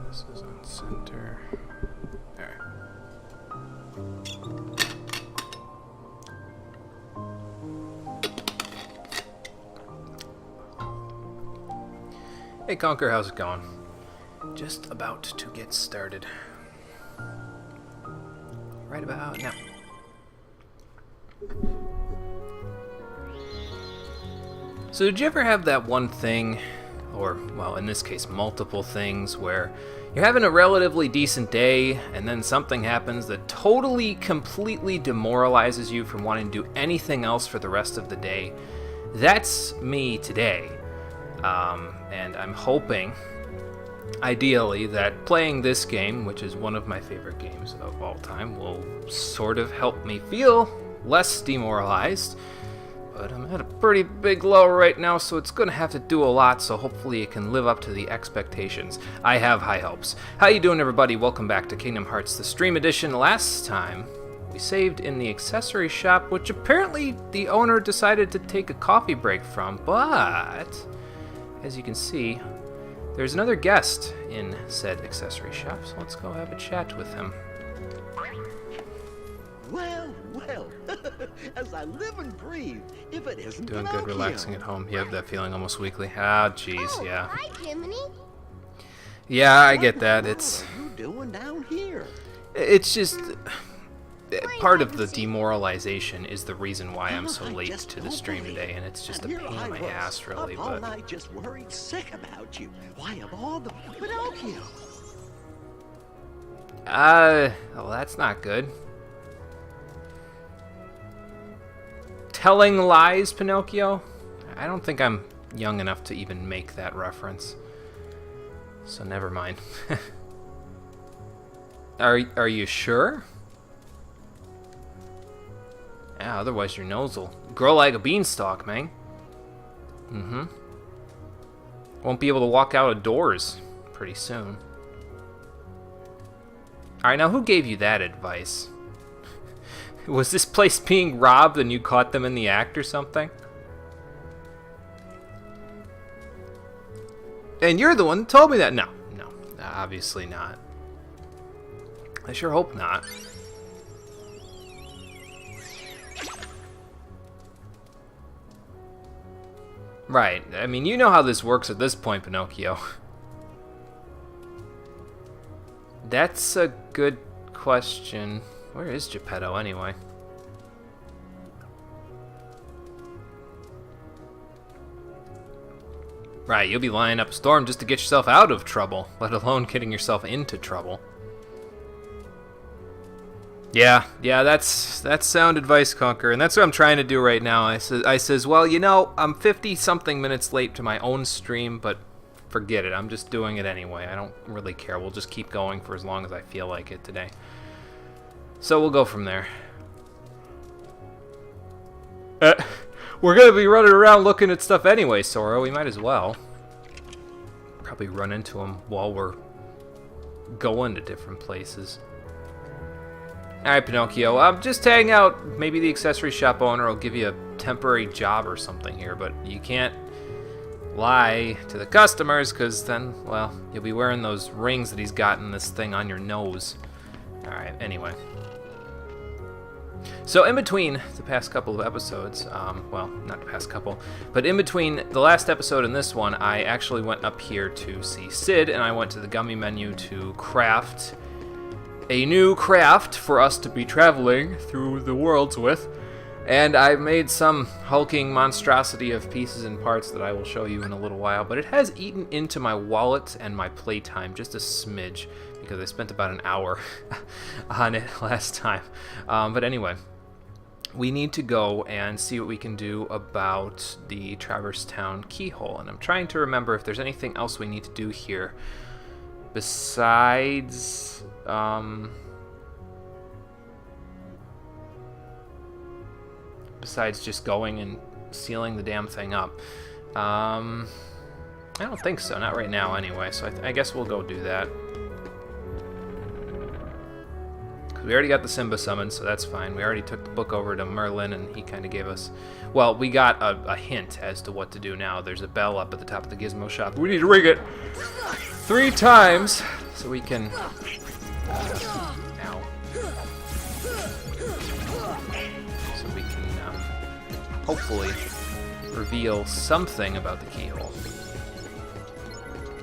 This is on center. Alright. Hey Conker, how's it going? Just about to get started. Right about now. So did you ever have that one thing, or, well, in this case, multiple things, where you're having a relatively decent day, and then something happens that totally, completely demoralizes you from wanting to do anything else for the rest of the day? That's me today. And I'm hoping, ideally, that playing this game, which is one of my favorite games of all time, will sort of help me feel less demoralized. But I'm at a pretty big low right now, so it's going to have to do a lot, so hopefully it can live up to the expectations. I have high hopes. How you doing, everybody? Welcome back to Kingdom Hearts, the Stream Edition. Last time, we saved in the accessory shop, which apparently the owner decided to take a coffee break from, but as you can see, there's another guest in said accessory shop, so let's go have a chat with him. Well, as I live and breathe, if it isn't Doing good, Pinocchio. relaxing at home. You have that feeling almost weekly. Ah, jeez, Oh, yeah. hi, Jiminy. Yeah, I get that. It's What are you doing down here? just part of the demoralization is the reason why I'm so late to the stream today, and it's just a And pain here I in my was, ass, really. up all But night just worried sick about you. Why of all the Pinocchio? well, that's not good. Telling lies, Pinocchio? I don't think I'm young enough to even make that reference. So never mind. Are you sure? Yeah, otherwise your nose will grow like a beanstalk, man. Mm-hmm. Won't be able to walk out of doors pretty soon. Alright, now who gave you that advice? Was this place being robbed and you caught them in the act or something? And you're the one that told me that. No, obviously not. I sure hope not. Right, I mean, you know how this works at this point, Pinocchio. That's a good question. Where is Geppetto, anyway? Right, you'll be lining up a storm just to get yourself out of trouble, let alone getting yourself into trouble. Yeah, that's sound advice, Conker, and that's what I'm trying to do right now. I says, well, you know, I'm 50-something minutes late to my own stream, but forget it. I'm just doing it anyway. I don't really care. We'll just keep going for as long as I feel like it today. So we'll go from there. We're going to be running around looking at stuff anyway, Sora. We might as well. Probably run into him while we're going to different places. Alright, Pinocchio, just hang out. Maybe the accessory shop owner will give you a temporary job or something here, but you can't lie to the customers, because then, well, you'll be wearing those rings that he's got in this thing on your nose. Alright, anyway. So in between the past couple of episodes, well, not the past couple, but in between the last episode and this one, I actually went up here to see Sid, and I went to the gummy menu to craft a new craft for us to be traveling through the worlds with, and I made some hulking monstrosity of pieces and parts that I will show you in a little while, but it has eaten into my wallet and my playtime just a smidge. because I spent about an hour on it last time. But anyway, we need to go and see what we can do about the Traverse Town keyhole. And I'm trying to remember if there's anything else we need to do here besides... besides just going and sealing the damn thing up. I don't think so, not right now anyway, so I guess we'll go do that. We already got the Simba summon, so that's fine. We already took the book over to Merlin, and he kind of gave us... Well, we got a hint as to what to do now. There's a bell up at the top of the gizmo shop. We need to ring it 3 times so we can... Ow. So we can hopefully reveal something about the keyhole.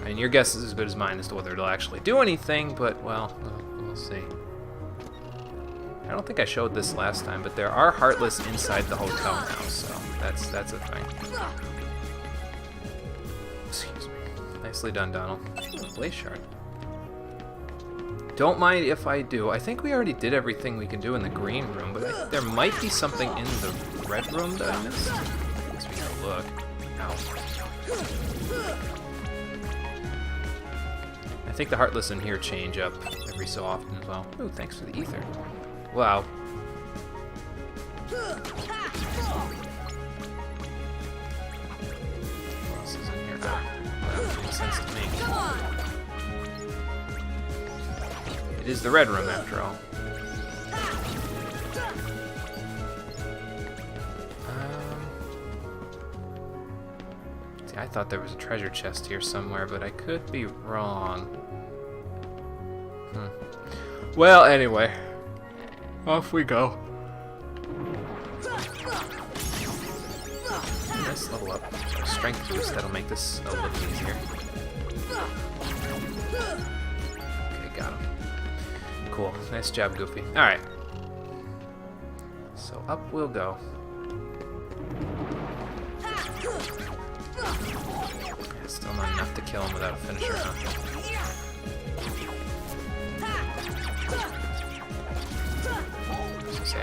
I mean, your guess is as good as mine as to whether it'll actually do anything, but, well, we'll see. I don't think I showed this last time, but there are Heartless inside the hotel now, so that's a thing. Excuse me. Nicely done, Donald. Blaze Shard. Don't mind if I do. I think we already did everything we can do in the green room, but there might be something in the red room that I missed. I guess we gotta look. Ow. I think the Heartless in here change up every so often as well. Ooh, thanks for the ether. Wow. What else is in here? Ah, well, that makes sense to me. It is the red room after all. See, I thought there was a treasure chest here somewhere, but I could be wrong. Well, anyway. Off we go. Nice level up. Strength boost, that'll make this a little easier. Okay, got him. Cool. Nice job, Goofy. Alright. So up we'll go. Yeah, still not enough to kill him without a finisher, huh?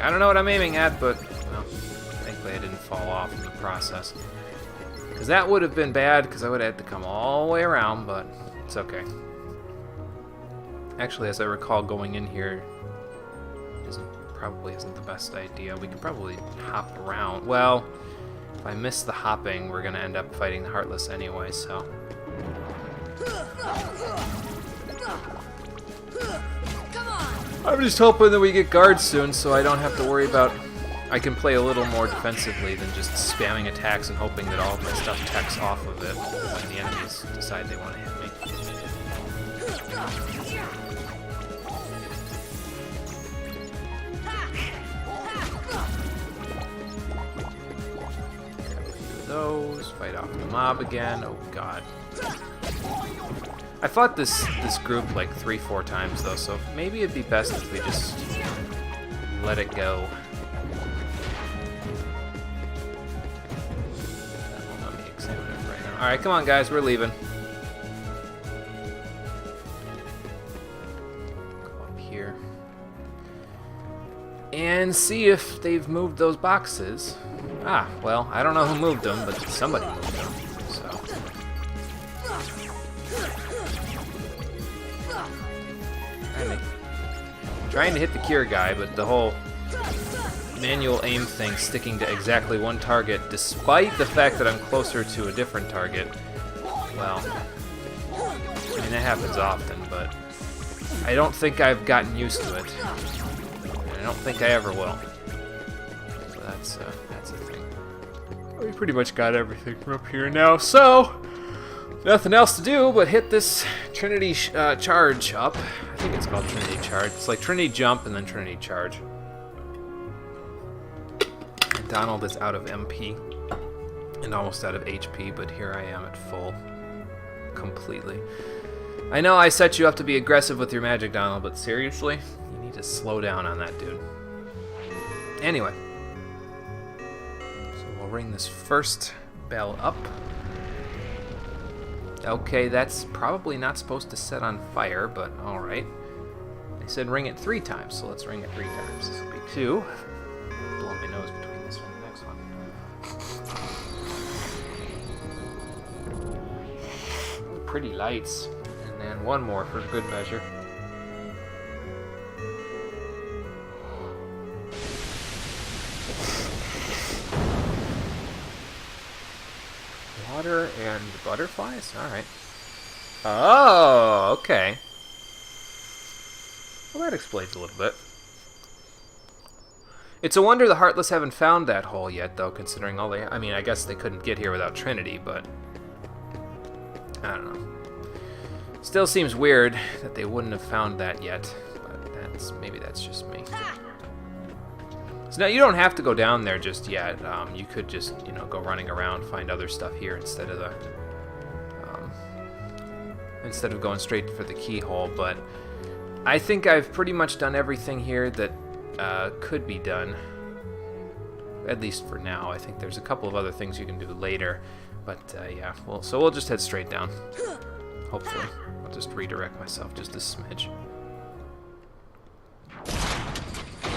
I don't know what I'm aiming at, but, well, thankfully I didn't fall off in the process. Because that would have been bad, because I would have had to come all the way around, but it's okay. Actually, as I recall, going in here probably isn't the best idea. We could probably hop around. Well, if I miss the hopping, we're going to end up fighting the Heartless anyway, so... I'm just hoping that we get guards soon so I don't have to worry about... I can play a little more defensively than just spamming attacks and hoping that all of my stuff techs off of it when the enemies decide they want to hit me. Grab a few of those, fight off the mob again. Oh god. I fought this group like 3-4 times though, so maybe it'd be best if we just let it go. That will let me examine it right now. Alright, come on guys, we're leaving. Go up here. And see if they've moved those boxes. Ah, well, I don't know who moved them, but somebody moved them. So. Trying to hit the cure guy, but the whole manual aim thing sticking to exactly one target, despite the fact that I'm closer to a different target. Well, I mean, that happens often, but I don't think I've gotten used to it. And I don't think I ever will. So that's a thing. We pretty much got everything from up here now, so nothing else to do but hit this Trinity charge up. I think it's called Trinity Charge. It's like Trinity Jump and then Trinity Charge. And Donald is out of MP and almost out of HP, but here I am at full completely. I know I set you up to be aggressive with your magic, Donald, but seriously, you need to slow down on that, dude. Anyway, so we'll ring this first bell up. Okay, that's probably not supposed to set on fire, but alright. They said ring it 3 times, so let's ring it 3 times. This will be 2. Blow my nose between this one and the next one. Ooh, pretty lights. And then one more for good measure. Water and butterflies? Alright. Oh, okay. Well, that explains a little bit. It's a wonder the Heartless haven't found that hole yet, though, considering all they... I mean, I guess they couldn't get here without Trinity, but... I don't know. Still seems weird that they wouldn't have found that yet, but maybe that's just me. So now you don't have to go down there just yet. You could just, go running around, find other stuff here instead of going straight for the keyhole. But I think I've pretty much done everything here that could be done, at least for now. I think there's a couple of other things you can do later, but yeah. Well, so we'll just head straight down. Hopefully, I'll just redirect myself just a smidge.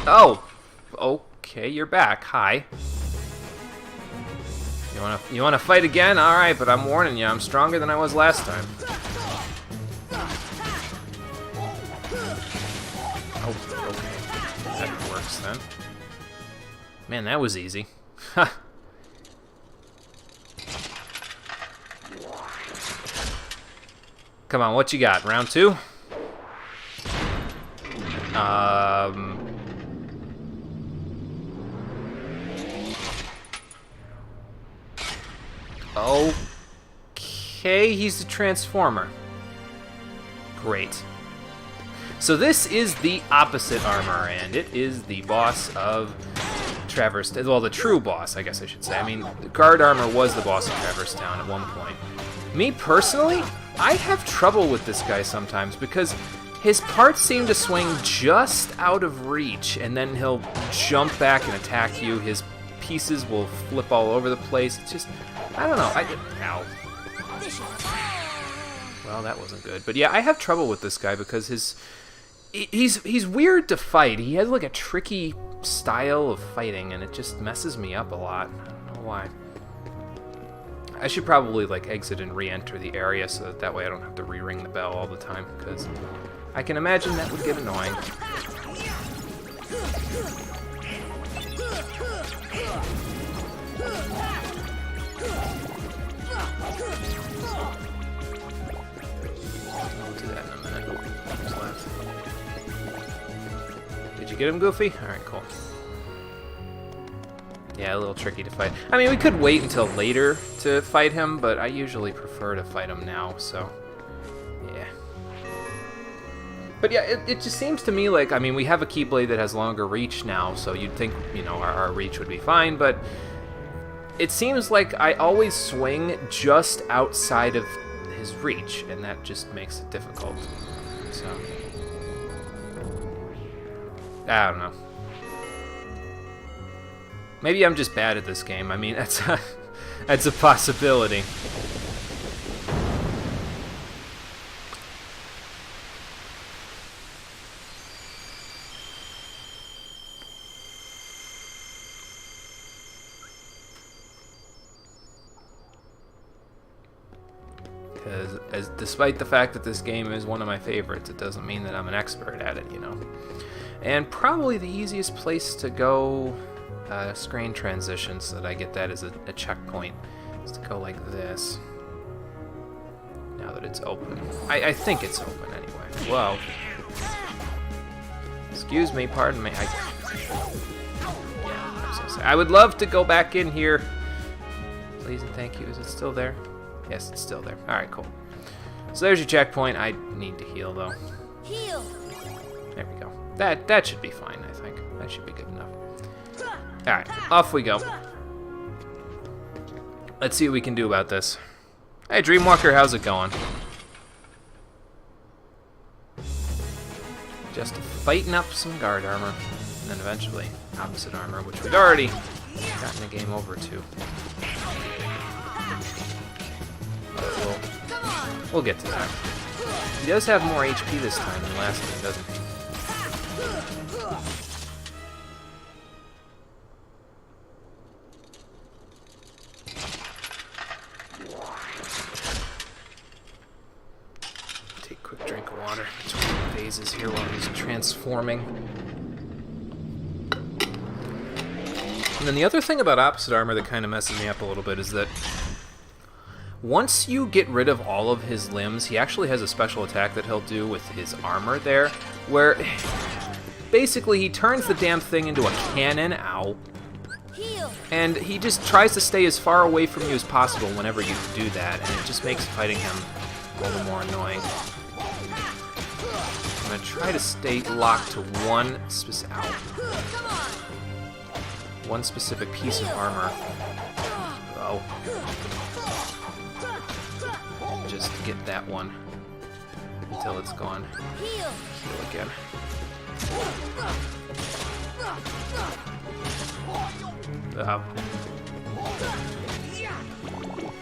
Oh. Okay, you're back. Hi. You wanna fight again? All right, but I'm warning you, I'm stronger than I was last time. Oh, okay. That works then. Man, that was easy. Ha. Come on, what you got? Round 2? Okay, he's the Transformer. Great. So this is the opposite armor, and it is the boss of Traverse... Well, the true boss, I guess I should say. I mean, guard armor was the boss of Traverse Town at one point. Me, personally, I have trouble with this guy sometimes, because his parts seem to swing just out of reach, and then he'll jump back and attack you. His pieces will flip all over the place. It's just... I don't know. Ow. Well, that wasn't good. But yeah, I have trouble with this guy because he's weird to fight. He has like a tricky style of fighting, and it just messes me up a lot. I don't know why. I should probably like exit and re-enter the area so that way I don't have to re-ring the bell all the time, because I can imagine that would get annoying. I'll do that in a minute. Who's left? Did you get him, Goofy? Alright, cool. Yeah, a little tricky to fight. I mean, we could wait until later to fight him, but I usually prefer to fight him now, so... yeah. But yeah, it just seems to me like, I mean, we have a Keyblade that has longer reach now, so you'd think, our reach would be fine, but... it seems like I always swing just outside of his reach, and that just makes it difficult. So... I don't know. Maybe I'm just bad at this game. I mean, that's a possibility. Because despite the fact that this game is one of my favorites, it doesn't mean that I'm an expert at it, And probably the easiest place to go screen transition so that I get that as a checkpoint is to go like this. Now that it's open. I think it's open anyway. Whoa. Excuse me, pardon me. Yeah, I'm so sorry. I would love to go back in here. Please and thank you. Is it still there? Yes, it's still there. Alright, cool. So there's your checkpoint. I need to heal, though. Heal. There we go. That should be fine, I think. That should be good enough. Alright, off we go. Let's see what we can do about this. Hey, Dreamwalker, how's it going? Just fighting up some guard armor. And then eventually, opposite armor, which we've already gotten the game over to. Cool. We'll get to that. He does have more HP this time than last time, doesn't he? Take a quick drink of water between phases here while he's transforming. And then the other thing about opposite armor that kind of messes me up a little bit is that once you get rid of all of his limbs, he actually has a special attack that he'll do with his armor there, where basically he turns the damn thing into a cannon, ow, and he just tries to stay as far away from you as possible whenever you do that, and it just makes fighting him a little more annoying. I'm going to try to stay locked to one specific piece of armor. Oh. Just get that one until it's gone. Heal again.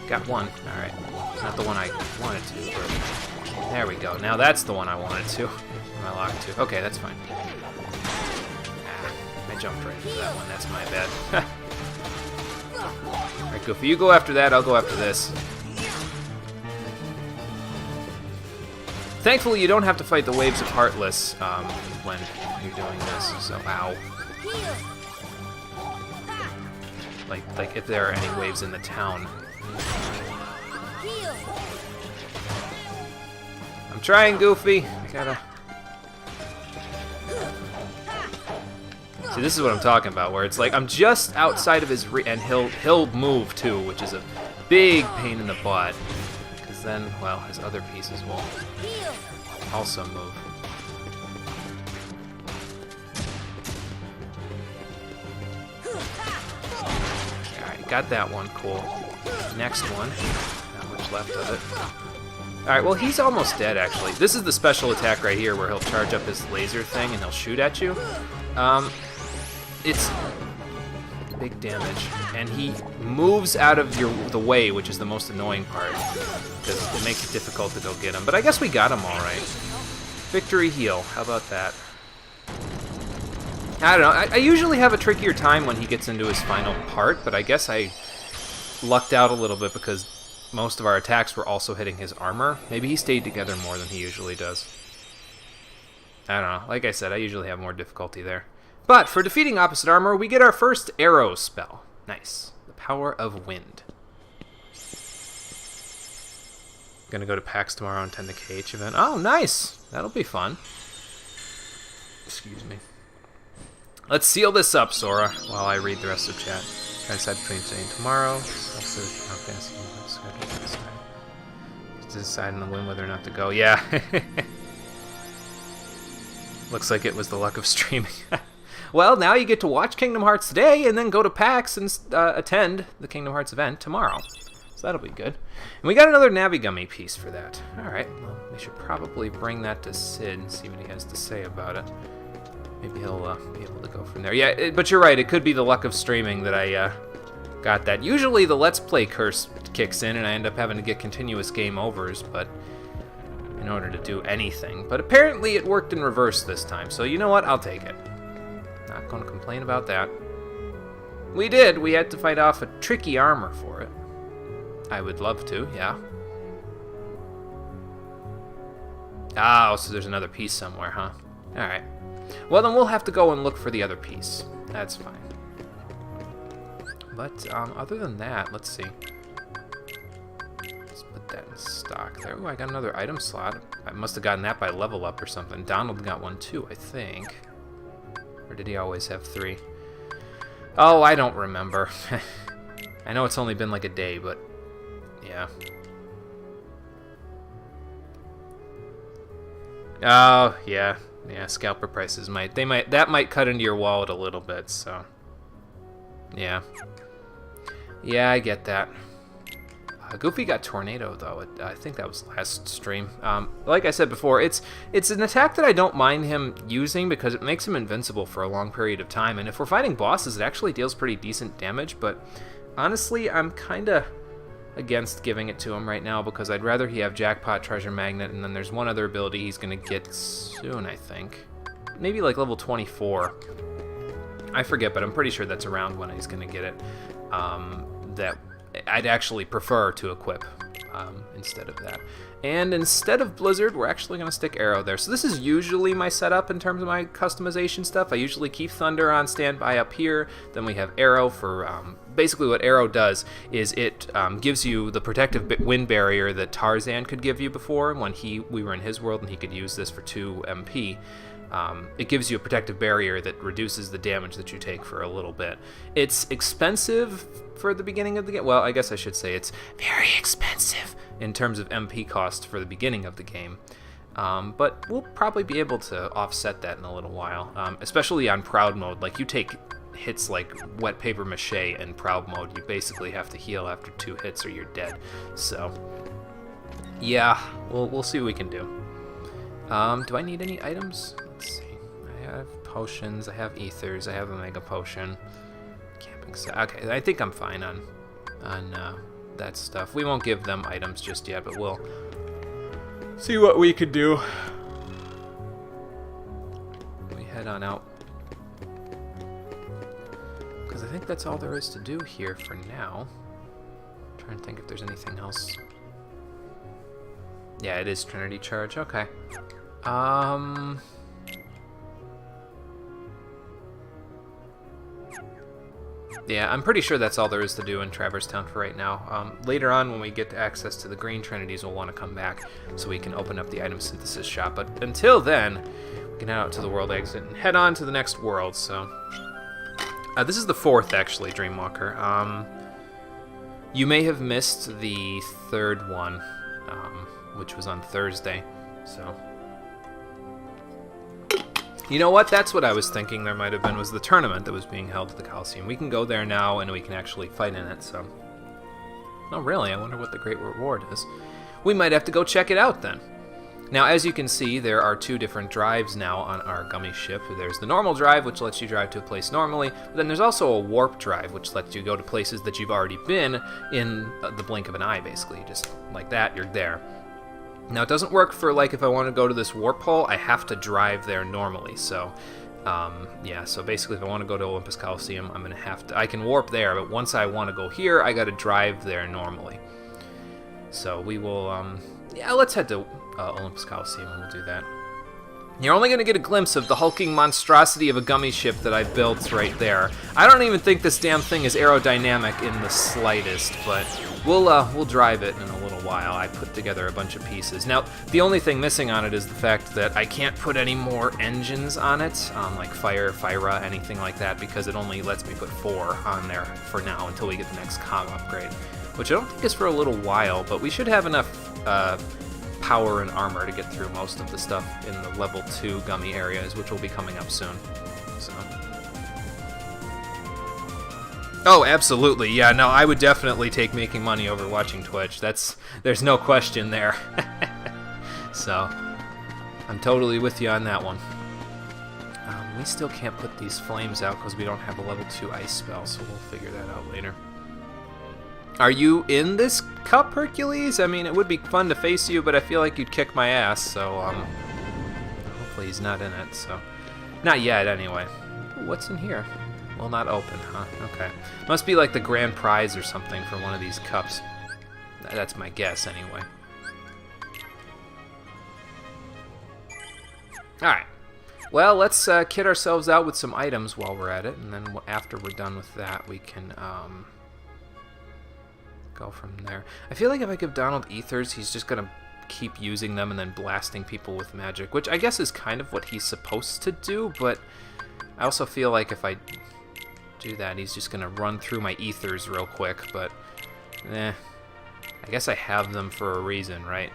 Got one. Alright. Not the one I wanted to, but there we go. Now that's the one I wanted to. Am I locked to? Okay, that's fine. I jumped right into that one. That's my bad. Alright, Goofy, you go after that, I'll go after this. Thankfully, you don't have to fight the waves of Heartless when you're doing this, so ow. Like if there are any waves in the town. I'm trying, Goofy. I gotta... See, this is what I'm talking about, where it's like I'm just outside of his and he'll move too, which is a big pain in the butt. Because then, well, his other pieces will also move. Alright, got that one, cool. Next one. Not much left of it. Alright, well, he's almost dead, actually. This is the special attack right here, where he'll charge up his laser thing and he'll shoot at you. It's big damage, and he moves out of the way, which is the most annoying part, because it makes it difficult to go get him. But I guess we got him all right. Victory heal. How about that? I don't know. I usually have a trickier time when he gets into his final part, but I guess I lucked out a little bit because most of our attacks were also hitting his armor. Maybe he stayed together more than he usually does. I don't know. Like I said, I usually have more difficulty there. But for defeating opposite armor, we get our first arrow spell. Nice. The power of wind. Gonna go to PAX tomorrow and attend the KH event. Oh, nice. That'll be fun. Excuse me. Let's seal this up, Sora, while I read the rest of chat. Try to decide between today and tomorrow. Also, to decide on the whim whether or not to go. Yeah. Looks like it was the luck of streaming. Well, now you get to watch Kingdom Hearts today and then go to PAX and attend the Kingdom Hearts event tomorrow. So that'll be good. And we got another Navigummy piece for that. Alright, well, we should probably bring that to Sid and see what he has to say about it. Maybe he'll be able to go from there. Yeah, but you're right, it could be the luck of streaming that I got that. Usually the Let's Play curse kicks in and I end up having to get continuous game overs, but in order to do anything. But apparently it worked in reverse this time, so you know what? I'll take it. Not going to complain about that. We did. We had to fight off a tricky armor for it. I would love to, yeah. Oh, so there's another piece somewhere, huh? Alright. Well, then we'll have to go and look for the other piece. That's fine. But, other than that, let's see. Let's put that in stock there. Ooh, I got another item slot. I must have gotten that by level up or something. Donald got one too, I think. Or did he always have 3? Oh, I don't remember. I know it's only been like a day, but yeah. Oh, yeah. Yeah, scalper prices that might cut into your wallet a little bit, so yeah. Yeah, I get that. Goofy got Tornado, though. I think that was last stream. Like I said before, it's an attack that I don't mind him using because it makes him invincible for a long period of time. And if we're fighting bosses, it actually deals pretty decent damage. But honestly, I'm kind of against giving it to him right now because I'd rather he have Jackpot, Treasure Magnet, and then there's one other ability he's going to get soon, I think. Maybe like level 24. I forget, but I'm pretty sure that's around when he's going to get it. That I'd actually prefer to equip instead of that. And instead of Blizzard, we're actually going to stick Arrow there. So this is usually my setup in terms of my customization stuff. I usually keep Thunder on standby up here. Then we have Arrow for... basically what Arrow does is it gives you the protective wind barrier that Tarzan could give you before when we were in his world and he could use this for 2 MP. It gives you a protective barrier that reduces the damage that you take for a little bit. It's expensive for the beginning of the game. Well, I guess I should say it's very expensive in terms of MP cost for the beginning of the game. But we'll probably be able to offset that in a little while, especially on Proud Mode. Like, you take hits like Wet Paper Mache in Proud Mode. You basically have to heal after 2 hits or you're dead. So, yeah, we'll see what we can do. Do I need any items? Let's see. I have potions, I have ethers, I have a mega potion. Camping set. Okay, I think I'm fine on that stuff. We won't give them items just yet, but we'll see what we could do. We head on out. Because I think that's all there is to do here for now. I'm trying to think if there's anything else. Yeah, it is Trinity Charge. Okay. Yeah, I'm pretty sure that's all there is to do in Traverse Town for right now. Later on, when we get access to the Green Trinities, we'll want to come back so we can open up the item synthesis shop. But until then, we can head out to the world exit and head on to the next world. So, this is the 4th, actually, Dreamwalker. You may have missed the 3rd one, which was on Thursday. So, you know what? That's what I was thinking there might have been, was the tournament that was being held at the Coliseum. We can go there now, and we can actually fight in it, so... Oh, really? I wonder what the Great Reward is. We might have to go check it out, then. Now, as you can see, there are 2 different drives now on our gummy ship. There's the normal drive, which lets you drive to a place normally, but then there's also a warp drive, which lets you go to places that you've already been in the blink of an eye, basically. Just like that, you're there. Now, it doesn't work for, like, if I want to go to this warp hole, I have to drive there normally. So, yeah, so basically if I want to go to Olympus Coliseum, I'm going to have to... I can warp there, but once I want to go here, I got to drive there normally. So we will, yeah, let's head to Olympus Coliseum and we'll do that. You're only going to get a glimpse of the hulking monstrosity of a gummy ship that I built right there. I don't even think this damn thing is aerodynamic in the slightest, but we'll drive it in a little while. I put together a bunch of pieces. Now, the only thing missing on it is the fact that I can't put any more engines on it, like Fire, Fyra, anything like that, because it only lets me put 4 on there for now until we get the next comm upgrade, which I don't think is for a little while, but we should have enough power and armor to get through most of the stuff in the level 2 gummy areas, which will be coming up soon. So. Oh, absolutely. Yeah, no, I would definitely take making money over watching Twitch. There's no question there. So, I'm totally with you on that one. We still can't put these flames out because we don't have a level 2 ice spell, so we'll figure that out later. Are you in this cup, Hercules? I mean, it would be fun to face you, but I feel like you'd kick my ass, so, hopefully he's not in it, so. Not yet, anyway. Ooh, what's in here? Will not open, huh? Okay. Must be like the grand prize or something for one of these cups. That's my guess, anyway. Alright. Well, let's kit ourselves out with some items while we're at it, and then after we're done with that, we can, go from there. I feel like if I give Donald ethers, he's just gonna keep using them and then blasting people with magic, which I guess is kind of what he's supposed to do, but I also feel like if I do that, he's just gonna run through my ethers real quick, but I guess I have them for a reason, right?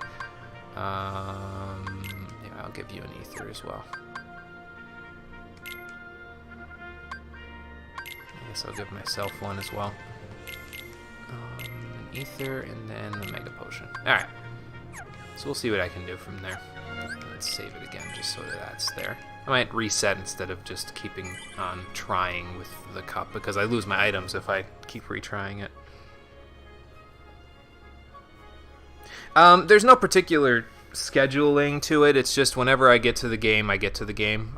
Yeah, I'll give you an ether as well. I guess I'll give myself one as well. Ether, and then the Mega Potion. Alright. So we'll see what I can do from there. Let's save it again, just so that that's there. I might reset instead of just keeping on trying with the cup, because I lose my items if I keep retrying it. There's no particular scheduling to it. It's just whenever I get to the game, I get to the game.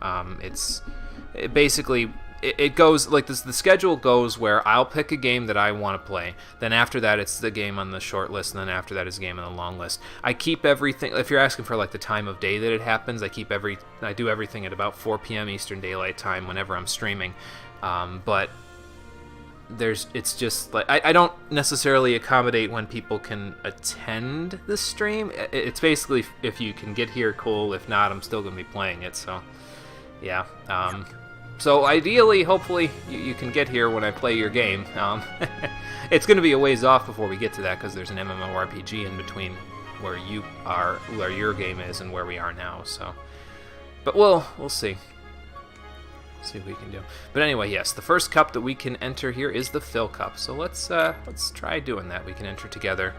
It goes like this. The schedule goes where I'll pick a game that I want to play. Then after that, it's the game on the short list, and then after that is a game on the long list. I keep everything. If you're asking for like the time of day that it happens, I do everything at about 4 p.m. Eastern Daylight Time whenever I'm streaming. But it's just like I don't necessarily accommodate when people can attend the stream. It's basically if you can get here, cool. If not, I'm still gonna be playing it. So yeah. So ideally, hopefully, you can get here when I play your game. It's going to be a ways off before we get to that because there's an MMORPG in between where you are, where your game is, and where we are now. So, but we'll see. See what we can do. But anyway, yes, the first cup that we can enter here is the Fill Cup. So let's try doing that. We can enter together.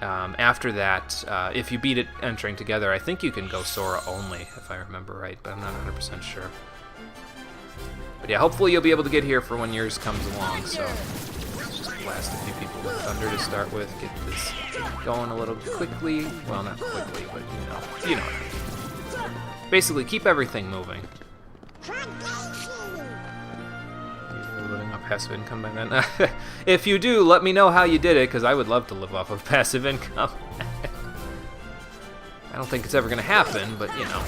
After that, if you beat it entering together, I think you can go Sora only, if I remember right, but I'm not 100% sure. But yeah, hopefully you'll be able to get here for when yours comes along, so let's just blast a few people with Thunder to start with, get this going a little quickly. Well, not quickly, but you know what I mean. Basically, keep everything moving. You're living off passive income by then? If you do, let me know how you did it, because I would love to live off of passive income. I don't think it's ever going to happen, but you know.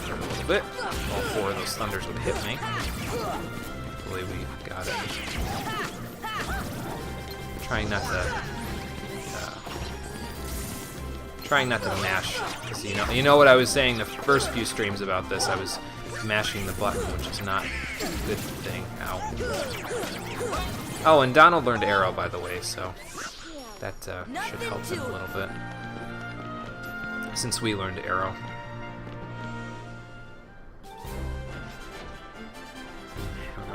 A little bit. All 4 of those thunders would hit me. Hopefully we got it. Trying not to mash, because you know what I was saying the first few streams about this. I was mashing the button, which is not a good thing. Ow. Oh, and Donald learned Arrow, by the way, so that should help him a little bit. Since we learned Arrow.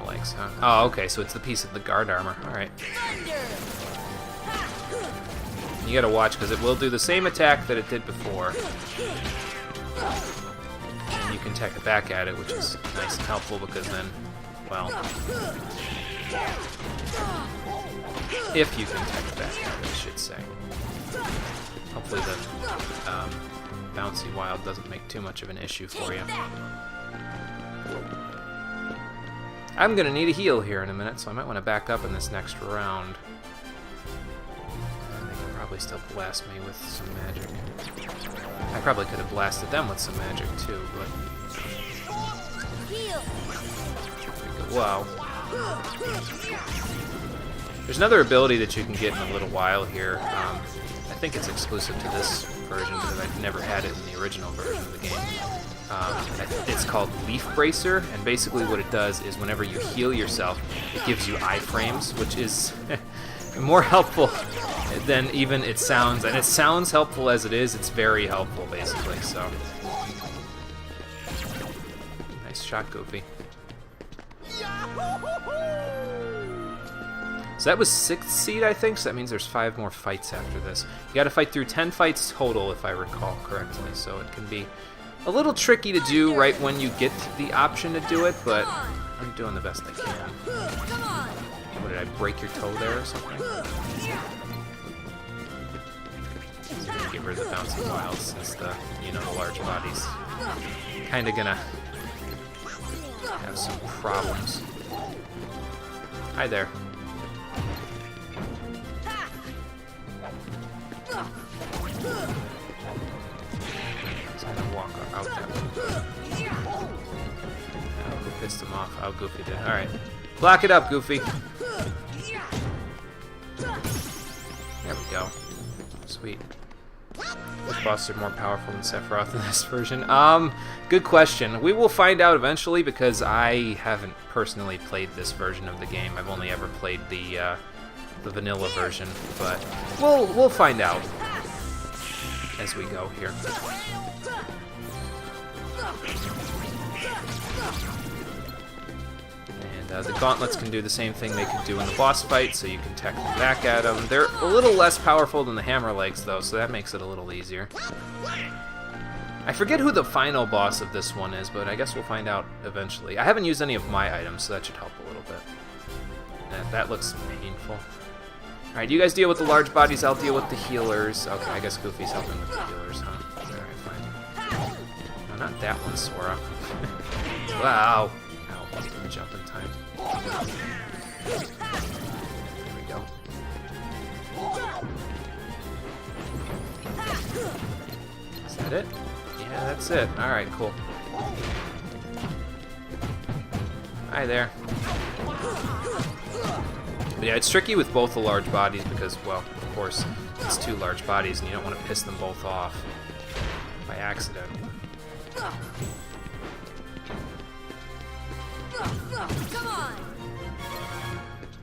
Legs, huh? Oh, okay, so it's the piece of the guard armor. Alright. You gotta watch, because it will do the same attack that it did before. And you can attack it back at it, which is nice and helpful, because then, well... if you can attack it back at it, I should say. Hopefully the bouncy wild doesn't make too much of an issue for you. I'm gonna need a heal here in a minute, so I might want to back up in this next round. And they can probably still blast me with some magic. I probably could have blasted them with some magic too, but... Wow. There's another ability that you can get in a little while here. I think it's exclusive to this version because I've never had it in the original version of the game. It's called Leaf Bracer, and basically what it does is whenever you heal yourself, it gives you iframes, which is more helpful than even it sounds. And it sounds helpful as it is, it's very helpful, basically, so. Nice shot, Goofy. So that was 6th seed, I think, so that means there's 5 more fights after this. You gotta fight through 10 fights total, if I recall correctly, so it can be a little tricky to do right when you get the option to do it, but I'm doing the best I can. What, did I break your toe there or something? So I'm gonna get rid of the bouncy wilds since the large body's kinda gonna have some problems. Hi there. Walk out that way. Oh, who pissed him off? Oh, Goofy did. Alright. Block it up, Goofy. There we go. Sweet. Which bosses are more powerful than Sephiroth in this version? Good question. We will find out eventually because I haven't personally played this version of the game. I've only ever played the vanilla version, but we'll find out as we go here. And the gauntlets can do the same thing they could do in the boss fight, so you can tech them back at them. They're a little less powerful than the hammer legs, though, so that makes it a little easier. I forget who the final boss of this one is, but I guess we'll find out eventually. I haven't used any of my items, so that should help a little bit. That looks painful. Alright, you guys deal with the large bodies, I'll deal with the healers. Okay, I guess Goofy's helping with the healers, huh? Alright, fine. No, not that one, Sora. Wow! Ow, I didn't jump in time. There we go. Is that it? Yeah, that's it. Alright, cool. Hi there. But yeah, it's tricky with both the large bodies because, well, of course, it's two large bodies and you don't want to piss them both off by accident. Come on.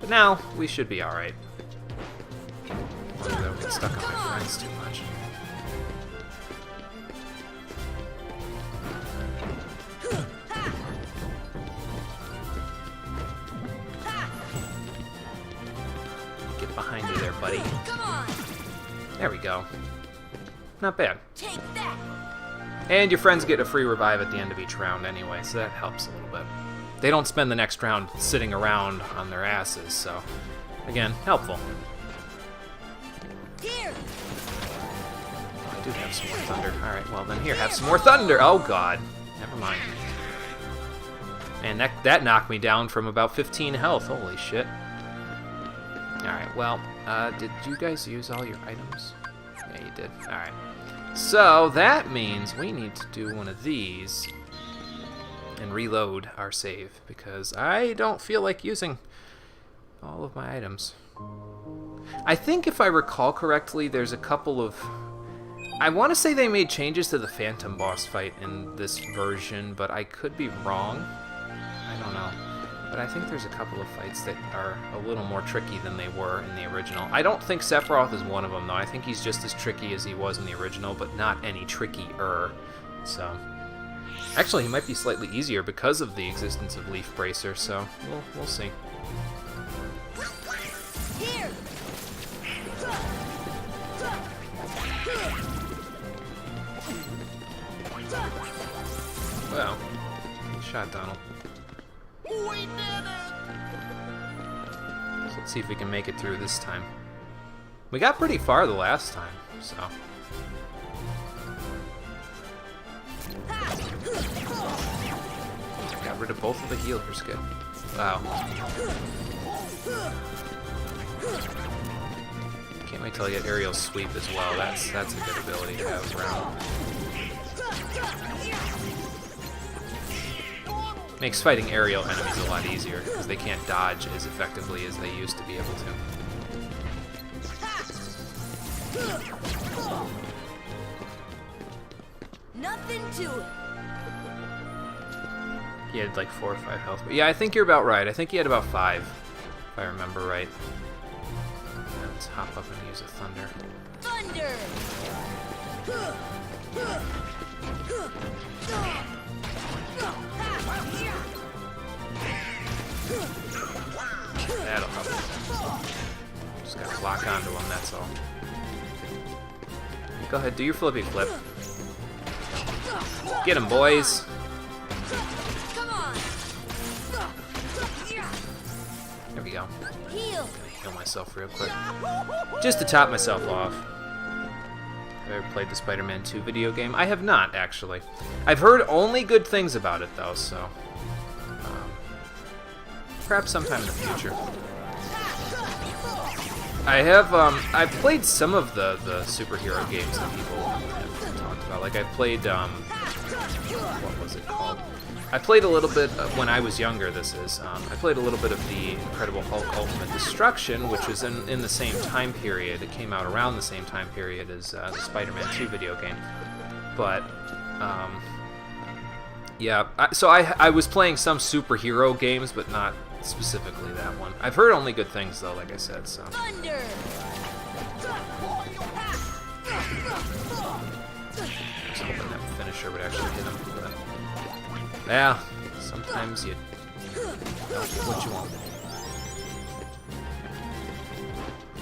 But now, we should be alright. As long as I don't get stuck on my friends too much. Behind you there, buddy. Come on. There we go. Not bad. Take that. And your friends get a free revive at the end of each round anyway, so that helps a little bit. They don't spend the next round sitting around on their asses, so again, helpful. Here. I do have some more thunder. Alright, well then here, have some more thunder! Oh god. Never mind. And that knocked me down from about 15 health. Holy shit. Alright, well, did you guys use all your items? Yeah, you did. Alright. So, that means we need to do one of these and reload our save, because I don't feel like using all of my items. I think if I recall correctly, there's a couple of... I want to say they made changes to the Phantom boss fight in this version, but I could be wrong. I don't know. But I think there's a couple of fights that are a little more tricky than they were in the original. I don't think Sephiroth is one of them, though. I think he's just as tricky as he was in the original, but not any trickier. So, actually, he might be slightly easier because of the existence of Leaf Bracer, so we'll see. Here. Well, good shot, Donald. We did it. So let's see if we can make it through this time. We got pretty far the last time, so. Got rid of both of the healers, good. Wow. Can't wait till I get aerial sweep as well. That's a good ability to have around. Makes fighting aerial enemies a lot easier, because they can't dodge as effectively as they used to be able to. Nothing to it. He had like 4 or 5 health. But yeah, I think you're about right. I think he had about 5, if I remember right. Yeah, let's hop up and use a thunder. Thunder. That'll help. Just gotta lock onto him, that's all. Go ahead, do your flippy flip. Get him, boys! Come on. There we go. Heal. Gonna heal myself real quick. Just to top myself off. Have I ever played the Spider-Man 2 video game? I have not, actually. I've heard only good things about it, though, so... perhaps sometime in the future. I have, I've played some of the superhero games that people have talked about. Like, I played, what was it called? I played a little bit, when I was younger, this is, I played a little bit of the Incredible Hulk Ultimate Destruction, which was in the same time period. It came out around the same time period as the Spider-Man 2 video game. But, yeah, so I was playing some superhero games, but not specifically that one. I've heard only good things, though, like I said, so. Thunder. I was hoping that finisher would actually hit him. But yeah, sometimes you don't get what you want.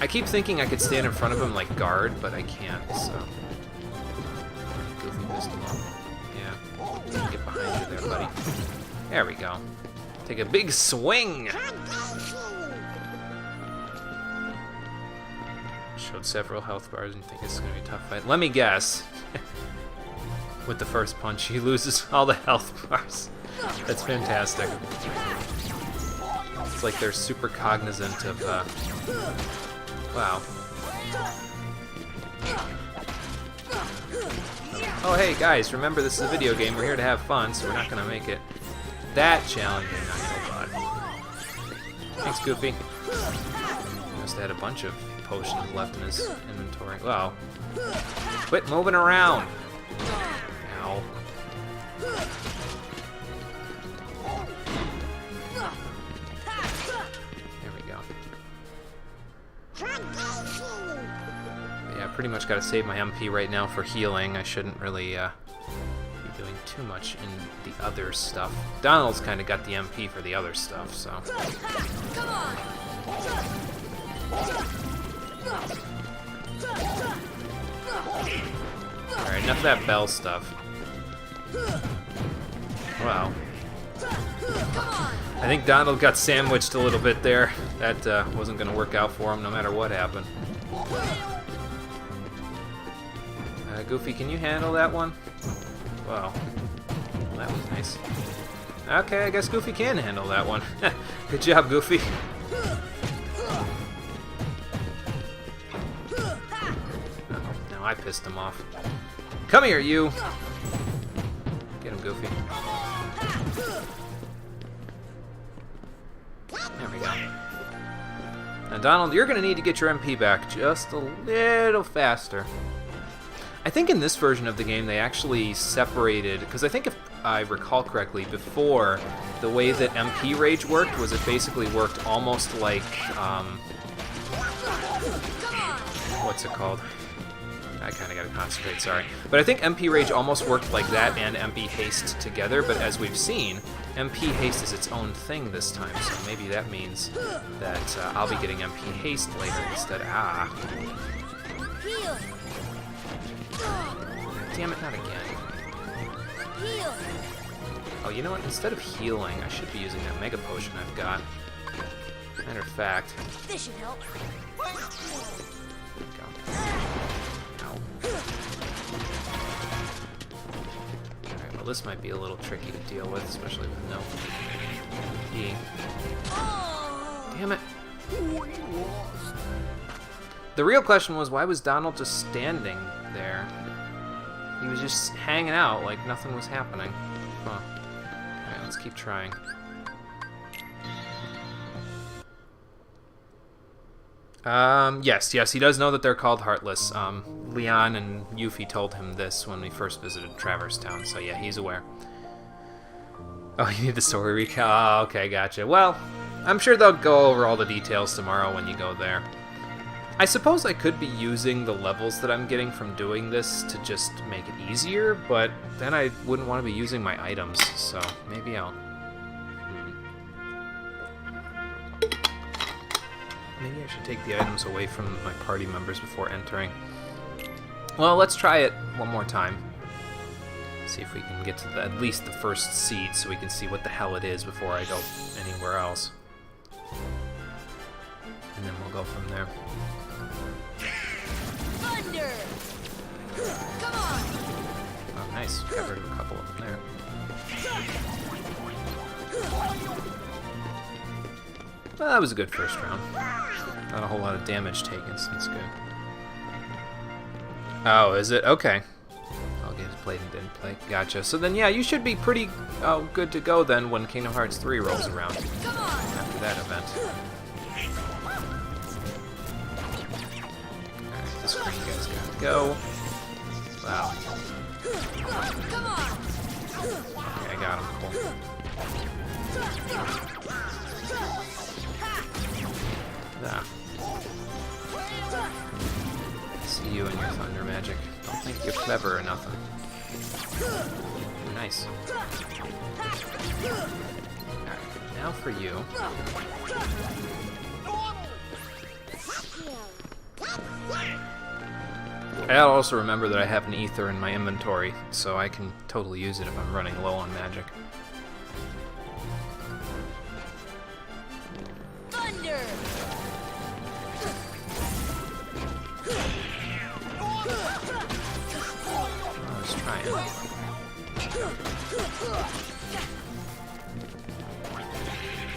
I keep thinking I could stand in front of him like guard, but I can't, so. Goofy pissed him off. Yeah, get behind you there, buddy. There we go. Take a big swing! showed several health bars and you think it's going to be a tough fight. Let me guess. With the first punch, he loses all the health bars. That's fantastic. It's like they're super cognizant of, wow. Oh, hey, guys, remember this is a video game. We're here to have fun, so we're not going to make it that challenging. Oh, God. Thanks, Goofy. He must have had a bunch of potions left in his inventory. Wow. Quit moving around. Ow. There we go. Yeah, I pretty much got to save my MP right now for healing. I shouldn't really be doing too much in the other stuff. Donald's kind of got the MP for the other stuff, so. Come on. Alright, enough of that bell stuff. Wow. I think Donald got sandwiched a little bit there. That wasn't going to work out for him no matter what happened. Goofy, can you handle that one? Wow. Well, that was nice. Okay, I guess Goofy can handle that one. Good job, Goofy. Uh-oh, now I pissed him off. Come here, you! Get him, Goofy. There we go. Now, Donald, you're going to need to get your MP back just a little faster. I think in this version of the game they actually separated, because I think if I recall correctly, before, the way that MP Rage worked was it basically worked almost like, what's it called? I kind of got to concentrate, sorry. But I think MP Rage almost worked like that and MP Haste together, but as we've seen, MP Haste is its own thing this time, so maybe that means that I'll be getting MP Haste later instead. Heal. Damn it, not again. Heal. Oh, you know what? Instead of healing, I should be using that Mega Potion I've got. Matter of fact. This should help. There we go. Ow. Alright, well this might be a little tricky to deal with, especially with no E. Oh. Damn it. The real question was, why was Donald just standing there? He was just hanging out like nothing was happening. Huh. Alright, let's keep trying. Yes, he does know that they're called Heartless. Leon and Yuffie told him this when we first visited Traverse Town, so yeah, he's aware. Oh, you need the story recap? Oh, okay, gotcha. Well, I'm sure they'll go over all the details tomorrow when you go there. I suppose I could be using the levels that I'm getting from doing this to just make it easier, but then I wouldn't want to be using my items, so maybe I'll... Maybe I should take the items away from my party members before entering. Well, let's try it one more time. See if we can get to at least the first seed so we can see what the hell it is before I go anywhere else. And then we'll go from there. Thunder. Come on. Oh, nice. Got rid of a couple of them there. Well, that was a good first round. Not a whole lot of damage taken, so that's good. Oh, is it? Okay. I'll get his plate and didn't play. Gotcha. So then, yeah, you should be pretty good to go then when Kingdom Hearts 3 rolls around. Come on. After that event. Alright, this green guy's gotta go. Wow. Come on. Okay, I got him. Cool. Ah. See you and your thunder magic. Don't think you're clever or nothing. Nice. Alright, now for you. I also remember that I have an ether in my inventory, so I can totally use it if I'm running low on magic. Thunder. man.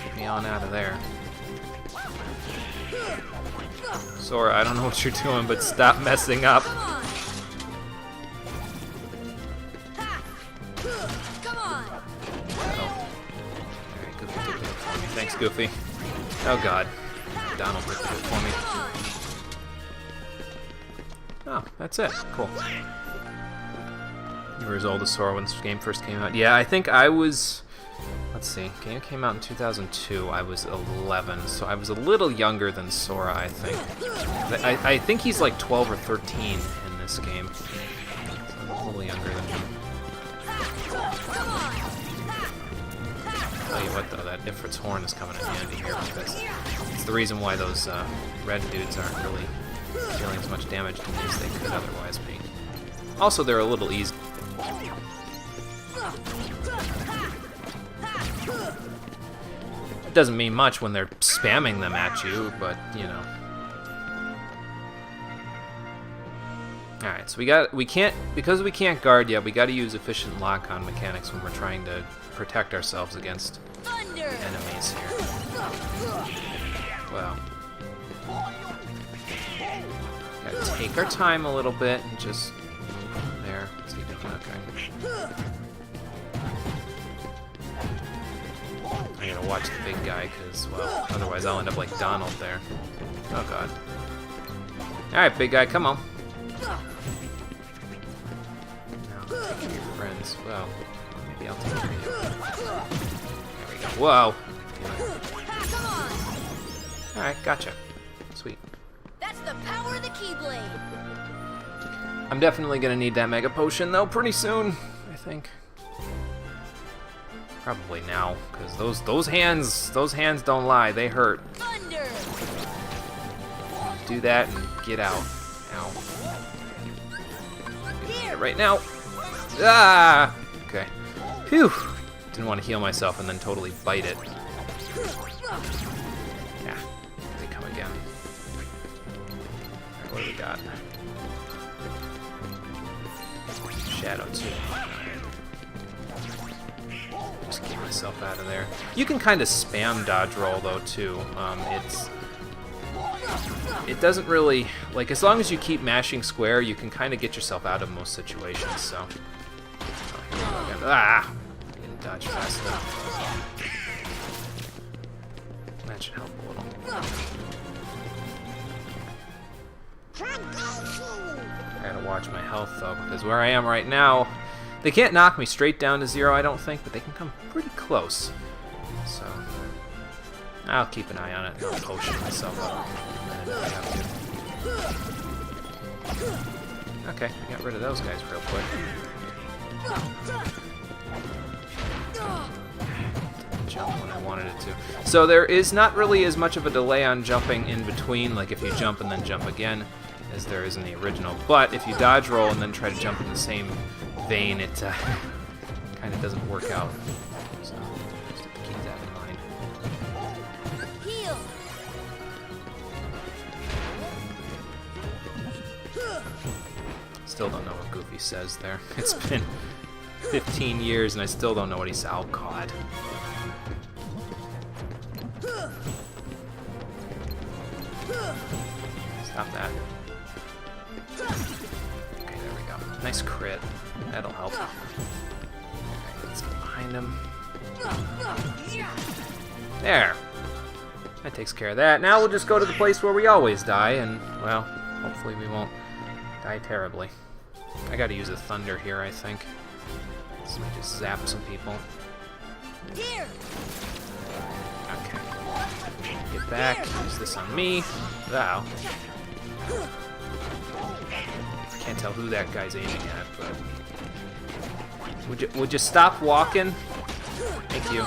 Get me on out of there. Sora, I don't know what you're doing, but stop messing up. Come on. Ha. Come on. Oh. Alright, Goofy did it for me. Thanks, Goofy. Oh god. Donald did it for me. Oh, that's it. Cool. You were as old as Sora when this game first came out. Yeah, I think I was... Let's see. Game came out in 2002. I was 11, so I was a little younger than Sora, I think. I think he's like 12 or 13 in this game. So I'm a little younger than him. Tell you what, though, that Ifrit's horn is coming in handy here because it's the reason why those red dudes aren't really dealing as much damage to me as they could otherwise be. Also, they're a little easy. It doesn't mean much when they're spamming them at you, but you know. Alright, so we can't, because we can't guard yet, we gotta use efficient lock-on mechanics when we're trying to protect ourselves against enemies here. Well. Gotta take our time a little bit and just... There. What's he doing? Okay. I gotta watch the big guy, because, well, otherwise I'll end up like Donald there. Oh god. Alright, big guy, come on. Now, take care of your friends. Well, maybe I'll take care of you. There we go. Whoa! Alright, gotcha. Sweet. That's the power of the Keyblade. I'm definitely gonna need that Mega Potion, though, pretty soon, I think. Probably now, because those hands don't lie. They hurt. Thunder. Do that and get out. Ow. Get right now. Ah. Okay. Phew. Didn't want to heal myself and then totally bite it. Yeah. They come again. Alright, what do we got? Shadow 2. Just get myself out of there. You can kind of spam dodge roll though too. It doesn't really, like, as long as you keep mashing square, you can kind of get yourself out of most situations. So, I didn't dodge fast enough. That should help a little. I gotta watch my health though, because where I am right now. They can't knock me straight down to 0, I don't think, but they can come pretty close. So, I'll keep an eye on it and I'll potion myself up. Okay, I got rid of those guys real quick. Didn't jump when I wanted it to. So there is not really as much of a delay on jumping in between, like if you jump and then jump again, as there is in the original. But if you dodge roll and then try to jump in the same vein, it kind of doesn't work out. So just have to keep that in mind. Heal. Still don't know what Goofy says there. It's been 15 years and I still don't know what he said. Oh god. Stop that. Okay, there we go. Nice crit. That'll help. Alright, let's get behind him. There. That takes care of that. Now we'll just go to the place where we always die, and, well, hopefully we won't die terribly. I gotta use a thunder here, I think. So we just zap some people. Here. Okay. Get back. Use this on me. Wow. Can't tell who that guy's aiming at, but would you stop walking? Thank you.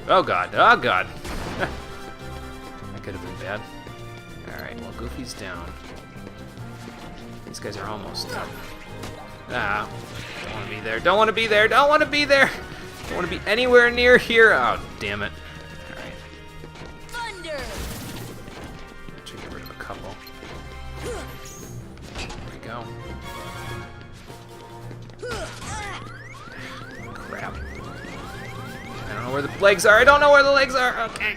Oh god! Oh god! That could have been bad. All right. Well, Goofy's down. These guys are almost done. Ah! Don't want to be there. Don't want to be there. Don't want to be there. Don't want to be anywhere near here. Oh, damn it! All right. Thunder. Should get rid of a couple. There we go. know where the legs are. I don't know where the legs are. Okay.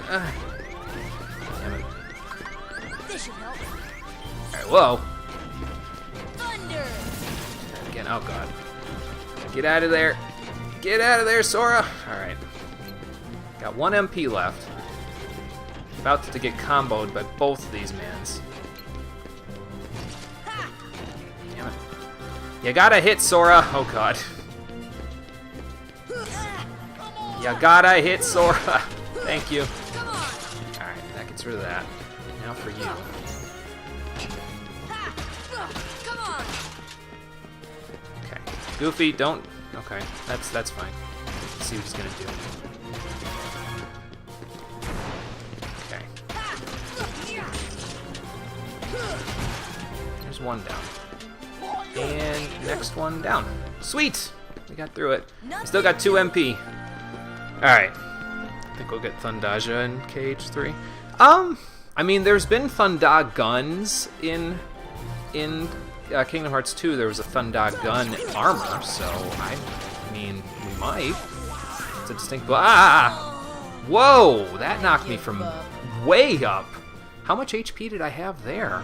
Damn it. This should help. Alright, whoa. Thunder. Again, oh god. Get out of there. Get out of there, Sora. Alright. Got 1 MP left. About to get comboed by both of these mans. Damn it. You gotta hit, Sora. Oh god. You gotta hit, Sora. Thank you. Alright, that gets rid of that. Now for you. Come on. Okay. Goofy, don't. Okay, that's fine. Let's see what he's gonna do. Okay. There's one down. And next one down. Sweet! We got through it. We still got 2 MP. Alright. I think we'll get Thundaja in KH3. I mean, there's been Thunda guns in Kingdom Hearts 2. There was a Thunda gun armor, so I mean, we might. It's a distinct. Whoa! That knocked me from way up. How much HP did I have there?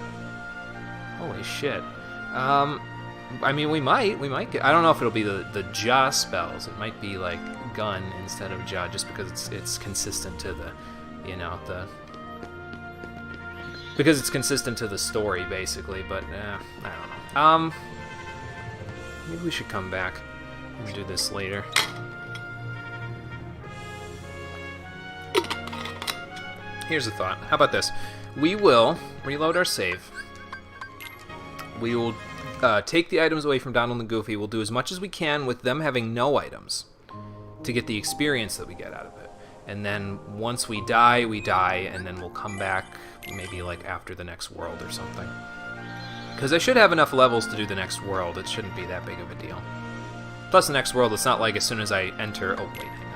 Holy shit. I mean, we might get. I don't know if it'll be the Ja spells. It might be like gun instead of Ja, just because it's consistent to the, you know, because it's consistent to the story basically. But I don't know. Maybe we should come back and do this later. Here's a thought. How about this? We will reload our save. We will take the items away from Donald and Goofy. We'll do as much as we can with them having no items to get the experience that we get out of it. And then once we die, and then we'll come back maybe like after the next world or something. Because I should have enough levels to do the next world. It shouldn't be that big of a deal. Plus the next world, it's not like as soon as I enter... Oh, wait, hang on.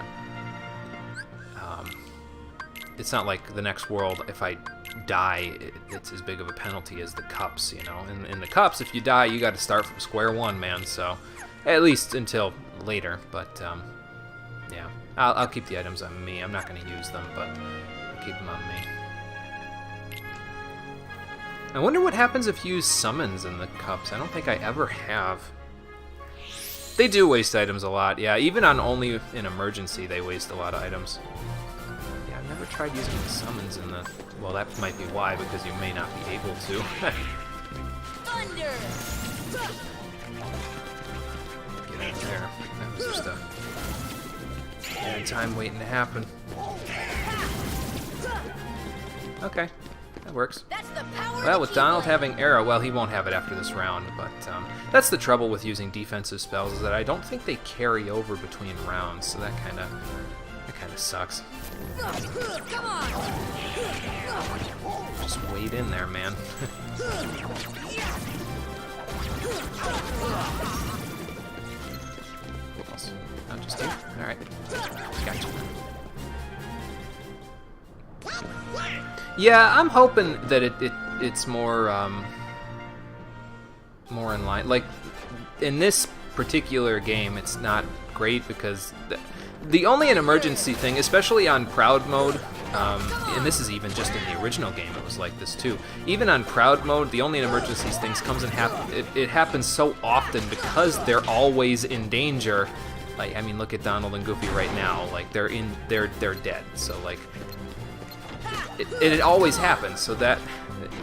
It's not like the next world, if I die, it's as big of a penalty as the cups, you know. In the cups, if you die, you got to start from square one, man. So, at least until later. But yeah, I'll keep the items on me. I'm not going to use them, but I'll keep them on me. I wonder what happens if you use summons in the cups. I don't think I ever have. They do waste items a lot. Yeah, even on only in emergency, they waste a lot of items. I've never tried using the summons in the... Well, that might be why, because you may not be able to. Thunder. Get in there. That was just a... bad time waiting to happen. Okay, that works. That's the power Well, of with the Donald Keyblade. having Arrow, well, he won't have it after this round, but that's the trouble with using defensive spells, is that I don't think they carry over between rounds, so that kind of sucks. Come on. Just wade in there, man. What else? Oh, just you? Alright. Gotcha. Yeah, I'm hoping that it's more more in line. Like, in this particular game, it's not great because the only an emergency thing, especially on Proud Mode, and this is even just in the original game, it was like this too. Even on Proud Mode, the only an emergencies things comes and it happens so often because they're always in danger. Like, I mean, look at Donald and Goofy right now. Like, they're dead. So like, it always happens. So that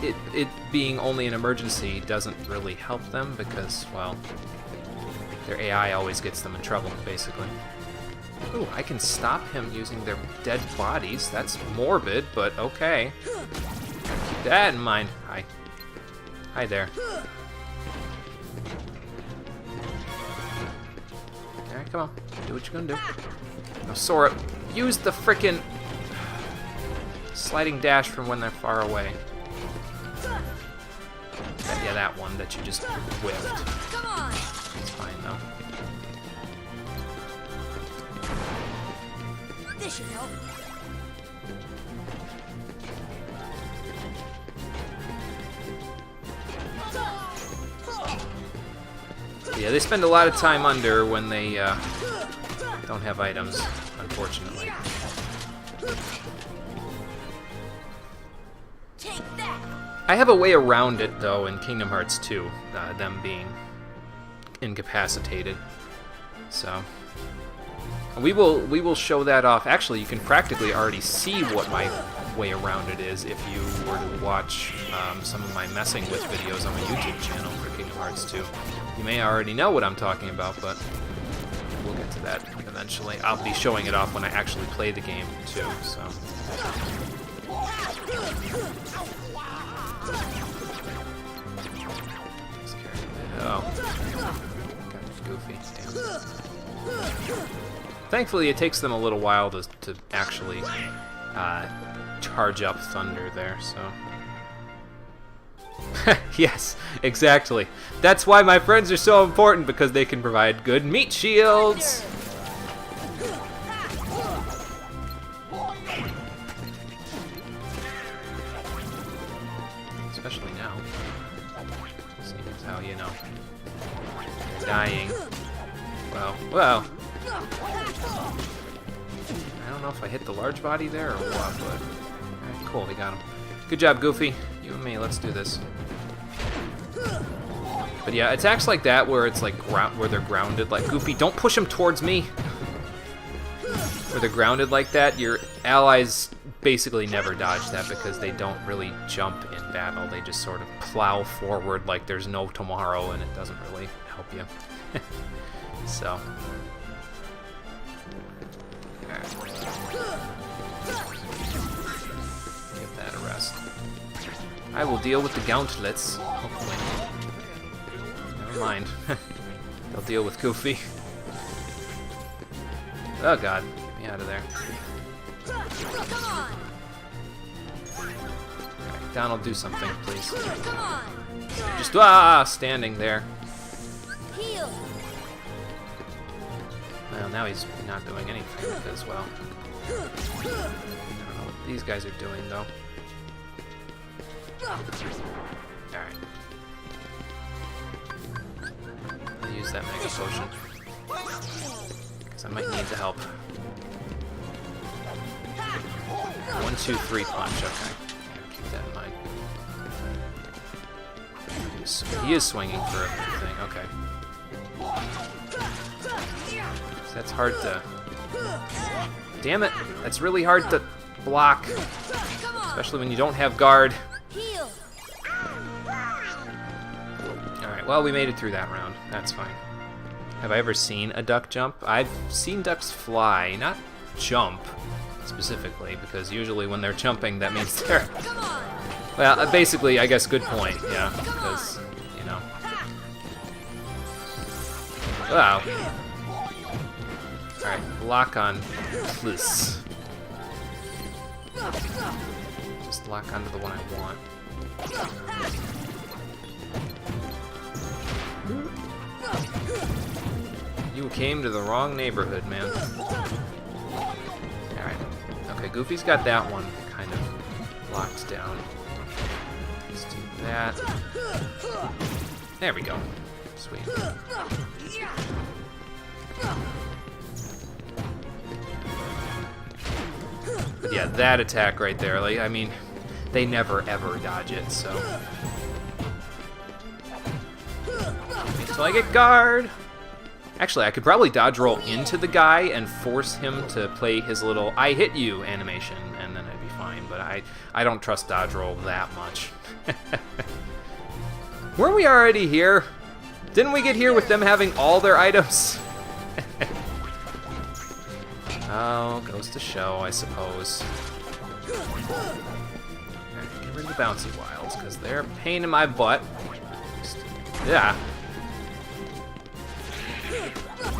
it being only an emergency doesn't really help them because, well, their AI always gets them in trouble, basically. Ooh, I can stop him using their dead bodies. That's morbid, but okay. Keep that in mind. Hi. Hi there. Alright, come on. Do what you're gonna do. Now, Sora, use the frickin' sliding dash from when they're far away. Yeah, that one that you just whiffed. Come on. It's fine, though. This should help. Yeah, they spend a lot of time under when they don't have items. unfortunately. Take that. I have a way around it, though, in Kingdom Hearts 2, them being incapacitated. So we will show that off. Actually, you can practically already see what my way around it is if you were to watch some of my messing with videos on my YouTube channel for Kingdom Hearts 2. You may already know what I'm talking about, but we'll get to that eventually. I'll be showing it off when I actually play the game too. So. Oh. Got goofy. Damn. Thankfully, it takes them a little while to actually charge up thunder there, so. Yes, exactly. That's why my friends are so important, because they can provide good meat shields. Especially now. Seeing as how, you know, they're dying. Well. I don't know if I hit the large body there or what, but alright, cool, we got him. Good job, Goofy. You and me, let's do this. But yeah, attacks like that where it's like where they're grounded, like Goofy, don't push him towards me. Where they're grounded like that, your allies basically never dodge that because they don't really jump in battle. They just sort of plow forward like there's no tomorrow, and it doesn't really help you. So. Give that a rest. I will deal with the gauntlets, hopefully. Never mind. They'll deal with Goofy. Oh god, get me out of there. Come on. Alright, Donald, do something, please. Come on. Just standing there. Heal. Well, now he's not doing anything because, well, I don't know what these guys are doing, though. Alright. I'll use that Mega Potion. Because I might need the help. 1, 2, 3 punch, okay. Gotta keep that in mind. He is swinging for everything, okay. That's hard to... Damn it! That's really hard to block. Especially when you don't have guard. Alright, well, we made it through that round. That's fine. Have I ever seen a duck jump? I've seen ducks fly, not jump, specifically, because usually when they're jumping, that means they're... Well, basically, I guess, good point, yeah, because, you know... Wow. Alright, lock on this. Just lock onto the one I want. You came to the wrong neighborhood, man. Alright. Okay, Goofy's got that one kind of locked down. Let's do that. There we go. Sweet. But yeah, that attack right there, like, I mean, they never ever dodge it, so. Until I get guard! Actually, I could probably dodge roll into the guy and force him to play his little I hit you animation, and then I'd be fine, but I don't trust dodge roll that much. Weren't we already here? Didn't we get here with them having all their items? Oh, goes to show, I suppose. Alright, get rid of the bouncy wilds, because they're a pain in my butt. Yeah.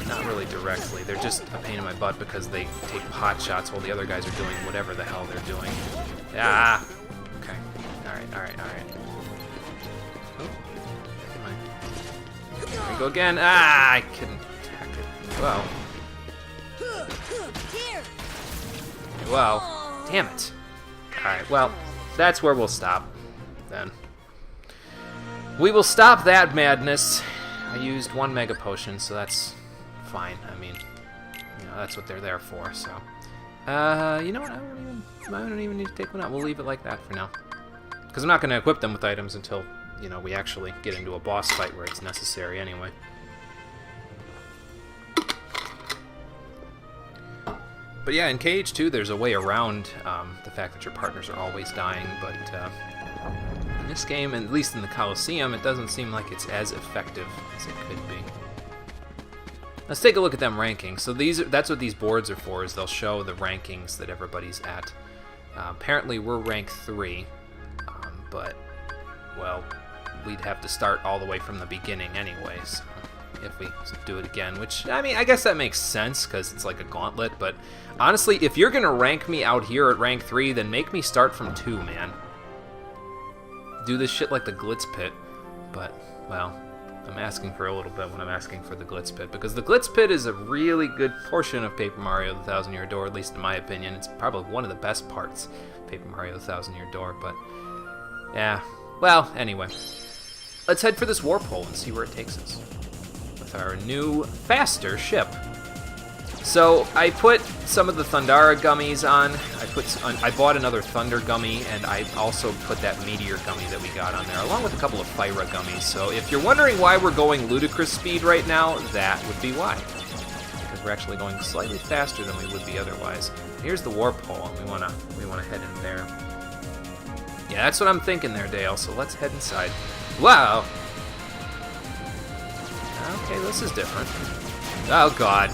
Not really directly, they're just a pain in my butt because they take pot shots while the other guys are doing whatever the hell they're doing. Yeah. Okay. Alright. Oh. There we go again. Ah, I couldn't attack it. Well. Well, damn it. Alright, well, that's where we'll stop, then. We will stop that madness. I used 1 Mega Potion, so that's fine. I mean, you know, that's what they're there for. So, you know what? I don't even need to take one out. We'll leave it like that for now, because I'm not going to equip them with items until, you know, we actually get into a boss fight where it's necessary anyway. But yeah, in KH2, there's a way around the fact that your partners are always dying, but in this game, at least in the Coliseum, it doesn't seem like it's as effective as it could be. Let's take a look at them rankings. So that's what these boards are for, is they'll show the rankings that everybody's at. Apparently we're rank 3, but, well, we'd have to start all the way from the beginning anyway, so if we do it again, which, I mean, I guess that makes sense, because it's like a gauntlet, but honestly, if you're going to rank me out here at rank 3, then make me start from 2, man. Do this shit like the Glitz Pit, but, well, I'm asking for a little bit when I'm asking for the Glitz Pit, because the Glitz Pit is a really good portion of Paper Mario The Thousand Year Door, at least in my opinion. It's probably one of the best parts of Paper Mario The Thousand Year Door, but, yeah. Well, anyway. Let's head for this warp hole and see where it takes us with our new, faster ship. So I put some of the Thundara gummies on. I bought another Thunder gummy, and I also put that Meteor gummy that we got on there, along with a couple of Fyra gummies. So if you're wondering why we're going ludicrous speed right now, that would be why. Because we're actually going slightly faster than we would be otherwise. Here's the warp hole, and we wanna head in there. Yeah, that's what I'm thinking there, Dale. So let's head inside. Wow. Okay, this is different. Oh god.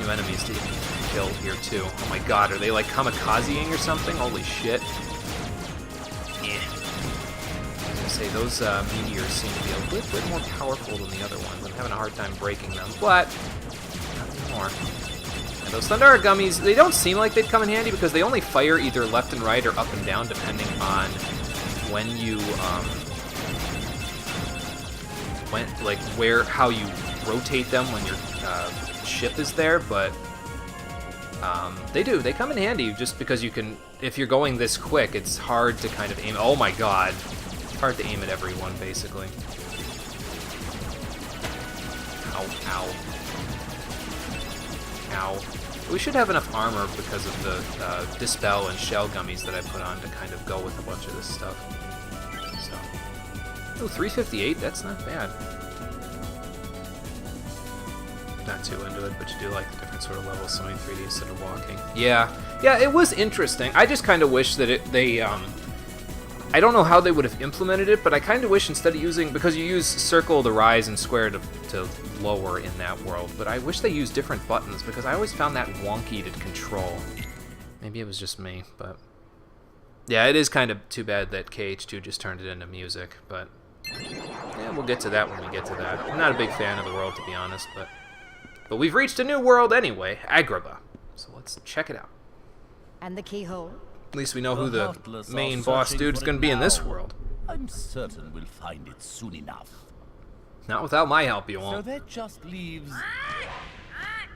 New enemies to even kill here too. Oh my god, are they like kamikazing or something? Holy shit. Yeah. I was gonna say, those meteors seem to be a little bit more powerful than the other ones. I'm having a hard time breaking them, but not anymore. And those Thundara gummies, they don't seem like they'd come in handy because they only fire either left and right or up and down depending on when you, how you rotate them when your ship is there, but they come in handy just because you can, if you're going this quick, it's hard to kind of aim. Oh my god, it's hard to aim at everyone basically. Ow, ow, ow. We should have enough armor because of the Dispel and Shell gummies that I put on to kind of go with a bunch of this stuff. So, oh, 358, that's not bad. Not too into it, but you do like the different sort of levels, so many 3D instead of walking. Yeah, it was interesting. I just kind of wish that I don't know how they would have implemented it, but I kind of wish instead of using, because you use circle to rise and square to lower in that world, but I wish they used different buttons, because I always found that wonky to control. Maybe it was just me, but yeah, it is kind of too bad that KH2 just turned it into music, but yeah, we'll get to that when we get to that. I'm not a big fan of the world, to be honest, but we've reached a new world anyway, Agrabah. So let's check it out. And the keyhole? At least we know who the main boss dude is going to be in this world. I'm certain we'll find it soon enough. Not without my help, you So won't. that just leaves...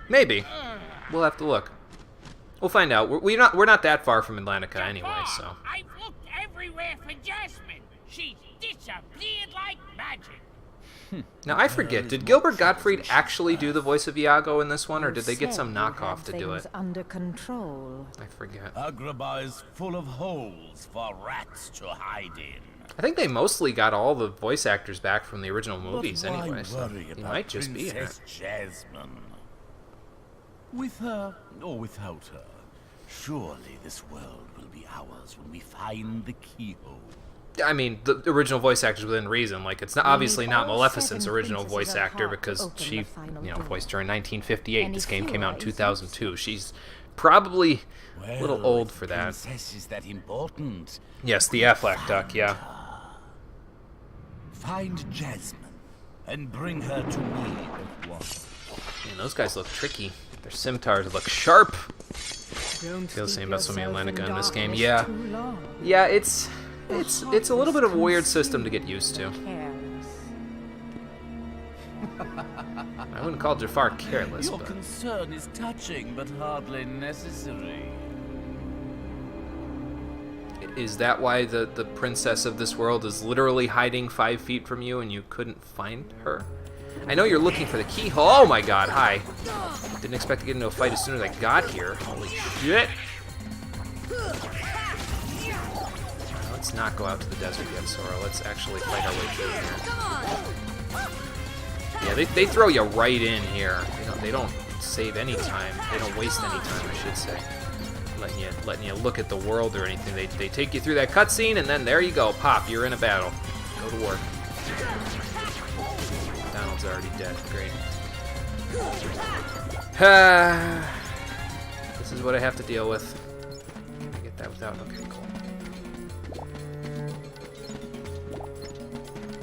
Maybe. We'll have to look. We'll find out. We're not that far from Atlantica anyway, so. I've looked everywhere for Jasmine. She disappeared like magic. Now, I forget, did Gilbert Gottfried actually do the voice of Iago in this one, or did they get some knockoff to do it? Under control. I forget. Agrabah is full of holes for rats to hide in. I think they mostly got all the voice actors back from the original movies But why anyway, so worry he about might just be in it. Princess Jasmine? With her or without her, surely this world will be ours when we find the keyhole. I mean, the original voice actors within reason. Like, it's not, obviously not Maleficent's original voice actor because she, voiced her in 1958. This game came out in 2002. She's probably a little old for that. Princess is that important. Yes, the Aflac duck, yeah. Find Jasmine and bring her to me at once. Man, those guys look tricky. Their scimitars look sharp. Feel the same about so many Atlantica in this game. Yeah, it's a little bit of a weird system to get used to. I wouldn't call Jafar careless, Your but concern is touching, but hardly necessary. is that why the princess of this world is literally hiding 5 feet from you and you couldn't find her? I know you're looking for the keyhole. Oh my god, hi. Didn't expect to get into a fight as soon as I got here. Holy shit. Let's not go out to the desert yet, Sora. Let's actually fight our way through here. Yeah, they throw you right in here. They don't save any time. They don't waste any time, I should say. Letting you look at the world or anything. They take you through that cutscene, and then there you go. Pop, you're in a battle. Go to work. Donald's already dead. Great. This is what I have to deal with. Can I get that without? Okay, cool.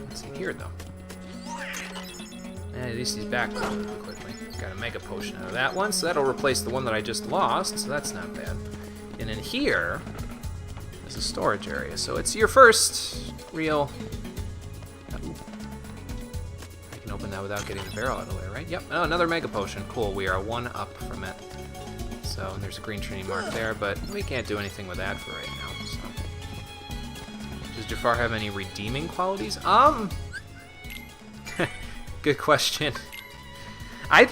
What's in here, though? At least he's back quickly. Got a Mega Potion out of that one, so that'll replace the one that I just lost, so that's not bad. And in here is a storage area, so it's your first real... Ooh. I can open that without getting the barrel out of the way, right? Yep, oh, another Mega Potion. Cool, we are one up from it. So there's a green Trinity mark there, but we can't do anything with that for right now, so... Does Jafar have any redeeming qualities? Good question.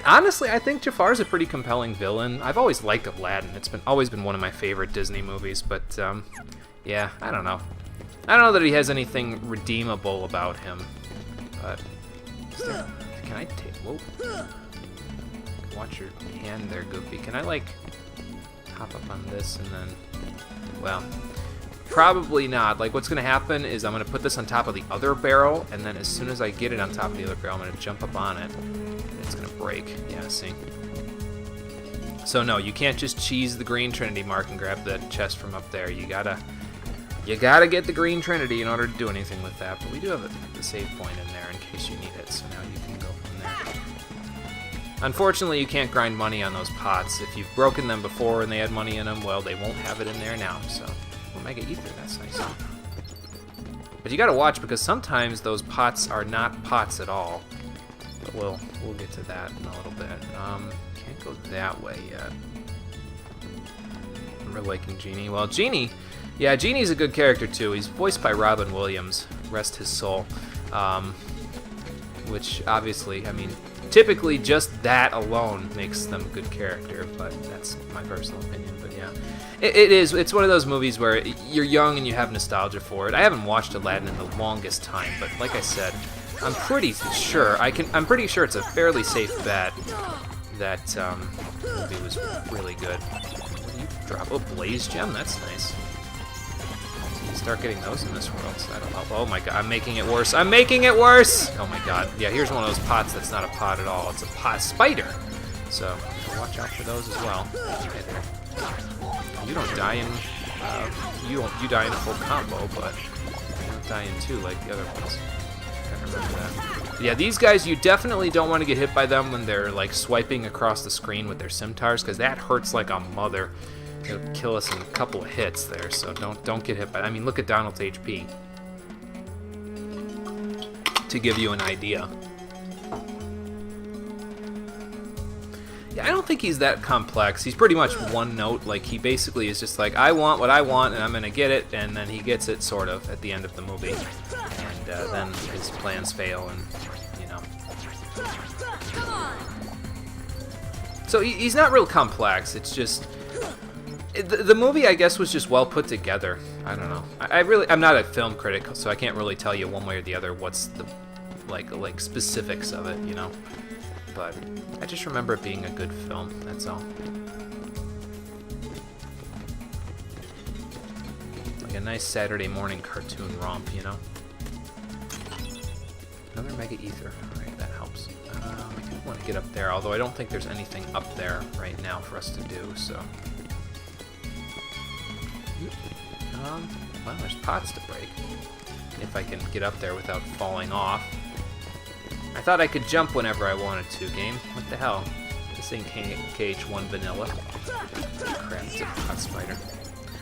Honestly, I think Jafar's a pretty compelling villain. I've always liked Aladdin. It's always been one of my favorite Disney movies, but yeah, I don't know. I don't know that he has anything redeemable about him. But can I take? Whoa! Watch your hand there, Goofy. Can I like hop up on this and then? Well, probably not. Like, what's gonna happen is I'm gonna put this on top of the other barrel, and then as soon as I get it on top of the other barrel, I'm gonna jump up on it. It's gonna break. Yeah, see? So no, you can't just cheese the green Trinity mark and grab the chest from up there. You gotta get the green Trinity in order to do anything with that. But we do have a save point in there in case you need it, so now you can go from there. Unfortunately, you can't grind money on those pots. If you've broken them before and they had money in them, well, they won't have it in there now, so... Mega Ether, that's nice. But you gotta watch, because sometimes those pots are not pots at all. But we'll get to that in a little bit. Can't go that way yet. I'm liking Genie. Well, Genie, yeah, Genie's a good character too. He's voiced by Robin Williams, rest his soul. Which obviously, I mean, typically just that alone makes them a good character, but that's my personal opinion. But yeah, it's one of those movies where you're young and you have nostalgia for it. I haven't watched Aladdin in the longest time, but like I said, I'm pretty sure it's a fairly safe bet that the movie was really good. What do you drop? Oh, Blaze Gem, that's nice. You start getting those in this world, so that'll help. Oh my god, I'm making it worse. I'm making it worse! Oh my god. Yeah, here's one of those pots that's not a pot at all. It's a pot spider. So watch out for those as well. Okay, there. You don't die in you die in a full combo, but you don't die in two like the other ones. I remember that. Yeah, these guys, you definitely don't want to get hit by them when they're like swiping across the screen with their scimitars, because that hurts like a mother. It'll kill us in a couple of hits there, so don't get hit by it. I mean, look at Donald's HP. To give you an idea. Yeah, I don't think he's that complex. He's pretty much one note. Like, he basically is just like, I want what I want, and I'm gonna get it, and then he gets it, sort of, at the end of the movie. And then his plans fail, and, you know. So he's not real complex. It's just... The movie, I guess, was just well put together. I don't know. I'm not a film critic, so I can't really tell you one way or the other what's the, like specifics of it, you know? But I just remember it being a good film, that's all. Like a nice Saturday morning cartoon romp, you know? Another Mega Ether. Alright, that helps. I do want to get up there, although I don't think there's anything up there right now for us to do, so... Well, there's pots to break. If I can get up there without falling off. I thought I could jump whenever I wanted to, game. What the hell? This ain't KH1 vanilla. Crap, it's a pot spider.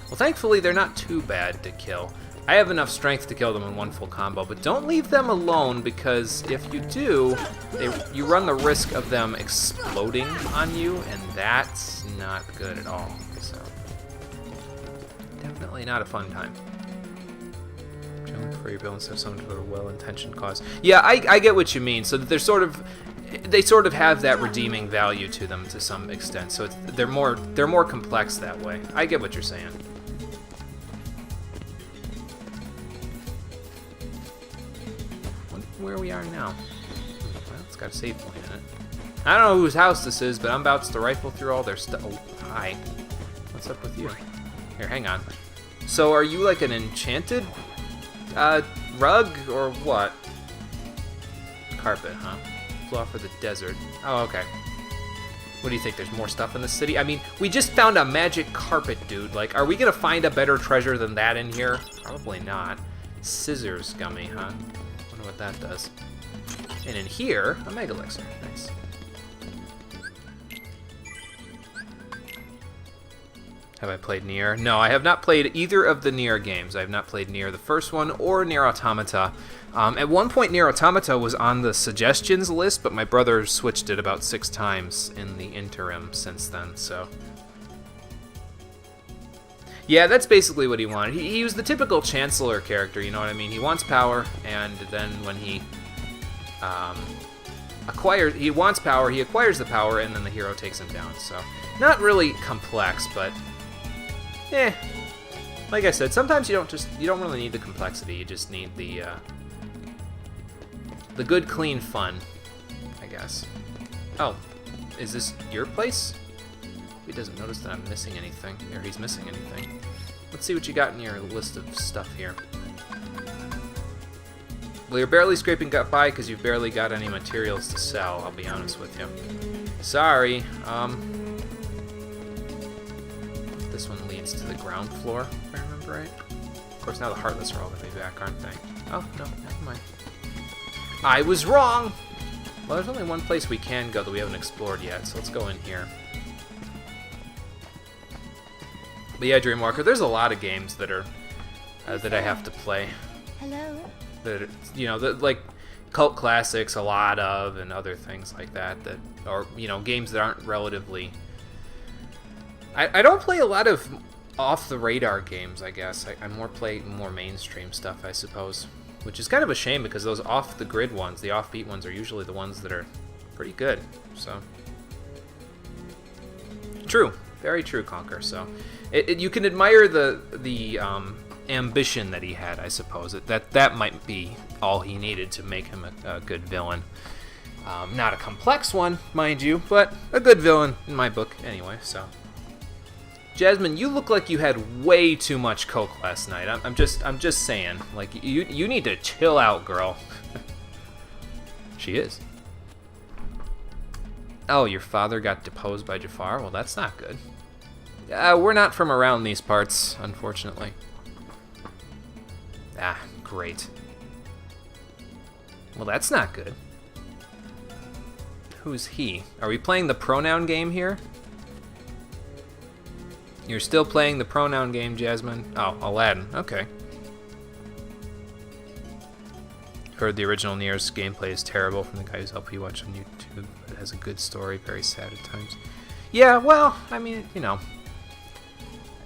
Well, thankfully, they're not too bad to kill. I have enough strength to kill them in one full combo, but don't leave them alone, because if you do, you run the risk of them exploding on you, and that's not good at all. So, definitely not a fun time. You know, for your villains to have some sort of well-intentioned cause. Yeah, I get what you mean. So that they're sort of, they sort of have that redeeming value to them to some extent. So they're more complex that way. I get what you're saying. Wonder where we are now. Well, it's got a save point in it. I don't know whose house this is, but I'm about to rifle through all their stuff. Oh, hi. What's up with you? Here, hang on. So are you like an enchanted rug or what? Carpet, huh? Flew for the desert. Oh, okay. What do you think? There's more stuff in the city? I mean, we just found a magic carpet, dude. Like, are we gonna find a better treasure than that in here? Probably not. Scissors gummy, huh? Wonder what that does. And in here, a mega elixir. Nice. Have I played Nier? No, I have not played either of the Nier games. I have not played Nier the first one or Nier Automata. At one point, Nier Automata was on the suggestions list, but my brother switched it about 6 times in the interim since then, so... Yeah, that's basically what he wanted. He was the typical Chancellor character, you know what I mean? He wants power, and then when he wants power, he acquires the power, and then the hero takes him down, so... Not really complex, but... like I said, sometimes you don't really need the complexity. You just need the good, clean fun, I guess. Oh, is this your place? He doesn't notice that I'm missing anything, or he's missing anything. Let's see what you got in your list of stuff here. Well, you're barely scraping by because you've barely got any materials to sell, I'll be honest with you. Sorry, this one leads to the ground floor, if I remember right. Of course, now the Heartless are all going to be back, aren't they? Oh, no, never mind. I was wrong! Well, there's only one place we can go that we haven't explored yet, so let's go in here. But yeah, Dreamwalker, there's a lot of games that are that I have to play. Hello? That, you know, like cult classics, a lot of, and other things like that, or, you know, games that aren't relatively... I don't play a lot of off-the-radar games, I guess. I play more mainstream stuff, I suppose. Which is kind of a shame, because those off-the-grid ones, the offbeat ones, are usually the ones that are pretty good, so... True. Very true, Conker, so... you can admire the ambition that he had, I suppose. That might be all he needed to make him a good villain. Not a complex one, mind you, but a good villain in my book, anyway, so... Jasmine, you look like you had way too much coke last night. I'm just saying. Like, you need to chill out, girl. She is. Oh, your father got deposed by Jafar? Well, that's not good. We're not from around these parts, unfortunately. Ah, great. Well, that's not good. Who's he? Are we playing the pronoun game here? You're still playing the pronoun game, Jasmine? Oh, Aladdin. Okay. Heard the original Nier's gameplay is terrible from the guy who's helped you watch on YouTube. It has a good story, very sad at times. Yeah, well, I mean, you know.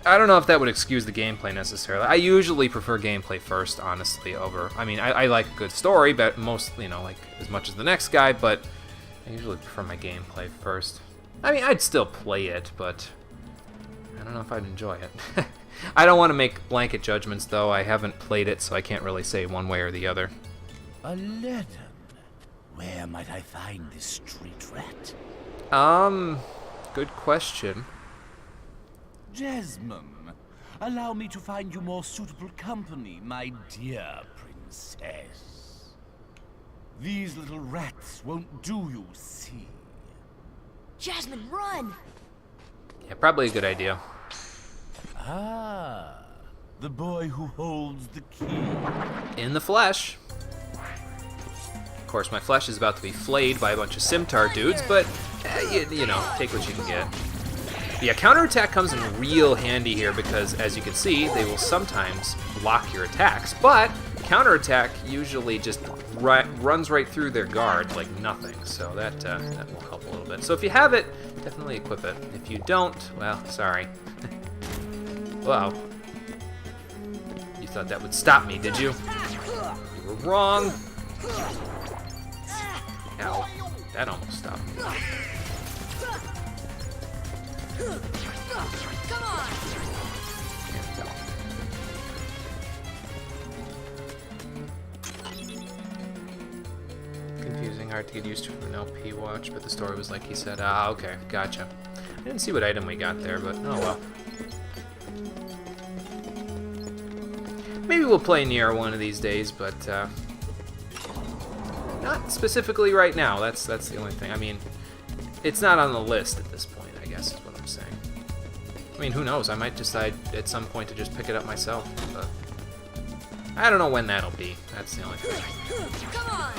I don't know if that would excuse the gameplay necessarily. I usually prefer gameplay first, honestly, over... I mean, I like a good story, but most, you know, like, as much as the next guy, but I usually prefer my gameplay first. I mean, I'd still play it, but... I don't know if I'd enjoy it. I don't want to make blanket judgments, though. I haven't played it, so I can't really say one way or the other. Aladdin, where might I find this street rat? Good question. Jasmine, allow me to find you more suitable company, my dear princess. These little rats won't do, you see. Jasmine, run! Yeah, probably a good idea. Ah, the boy who holds the key. In the flesh. Of course, my flesh is about to be flayed by a bunch of Simtar dudes, but, you know, take what you can get. Yeah, counterattack comes in real handy here because, as you can see, they will sometimes block your attacks, but counterattack usually just runs right through their guard like nothing, so that will help a little bit. So if you have it, definitely equip it. If you don't, well, sorry. Wow. You thought that would stop me, did you? were wrong. Ow. That almost stopped me. Come on! There we go. Confusing, hard to get used to from an LP watch, but the story was like he said. Ah, okay, gotcha. I didn't see what item we got there, but oh well. Maybe we'll play Nier one of these days, but not specifically right now. That's the only thing. I mean, it's not on the list at this point, I guess is what I'm saying. I mean, who knows? I might decide at some point to just pick it up myself, but I don't know when that'll be. That's the only thing. Come on!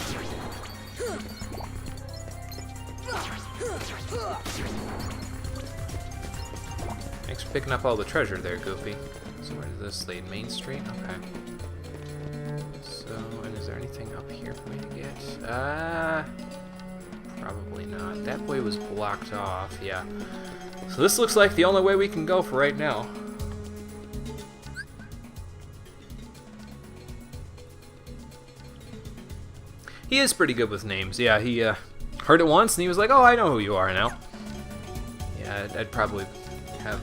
Thanks for picking up all the treasure there, Goofy. So where does this lead? Main Street? Okay. So, and is there anything up here for me to get? Probably not. That way was blocked off, yeah. So this looks like the only way we can go for right now. He is pretty good with names. Yeah, he heard it once and he was like, "Oh, I know who you are now." Yeah, I'd probably have...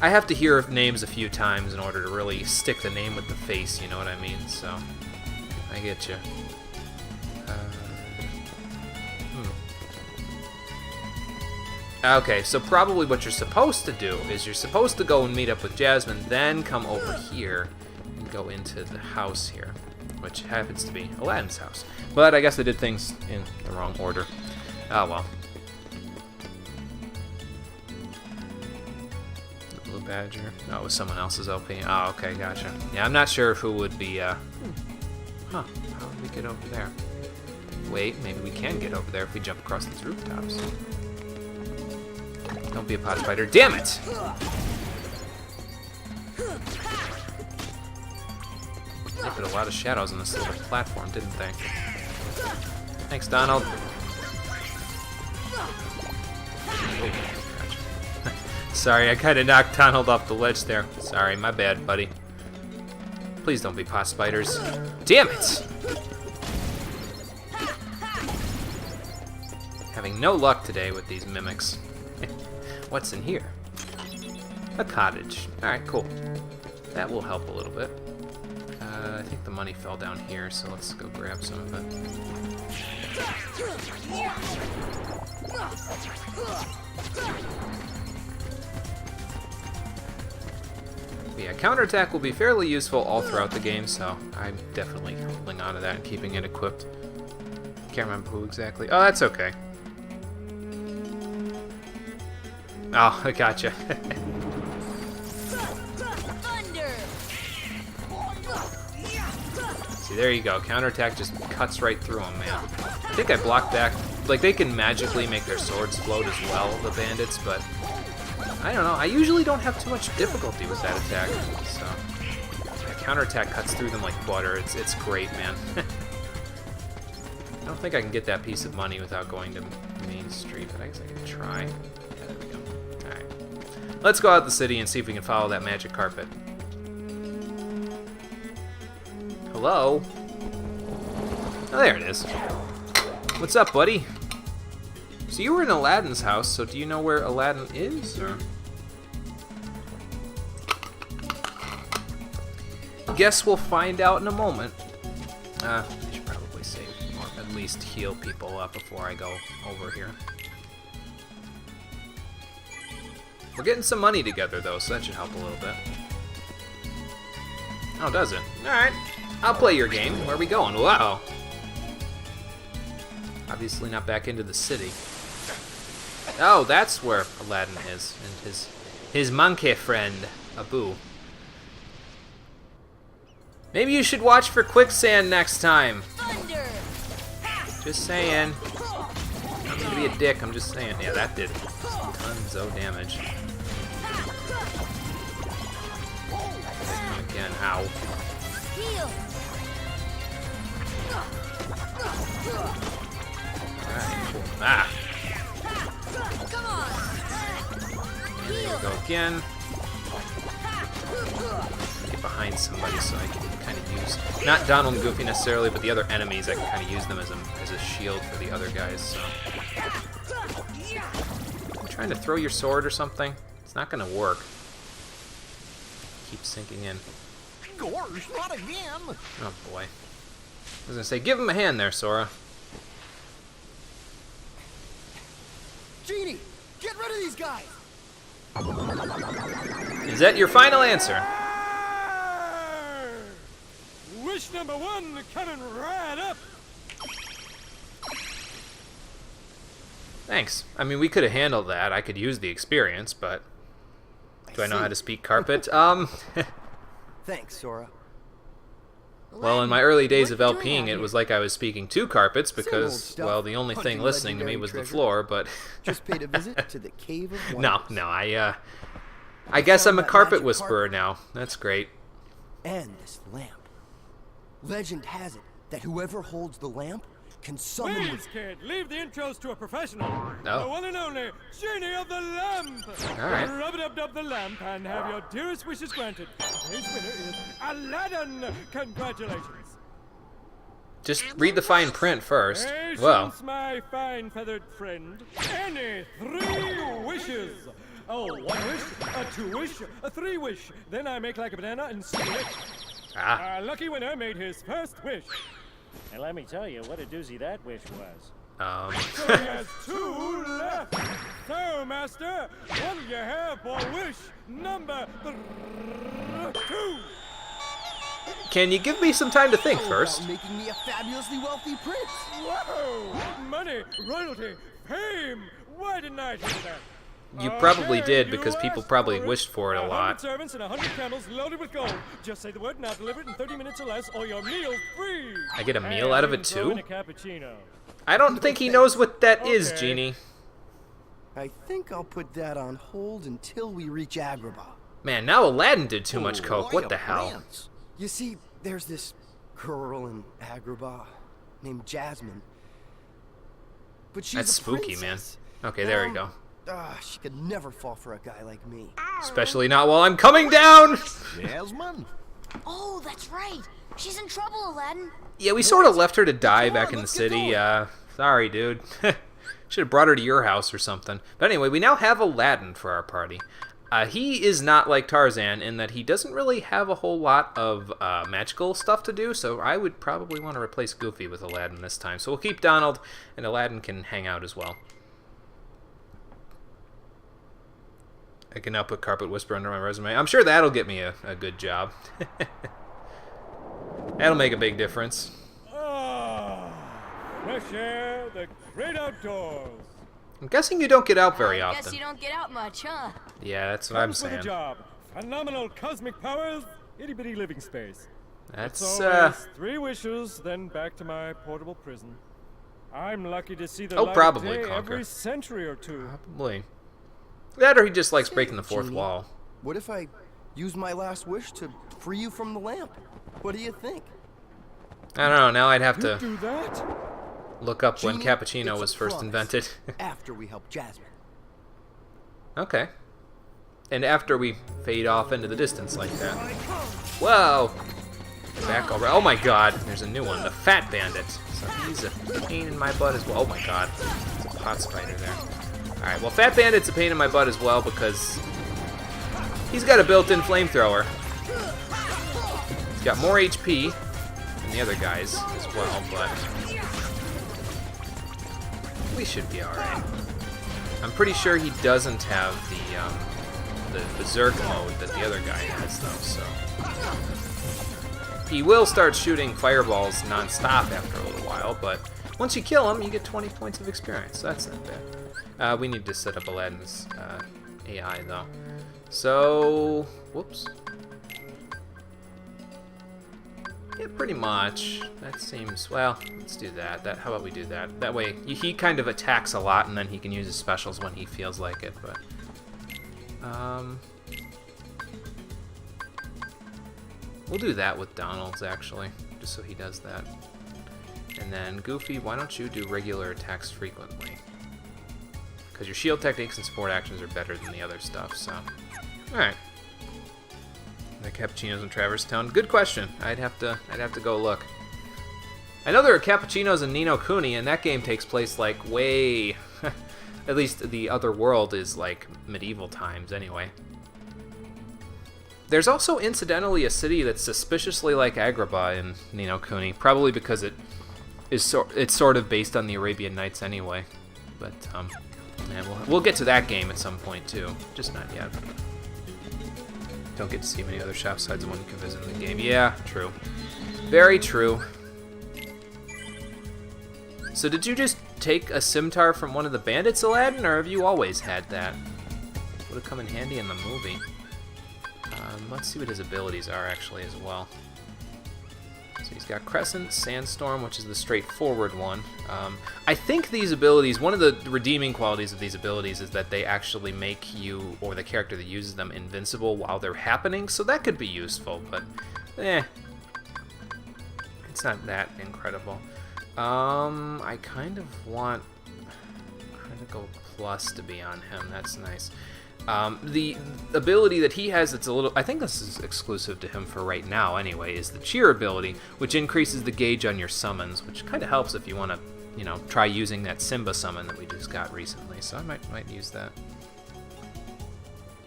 I have to hear names a few times in order to really stick the name with the face, you know what I mean? So, I get you. Okay, so probably what you're supposed to do is you're supposed to go and meet up with Jasmine, then come over here and go into the house here, which happens to be Aladdin's house. But I guess I did things in the wrong order. Oh well. Blue Badger. Oh, it was someone else's LP. Oh, okay, gotcha. Yeah, I'm not sure who would be, Huh, how would we get over there? Wait, maybe we can get over there if we jump across these rooftops. Don't be a pot spider. Damn it! They put a lot of shadows on this little platform, didn't they? Thanks, Donald. Oh, gotcha. Sorry, I kind of knocked Donald off the ledge there. Sorry, my bad, buddy. Please don't be pot spiders. Damn it! Having no luck today with these mimics. What's in here? A cottage. Alright, cool. That will help a little bit. I think the money fell down here, so let's go grab some of it. But yeah, counterattack will be fairly useful all throughout the game, so I'm definitely holding on to that and keeping it equipped. Can't remember who exactly. Oh, that's okay. Oh, I gotcha. See, there you go. Counterattack just cuts right through them, man. I think I blocked back. Like, they can magically make their swords float as well, the bandits, but I don't know. I usually don't have too much difficulty with that attack. So, yeah, counterattack cuts through them like butter. It's great, man. I don't think I can get that piece of money without going to Main Street, but I guess I can try. Yeah, there we go. Alright. Let's go out the city and see if we can follow that magic carpet. Hello? Oh, there it is. What's up, buddy? So you were in Aladdin's house, so do you know where Aladdin is, or? Guess we'll find out in a moment. I should probably save, or at least heal people up before I go over here. We're getting some money together, though, so that should help a little bit. Oh, does it? Alright. I'll play your game. Where are we going? Wow. Obviously not back into the city. Oh, that's where Aladdin is, and his monkey friend, Abu. Maybe you should watch for quicksand next time. Thunder. Just saying. I'm gonna be a dick, I'm just saying. Yeah, that did tons of damage. Again, ow. Heal. Alright, cool. Ah! Come on. There we go again. Get behind somebody so I can kind of use, not Donald and Goofy necessarily, but the other enemies, I can kind of use them as a shield for the other guys, so. You trying to throw your sword or something? It's not going to work. Keep sinking in. Gosh, not again! Oh boy. I was going to say, give him a hand there, Sora. Genie, get rid of these guys! Is that your final answer? Wish number 1 coming right up. Thanks. I mean, we could have handled that. I could use the experience, but do I know how to speak carpet? Thanks, Sora. Well, in my early days of What are you doing LPing, out it here? was like I was speaking to carpets because, stuff. well, the only thing Hunting listening to me legendary was the treasure. floor, but Just paid a visit to the Cave of no, Wonders. no, I guess I'm a found that carpet magic whisperer carpet. now. That's great. And this lamp. Legend has it that whoever holds the lamp can summon Please, kid, leave the intros to a professional. Oh. The one and only Genie of the Lamp. All right. Rub-a-dub-dub the lamp and have your dearest wishes granted. Today's winner is Aladdin. Congratulations. Just read the fine print first. Patience, Well, my fine feathered friend. Any 3 wishes. Oh, 1 wish, a 2 wish, a 3 wish. Then I make like a banana and steal it. ah, Our lucky winner made his first wish. And let me tell you what a doozy that wish was. So he has 2 left. So, Master, what do you have for wish number 2? can you give me some time to think How first? about making me a fabulously wealthy prince. Whoa! Money, royalty, fame. Why didn't I think of that? You probably Okay, did you because people asked probably for it. wished for it a 100 lot. servants and 100 camels loaded with gold. Just say the word and I'll deliver it in 30 minutes or less, or your meal free. I get a meal out of it And throw in too? a cappuccino. I don't think he knows what that is, Okay. Genie. I think I'll put that on hold until we reach Agrabah. Man, now Aladdin did too much Oh, coke. What the hell? France. You see, there's this girl in Agrabah named Jasmine. But she's That's a spooky, man. princess. Okay, there we go. She could never fall for a guy like me. Especially not while I'm coming down! Jasmine? Oh, that's right. She's in trouble, Aladdin. Yeah, we sort of left her to die Come back on, in the let's get city. going. Sorry, dude. Should have brought her to your house or something. But anyway, we now have Aladdin for our party. He is not like Tarzan in that he doesn't really have a whole lot of magical stuff to do, so I would probably want to replace Goofy with Aladdin this time. So we'll keep Donald, and Aladdin can hang out as well. I can now put Carpet Whisperer under my resume. I'm sure that'll get me a good job. That'll make a big difference. Ah, fresh air, the great outdoors. I'm guessing you don't get out very I guess often. you don't get out much, huh? Yeah, that's what I'm Comes with a saying. job. Phenomenal cosmic powers, itty-bitty living space. That's, It's always 3 wishes, then back to my portable prison. I'm lucky to see the Oh, light probably, of day Conker. every century or 2. Probably. That or he just likes Say, breaking the fourth Genie, wall. What if I use my last wish to free you from the lamp? What do you think? I don't know, now I'd have You to do that? look up when Genie, cappuccino it's a was first promise. invented. After we help Jasmine. Okay. And after we fade off into the distance like that. Whoa! Back already. Oh my god, there's a new one, the Fat Bandit. So he's a pain in my butt as well. Oh my god, there's a pot spider there. Alright, well Fat Bandit's a pain in my butt as well because he's got a built-in flamethrower. He's got more HP than the other guys as well, but we should be alright. I'm pretty sure he doesn't have the berserk mode that the other guy has though, so he will start shooting fireballs non-stop after a little while, but once you kill him, you get 20 points of experience, so that's not bad. We need to set up Aladdin's AI though. So, whoops. Yeah, pretty much. That seems, well, let's do that. How about we do that? That way, he kind of attacks a lot, and then he can use his specials when he feels like it, but... We'll do that with Donald's, actually, just so he does that. And then, Goofy, why don't you do regular attacks frequently? Because your shield techniques and support actions are better than the other stuff, so... Alright. The cappuccinos in Traverse Town. Good question. I'd have to go look. I know there are cappuccinos in Ni no Kuni, and that game takes place like way. At least the other world is like medieval times, anyway. There's also incidentally a city that's suspiciously like Agrabah in Ni no Kuni, probably because it's sort of based on the Arabian Nights anyway. But yeah, we'll get to that game at some point too, just not yet. Don't get to see many other shops besides the one you can visit in the game. Yeah, true. Very true. So did you just take a scimitar from one of the bandits, Aladdin, or have you always had that? Would have come in handy in the movie. Let's see what his abilities are actually as well. So he's got Crescent, Sandstorm, which is the straightforward one. I think these abilities, one of the redeeming qualities of these abilities is that they actually make you, or the character that uses them, invincible while they're happening, so that could be useful, but it's not that incredible. I kind of want Critical Plus to be on him, that's nice. The ability that he has that's a little, I think this is exclusive to him for right now anyway, is the Cheer ability, which increases the gauge on your summons, which kind of helps if you want to, you know, try using that Simba summon that we just got recently, so I might use that.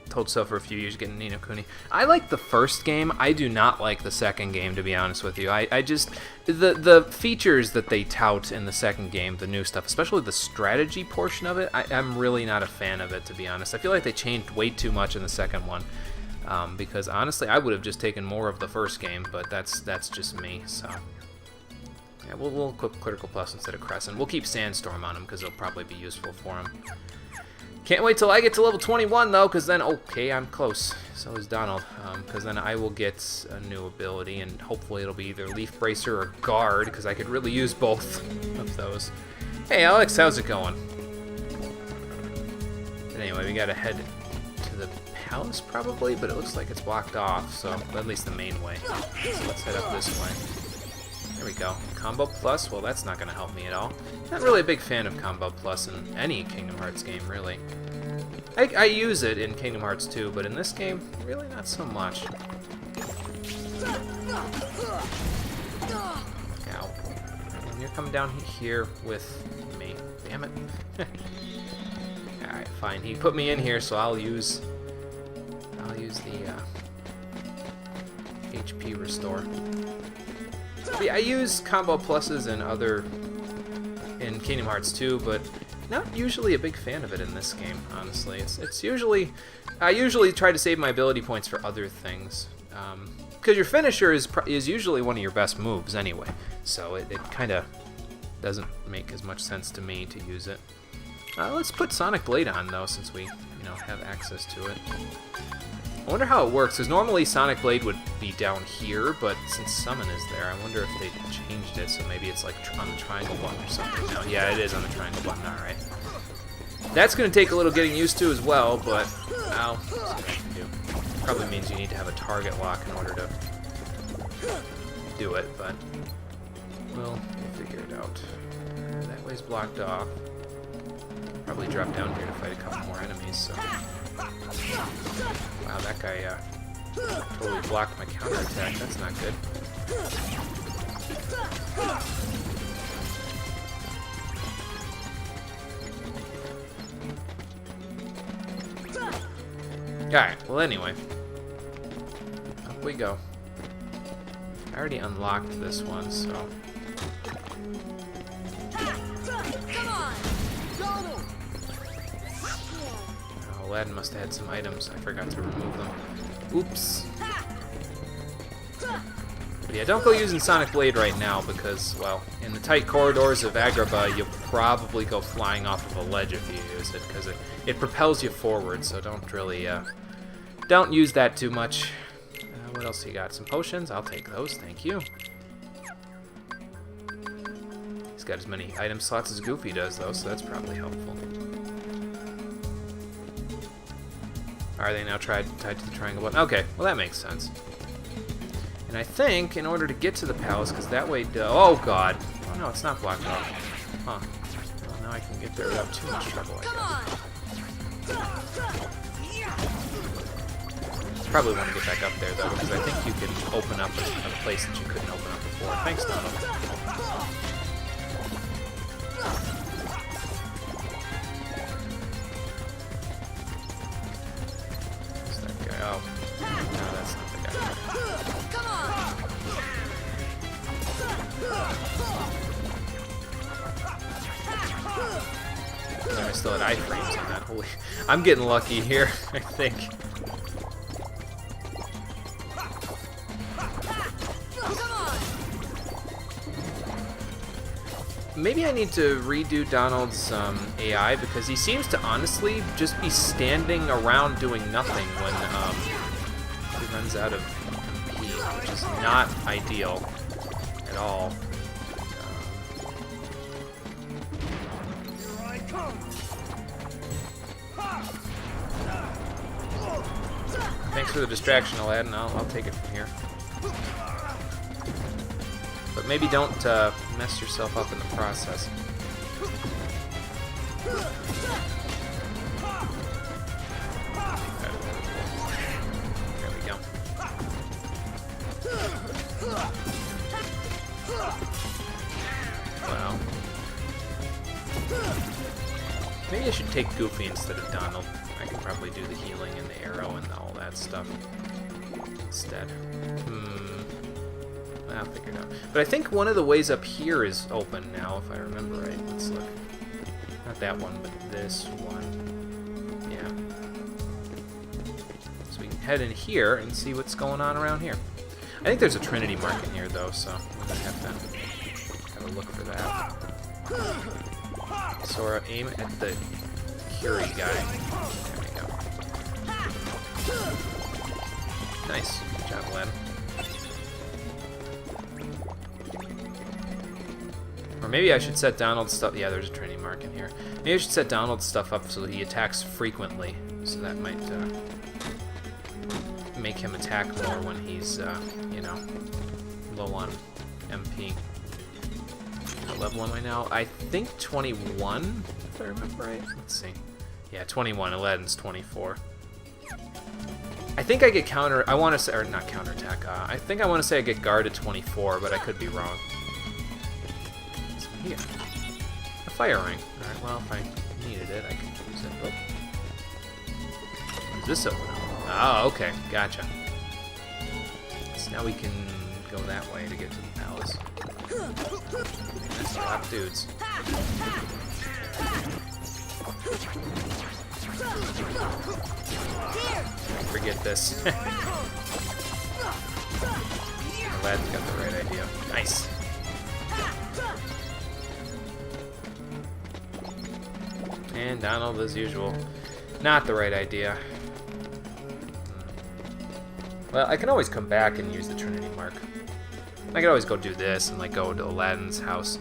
Told so for a few years getting Ni no Kuni. I like the first game. I do not like the second game, to be honest with you. I just the features that they tout in the second game, the new stuff, especially the strategy portion of it, I'm really not a fan of it, to be honest. I feel like they changed way too much in the second one, because honestly, I would have just taken more of the first game, but that's just me. So yeah, we'll equip Critical Plus instead of Crescent. We'll keep Sandstorm on him because it'll probably be useful for him. Can't wait till I get to level 21, though, because then, okay, I'm close. So is Donald, because then I will get a new ability, and hopefully it'll be either Leaf Bracer or Guard, because I could really use both of those. Hey, Alex, how's it going? But anyway, we gotta head to the palace, probably, but it looks like it's blocked off, so at least the main way. So let's head up this way. There we go. Combo Plus, well, that's not going to help me at all. Not really a big fan of Combo Plus in any Kingdom Hearts game, really. I use it in Kingdom Hearts 2, but in this game, really not so much. Ow. And you're coming down here with me. Damn it. Alright, fine. He put me in here, so I'll use the HP restore. Yeah, I use Combo Pluses in Kingdom Hearts 2, but not usually a big fan of it in this game, honestly. It's usually, I usually try to save my ability points for other things, because your finisher is usually one of your best moves anyway, so it kind of doesn't make as much sense to me to use it. Let's put Sonic Blade on, though, since we have access to it. I wonder how it works, because normally Sonic Blade would be down here, but since Summon is there, I wonder if they changed it, so maybe it's like on the triangle button or something now. Yeah, it is on the triangle button, alright. That's going to take a little getting used to as well, but I'll see what I can do. Probably means you need to have a target lock in order to do it, but we'll figure it out. That way's blocked off. Probably drop down here to fight a couple more enemies, so... Wow, that guy totally blocked my counterattack. That's not good. Alright, well anyway. Up we go. I already unlocked this one, so... Come on! Aladdin must have had some items. I forgot to remove them. Oops. But yeah, don't go using Sonic Blade right now because, well, in the tight corridors of Agrabah, you'll probably go flying off of a ledge if you use it because it propels you forward, so don't really, don't use that too much. What else you got? Some potions? I'll take those, thank you. He's got as many item slots as Goofy does, though, so that's probably helpful. Are they now tied to the triangle button? Okay, well that makes sense. And I think in order to get to the palace, because that way... Oh god! Oh no, it's not blocked off. Huh. Well, now I can get there without too much trouble, I guess. probably want to get back up there, though, because I think you can open up a place that you couldn't open up before. Thanks, Donald. Where's that guy? Oh. No, that's not the guy. Come on! I still had iframes on that. Holy, I'm getting lucky here, I think. Maybe I need to redo Donald's AI, because he seems to honestly just be standing around doing nothing when he runs out of MP, which is not ideal at all. Thanks for the distraction, Aladdin. I'll take it from here. But maybe don't mess yourself up in the process. There we go. Well, maybe I should take Goofy instead of Donald. I can probably do the healing and the arrow and all that stuff instead. I'll figure it out. But I think one of the ways up here is open now, if I remember right. Let's look. Not that one, but this one. Yeah. So we can head in here and see what's going on around here. I think there's a Trinity mark in here, though, so I'm going to have to look for that. Sora, aim at the Curie guy. There we go. Nice. Good job, Len. Or maybe I should set Donald's stuff... Yeah, there's a Trinity mark in here. Maybe I should set Donald's stuff up so that he attacks frequently. So that might make him attack more when he's, you know, low on MP. What level am I now? I think 21, if I remember right. Let's see. Yeah, 21. Aladdin's 24. I think I get counter... I want to say... Or not counterattack. I think I want to say I get guard at 24, but I could be wrong. Here. A fire ring. Alright, well, if I needed it, I could use it. Oh. Is this open? Oh, okay. Gotcha. So now we can go that way to get to the palace. That's a lot of dudes. Forget this. Aladdin's got the right idea. Nice. And Donald, as usual, not the right idea. Well, I can always come back and use the Trinity mark. I could always go do this and like go to Aladdin's house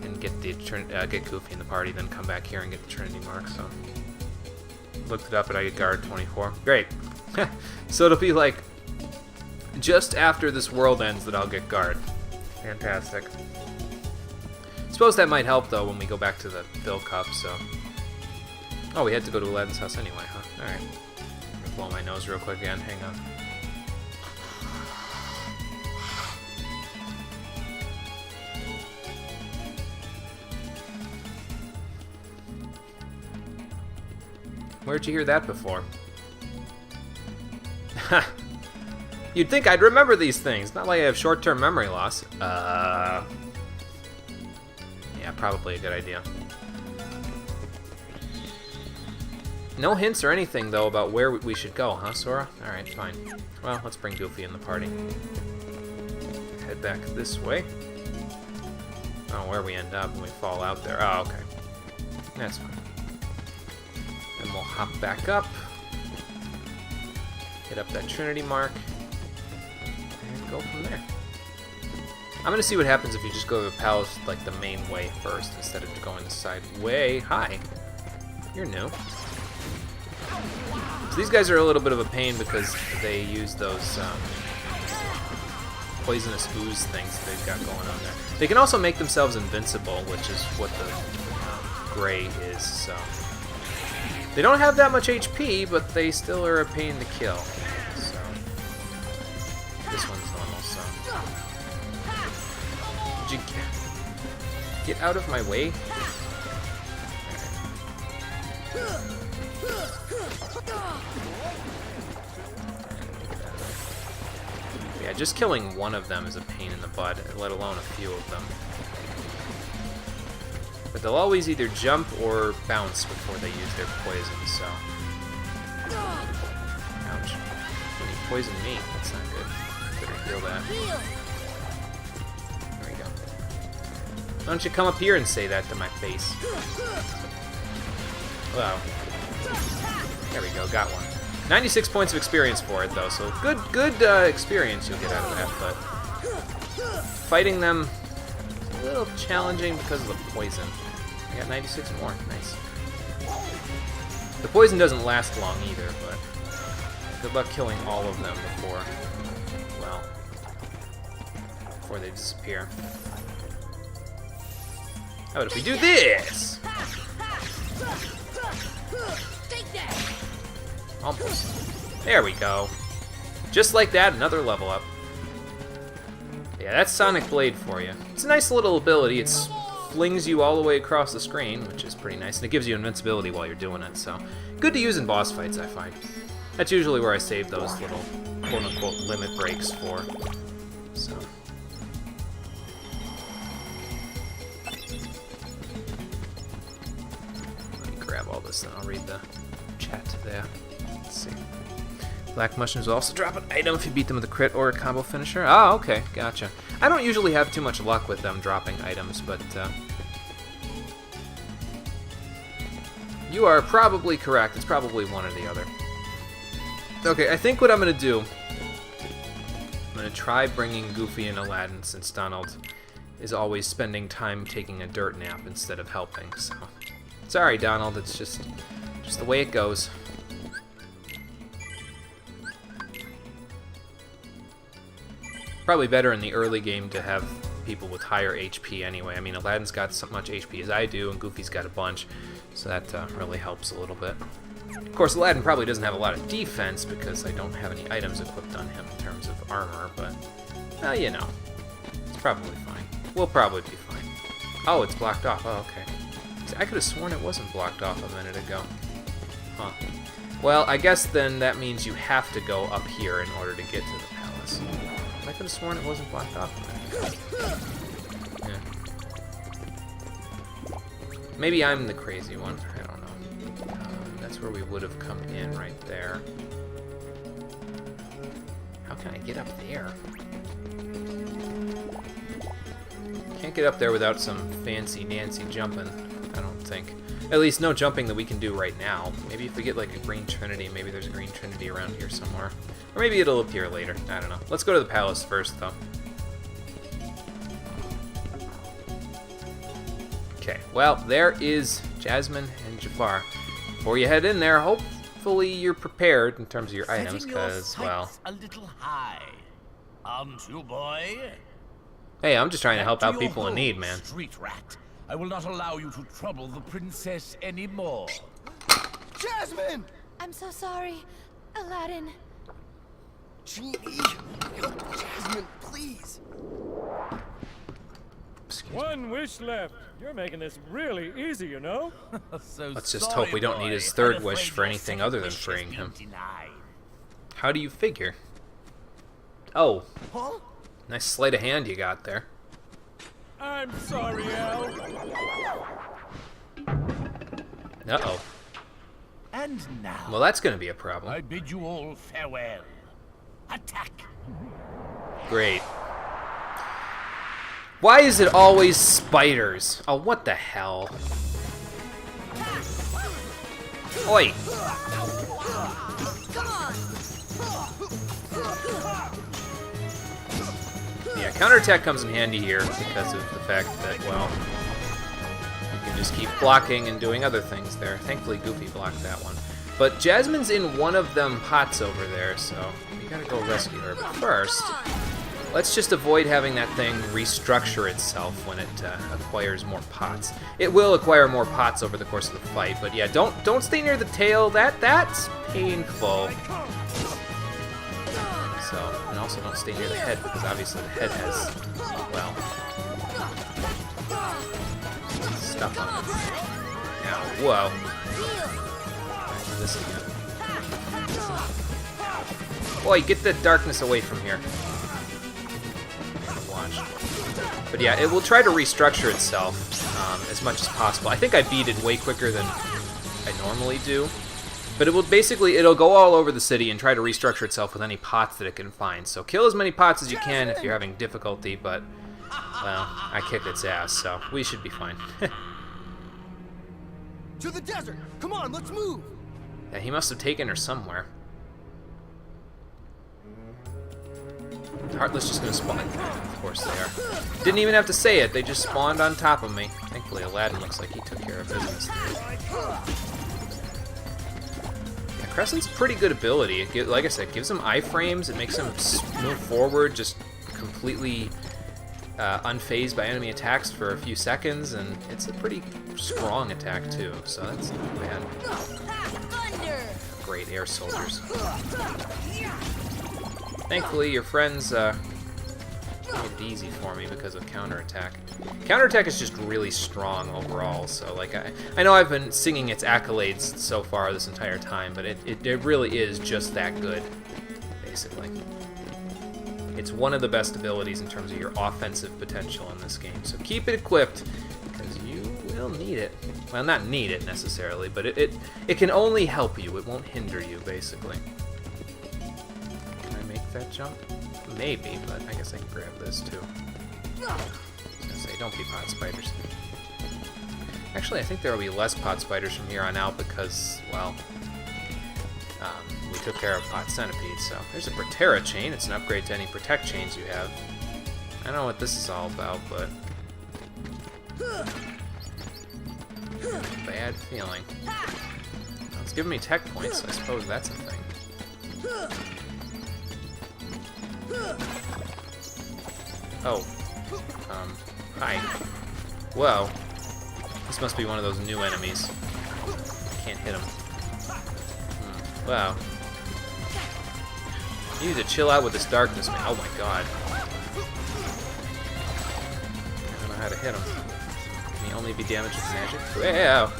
and get the get Goofy in the party, then come back here and get the Trinity mark. So looked it up and I get guard 24. Great. So it'll be like just after this world ends that I'll get guard. Fantastic. Suppose that might help though when we go back to the Phil Cup. So. Oh, we had to go to Aladdin's house anyway, huh? Alright. I'm gonna blow my nose real quick again. Hang on. Where'd you hear that before? You'd think I'd remember these things. Not like I have short-term memory loss. Yeah, probably a good idea. No hints or anything, though, about where we should go, huh, Sora? Alright, fine. Well, let's bring Goofy in the party. Head back this way. Oh, where we end up when we fall out there. Oh, okay. That's fine. Then we'll hop back up. Hit up that Trinity mark. And go from there. I'm gonna see what happens if you just go to the palace, like, the main way first, instead of going the side way. Hi. You're new. So these guys are a little bit of a pain because they use those poisonous ooze things that they've got going on there. They can also make themselves invincible, which is what the gray is. So they don't have that much HP, but they still are a pain to kill. So this one's normal, so... Would you get out of my way? Yeah, just killing one of them is a pain in the butt, let alone a few of them. But they'll always either jump or bounce before they use their poison, so... Ouch. When he poisoned me, that's not good. Better heal that. There we go. Why don't you come up here and say that to my face? Wow. There we go, got one. 96 points of experience for it, though, so good experience you'll get out of that, but... Fighting them is a little challenging because of the poison. I got 96 more, nice. The poison doesn't last long either, but... Good luck killing all of them before... Well... Before they disappear. How about if we do this? Almost. There we go. Just like that, another level up. Yeah, that's Sonic Blade for you. It's a nice little ability. It flings you all the way across the screen, which is pretty nice, and it gives you invincibility while you're doing it, so... Good to use in boss fights, I find. That's usually where I save those little, quote-unquote, limit breaks for. So... Let me grab all this, and I'll read the chat there. Let's see. Black mushrooms will also drop an item if you beat them with a crit or a combo finisher. Ah, okay, gotcha. I don't usually have too much luck with them dropping items, but you are probably correct. It's probably one or the other. Okay, I think what I'm gonna do, I'm gonna try bringing Goofy and Aladdin, since Donald is always spending time taking a dirt nap instead of helping. So, sorry, Donald. It's just the way it goes. Probably better in the early game to have people with higher HP anyway. I mean, Aladdin's got so much HP as I do, and Goofy's got a bunch, so that really helps a little bit. Of course, Aladdin probably doesn't have a lot of defense because I don't have any items equipped on him in terms of armor, but, well, you know, it's probably fine. We'll probably be fine. Oh, it's blocked off. Oh, okay. See, I could have sworn it wasn't blocked off a minute ago. Huh. Well, I guess then that means you have to go up here in order to get to the palace. I could have sworn it wasn't blocked off. Yeah. Maybe I'm the crazy one. I don't know. That's where we would have come in right there. How can I get up there? Can't get up there without some fancy-dancy jumping, I don't think. At least no jumping that we can do right now. Maybe if we get like a green trinity, maybe there's a green trinity around here somewhere. Or maybe it'll appear later. I don't know. Let's go to the palace first, though. Okay, well, there is Jasmine and Jafar. Before you head in there, hopefully you're prepared in terms of your items, because, well... a little high, aren't you, boy? Hey, I'm just trying to help out people in need, man. Street rat. I will not allow you to trouble the princess anymore. Jasmine! I'm so sorry, Aladdin. Genie! Jasmine, please! One wish left. You're making this really easy, you know? So Let's just sorry, hope we don't boy. need his I'm third wish afraid for your anything second other than wish has freeing been him. denied. How do you figure? Oh, Huh? nice sleight of hand you got there. I'm sorry, Al. Uh-oh. And now, Well, that's gonna be a problem. I bid you all farewell. Attack! Great. Why is it always spiders? Oh, what the hell? Oi! Yeah, counterattack comes in handy here because of the fact that, well, you can just keep blocking and doing other things there. Thankfully, Goofy blocked that one. But Jasmine's in one of them pots over there, so we gotta go rescue her. But first, let's just avoid having that thing restructure itself when it acquires more pots. It will acquire more pots over the course of the fight, but yeah, don't stay near the tail. That's painful. So, and also don't stay near the head, because obviously the head has, well, stuff on it. Now, whoa. Back to this again. Boy, get the darkness away from here. Watch. But yeah, it will try to restructure itself as much as possible. I think I beat it way quicker than I normally do. But it will basically, it'll go all over the city and try to restructure itself with any pots that it can find. So kill as many pots as you can if you're having difficulty, but, well, I kicked its ass, so we should be fine. To the desert! Come on, let's move! Yeah, he must have taken her somewhere. Heartless just gonna spawn. Of course they are. Didn't even have to say it, they just spawned on top of me. Thankfully Aladdin looks like he took care of business. Yeah, Crescent's pretty good ability. It like I said, gives him iframes, it makes him move forward, just completely unfazed by enemy attacks for a few seconds, and it's a pretty strong attack too, so that's not bad. Great air soldiers. Thankfully, your friends made it easy for me because of counterattack. Counterattack is just really strong overall, so like I know I've been singing its accolades so far this entire time, but it really is just that good, basically. It's one of the best abilities in terms of your offensive potential in this game, so keep it equipped, because you will need it. Well, not need it necessarily, but it can only help you, it won't hinder you, basically. That jump? Maybe, but I guess I can grab this too. I was gonna say, don't be pot spiders. Actually, I think there will be less pot spiders from here on out because, well, we took care of pot centipedes. So there's a Protera chain. It's an upgrade to any protect chains you have. I don't know what this is all about, but bad feeling. Well, it's giving me tech points. So I suppose that's a thing. Oh. Hi. Whoa. This must be one of those new enemies. Can't hit him. Wow. You need to chill out with this darkness, man. Oh my god. I don't know how to hit him. Can he only be damaged with magic? Wow.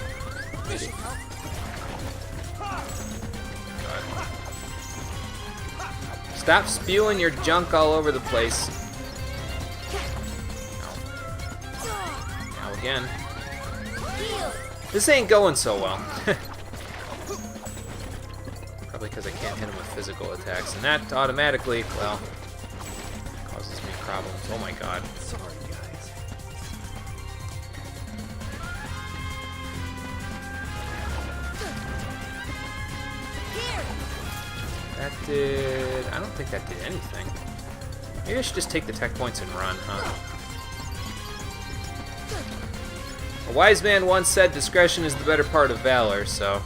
Maybe. Stop spewing your junk all over the place. Now again. This ain't going so well. Probably because I can't hit him with physical attacks, and that automatically, well, causes me problems. Oh my god. Sorry, guys. That did... I don't think that did anything. Maybe I should just take the tech points and run, huh? A wise man once said discretion is the better part of valor, so...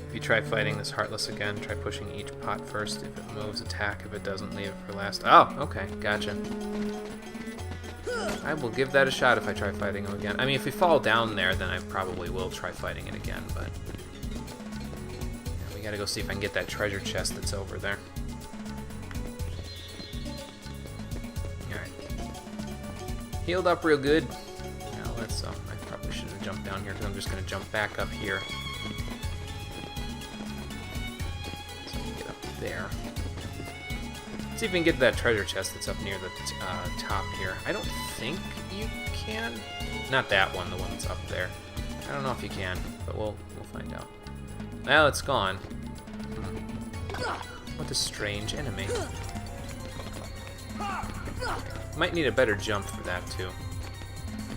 If you try fighting this Heartless again, try pushing each pot first. If it moves, attack. If it doesn't, leave it for last. Oh, okay, gotcha. I will give that a shot if I try fighting him again. I mean, if we fall down there, then I probably will try fighting it again, but... Yeah, we gotta go see if I can get that treasure chest that's over there. Alright. Healed up real good. Now let's, I probably should have jumped down here, because I'm just gonna jump back up here. So we can get up there. See if we can get to that treasure chest that's up near the top here. I don't think you can. Not that one, the one that's up there. I don't know if you can, but we'll find out. Well, it's gone. What a strange enemy. Might need a better jump for that too.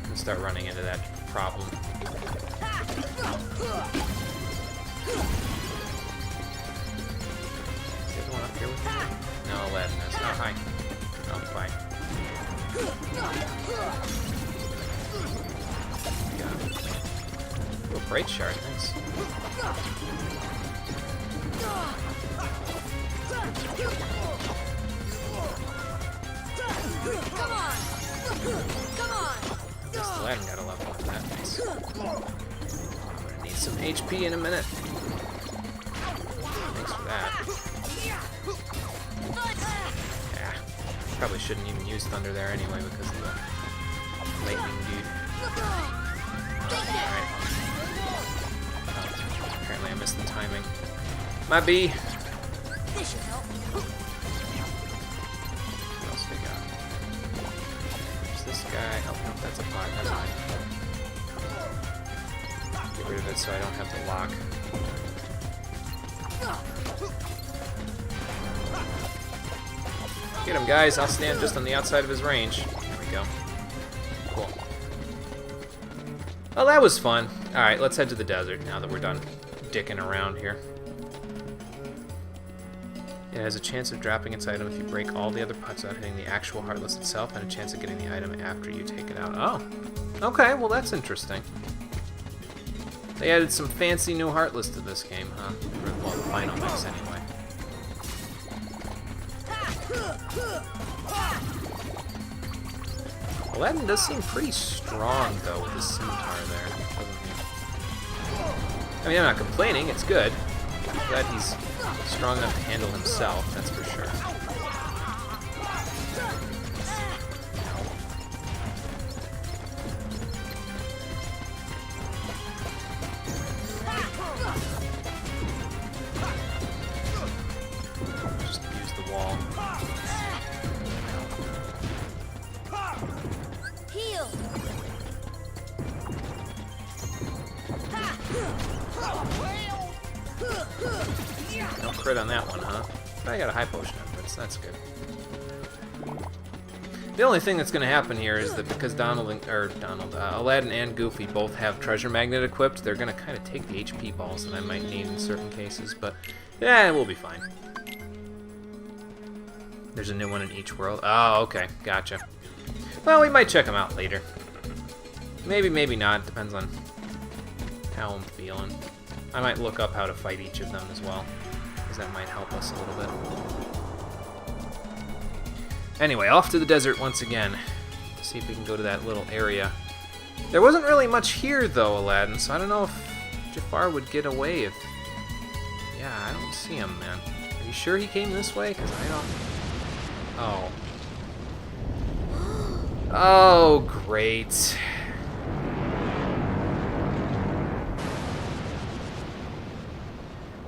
And start running into that problem. Is the other one up here with me? No, Aladdin is. Oh, hi. Oh, bye. Got it. Oh, bright shard. Nice. Come on! Come on! At least Aladdin got a level on that. Nice. I'm gonna need some HP in a minute. Thanks for that. Yeah. Probably shouldn't even use thunder there anyway because of the lightning dude. Alright. Apparently I missed the timing. Might be. This should help. What else we got? There's this guy. Oh, no, that's a pot. Never mind. Get rid of it so I don't have to lock. Get him, guys. I'll stand just on the outside of his range. There we go. Cool. Well, that was fun. Alright, let's head to the desert now that we're done dicking around here. It has a chance of dropping its item if you break all the other pots without hitting the actual Heartless itself, and a chance of getting the item after you take it out. Oh. Okay, well that's interesting. They added some fancy new Heartless to this game, huh? Well, the final mix anyway. Aladdin does seem pretty strong, though, with his scimitar there, doesn't he? I mean, I'm not complaining, it's good. I'm glad he's strong enough to handle himself, that's for sure. Just use the wall. Heal. No crit on that one, huh? But I got a high potion efforts, that's good. The only thing that's going to happen here is that because Aladdin and Goofy both have Treasure Magnet equipped, they're going to kind of take the HP balls that I might need in certain cases, but yeah, we'll be fine. There's a new one in each world. Oh, okay, gotcha. Well, we might check them out later. Maybe, maybe not, depends on how I'm feeling. I might look up how to fight each of them as well, because that might help us a little bit. Anyway, off to the desert once again, to see if we can go to that little area. There wasn't really much here, though, Aladdin, so I don't know if Jafar would get away if... Yeah, I don't see him, man. Are you sure he came this way? Because I don't... Oh. Oh, great.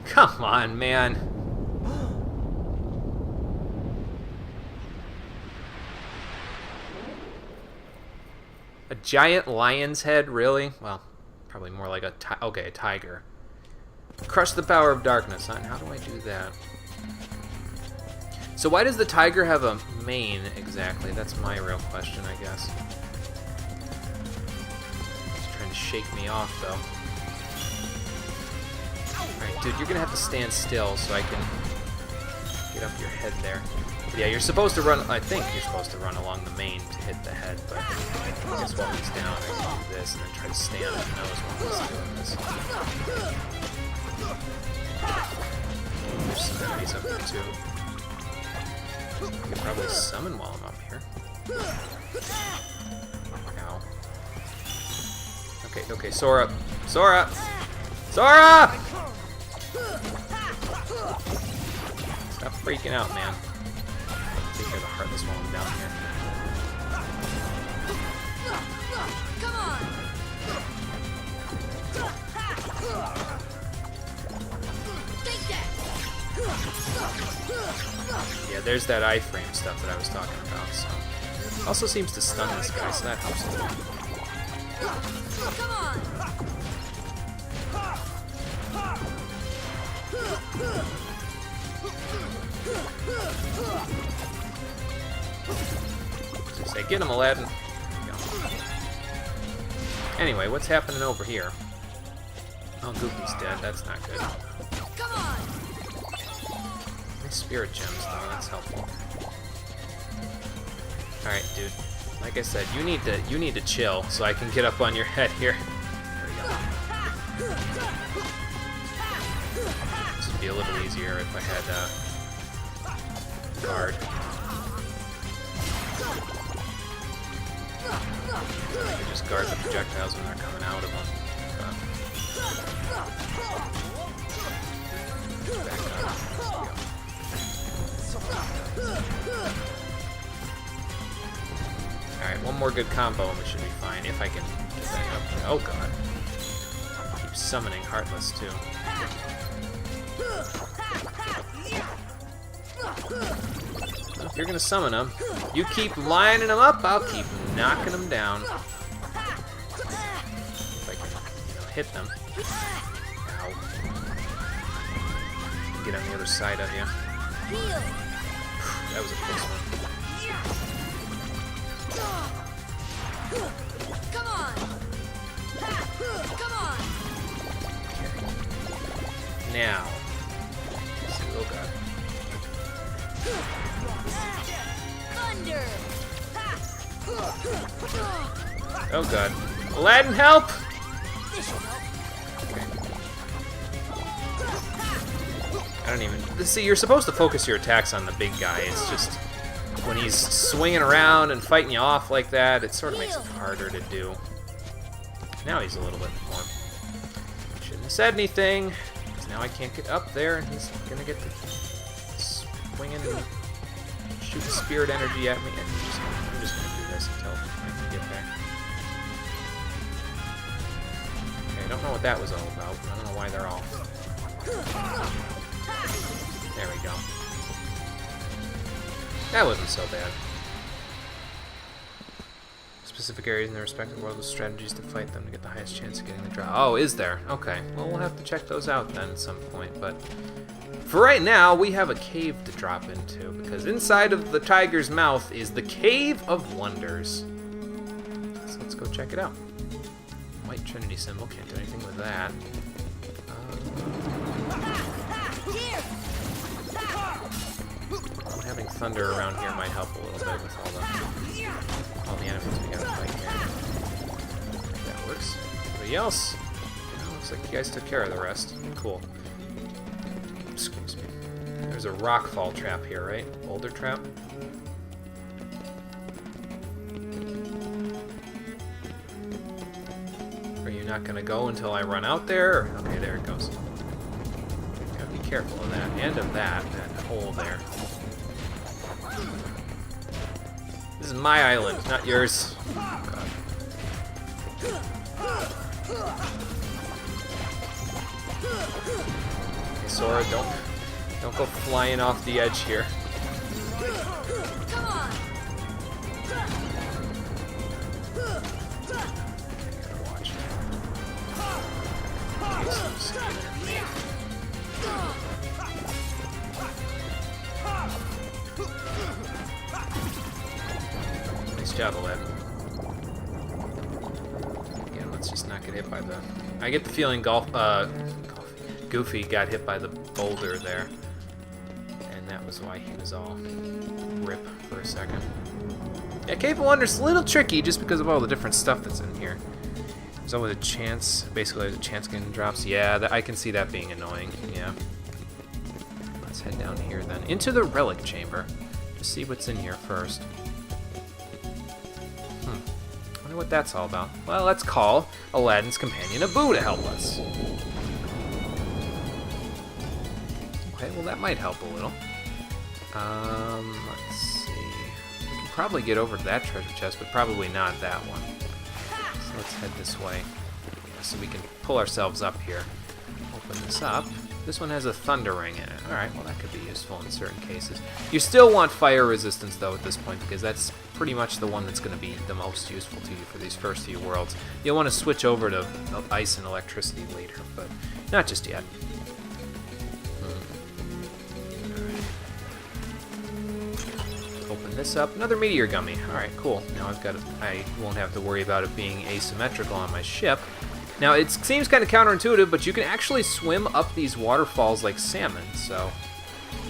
Come on, man. A giant lion's head, really? Well, probably more like a tiger. Crush the power of darkness, huh? And how do I do that? So why does the tiger have a mane, exactly? That's my real question, I guess. He's trying to shake me off, though. Alright, dude, you're gonna have to stand still so I can get up your head there. But yeah, you're supposed to run, I think you're supposed to run along the mane to hit the head, but I guess while he's down, I can do this and then try to stay on his nose while he's doing this. There's some enemies up here, too. I could probably summon while I'm up here. Ow. Okay, Sora! Sora! Sora! Stop freaking out, man. Take care of the Heartless while I'm down here. Come on. Take that. Yeah, there's that iframe stuff that I was talking about, so. Also seems to stun this guy, so that helps a little. Come on. So say, get him, Aladdin. There we go. Anyway, what's happening over here? Oh, Goofy's dead. That's not good. Come on. Nice spirit gems, though. That's helpful. All right, dude. Like I said, you need to chill so I can get up on your head here. There we go. This would be a little easier if I had guard. I could just guard the projectiles when they're coming out of them. Back up. Alright, one more good combo and we should be fine. If I can get that up. Oh god. Keep summoning Heartless too. Well, if you're gonna summon him, you keep lining him up, I'll keep knocking him down. If I can, hit them. Ow. Get on the other side of you. That was a close one. Come on! Come on! Now. Let's see, oh god. Thunder! Oh god. Aladdin, help! This should help. I don't even... See, you're supposed to focus your attacks on the big guy. It's just... when he's swinging around and fighting you off like that, it sort of makes it harder to do. Now he's a little bit more... Shouldn't have said anything, because now I can't get up there, and he's gonna get to swinging and shoot spirit energy at me. And I'm just gonna do this until I can get there. Okay, I don't know what that was all about. I don't know why they're all... There we go. That wasn't so bad. Specific areas in their respective world with strategies to fight them to get the highest chance of getting the draw. Oh, is there? Okay. Well, we'll have to check those out then at some point. But for right now, we have a cave to drop into, because inside of the tiger's mouth is the Cave of Wonders. So let's go check it out. White Trinity symbol. Can't do anything with that. Having thunder around here might help a little bit with all the enemies we gotta fight here. That works. Anybody else? Looks like you guys took care of the rest. Cool. Excuse me. There's a rock fall trap here, right? Boulder trap? Are you not gonna go until I run out there? Okay, there it goes. Gotta be careful of that. And of that hole there. This is my island, not yours. Oh, God. Okay, Sora, don't go flying off the edge here. Come on! Okay, gotta watch. Okay, so stay there. Nice job, Aladdin. Again, let's just not get hit by the... I get the feeling Goofy got hit by the boulder there. And that was why he was all rip for a second. Yeah, Cave of Wonders is a little tricky just because of all the different stuff that's in here. There's always a chance, basically there's a chance getting drops. Yeah, I can see that being annoying, yeah. Let's head down here then, into the relic chamber. Just see what's in here first. Wonder what that's all about. Well, let's call Aladdin's companion Abu to help us. Okay, well that might help a little. Let's see. We can probably get over to that treasure chest, but probably not that one. So let's head this way. Yeah, so we can pull ourselves up here. Open this up. This one has a thunder ring in it. Alright, well that could be useful in certain cases. You still want fire resistance though at this point, because that's pretty much the one that's going to be the most useful to you for these first few worlds. You'll want to switch over to ice and electricity later, but not just yet. Open this up. Another meteor gummy. Alright, cool. Now I won't have to worry about it being asymmetrical on my ship. Now, it seems kind of counterintuitive, but you can actually swim up these waterfalls like salmon, so...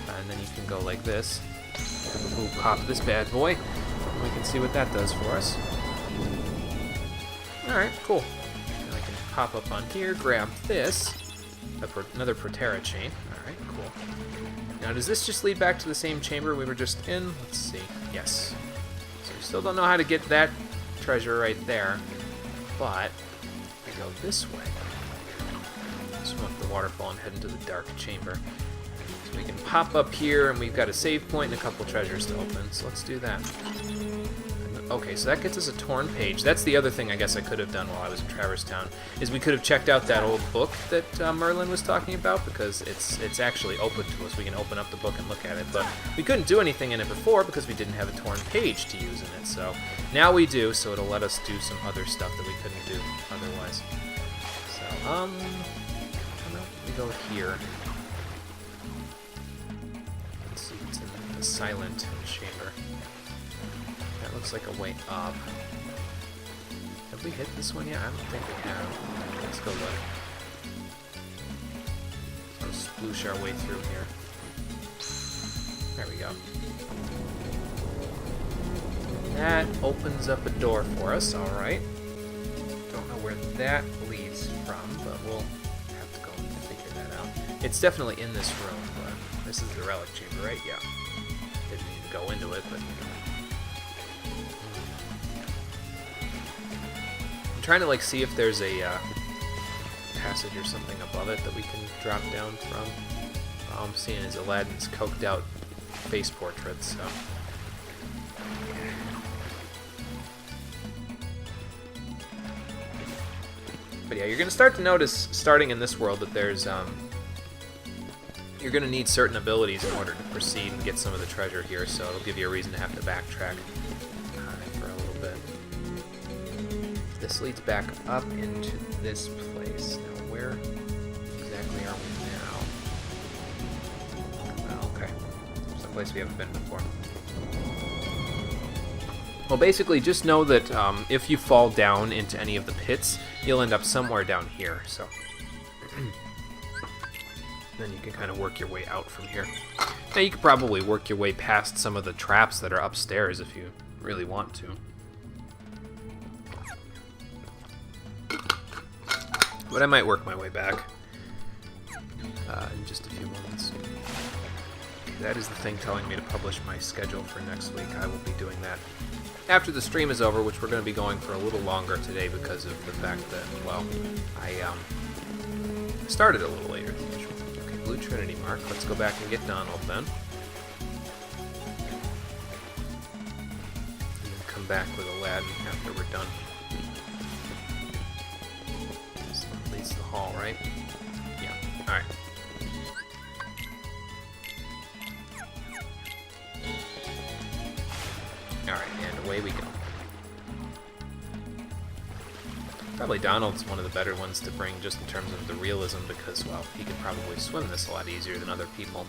and then you can go like this. We'll pop this bad boy, and we can see what that does for us. Alright, cool. Now I can pop up on here, grab this. Another Protera chain. Alright, cool. Now, does this just lead back to the same chamber we were just in? Let's see. Yes. So we still don't know how to get that treasure right there, but... go this way. swim up the waterfall and head into the dark chamber. So we can pop up here, and we've got a save point and a couple treasures to open, so let's do that. Okay, so that gets us a torn page. That's the other thing I guess I could have done while I was in Traverse Town, is we could have checked out that old book that Merlin was talking about, because it's actually open to us. We can open up the book and look at it, but we couldn't do anything in it before because we didn't have a torn page to use in it. So now we do, so it'll let us do some other stuff that we couldn't do otherwise. So, how about we go here? Let's see, it's in the silent chamber. That looks like a way up. Have we hit this one yet? I don't think we have. Let's go look. Let's sploosh our way through here. There we go. That opens up a door for us, alright. Don't know where that leads from, but we'll have to go and figure that out. It's definitely in this room, but this is the relic chamber, right? Yeah. Didn't need to go into it, but trying to like see if there's a passage or something above it that we can drop down from. All I'm seeing is Aladdin's coked out face portrait, so. But yeah, you're gonna start to notice, starting in this world, that there's you're gonna need certain abilities in order to proceed and get some of the treasure here, so it'll give you a reason to have to backtrack for a little bit. This leads back up into this place. Now, where exactly are we now? Oh, okay. It's a place we haven't been before. Well, basically, just know that if you fall down into any of the pits, you'll end up somewhere down here, so. Then you can kind of work your way out from here. Now, you could probably work your way past some of the traps that are upstairs if you really want to. But I might work my way back in just a few moments. Okay, that is the thing telling me to publish my schedule for next week. I will be doing that after the stream is over, which we're going to be going for a little longer today because of the fact that, well, I started a little later than usual. Okay, Blue Trinity mark. Let's go back and get Donald then. And then come back with Aladdin after we're done. The hall, right? Yeah. Alright. Alright, and away we go. Probably Donald's one of the better ones to bring just in terms of the realism because, well, he could probably swim this a lot easier than other people.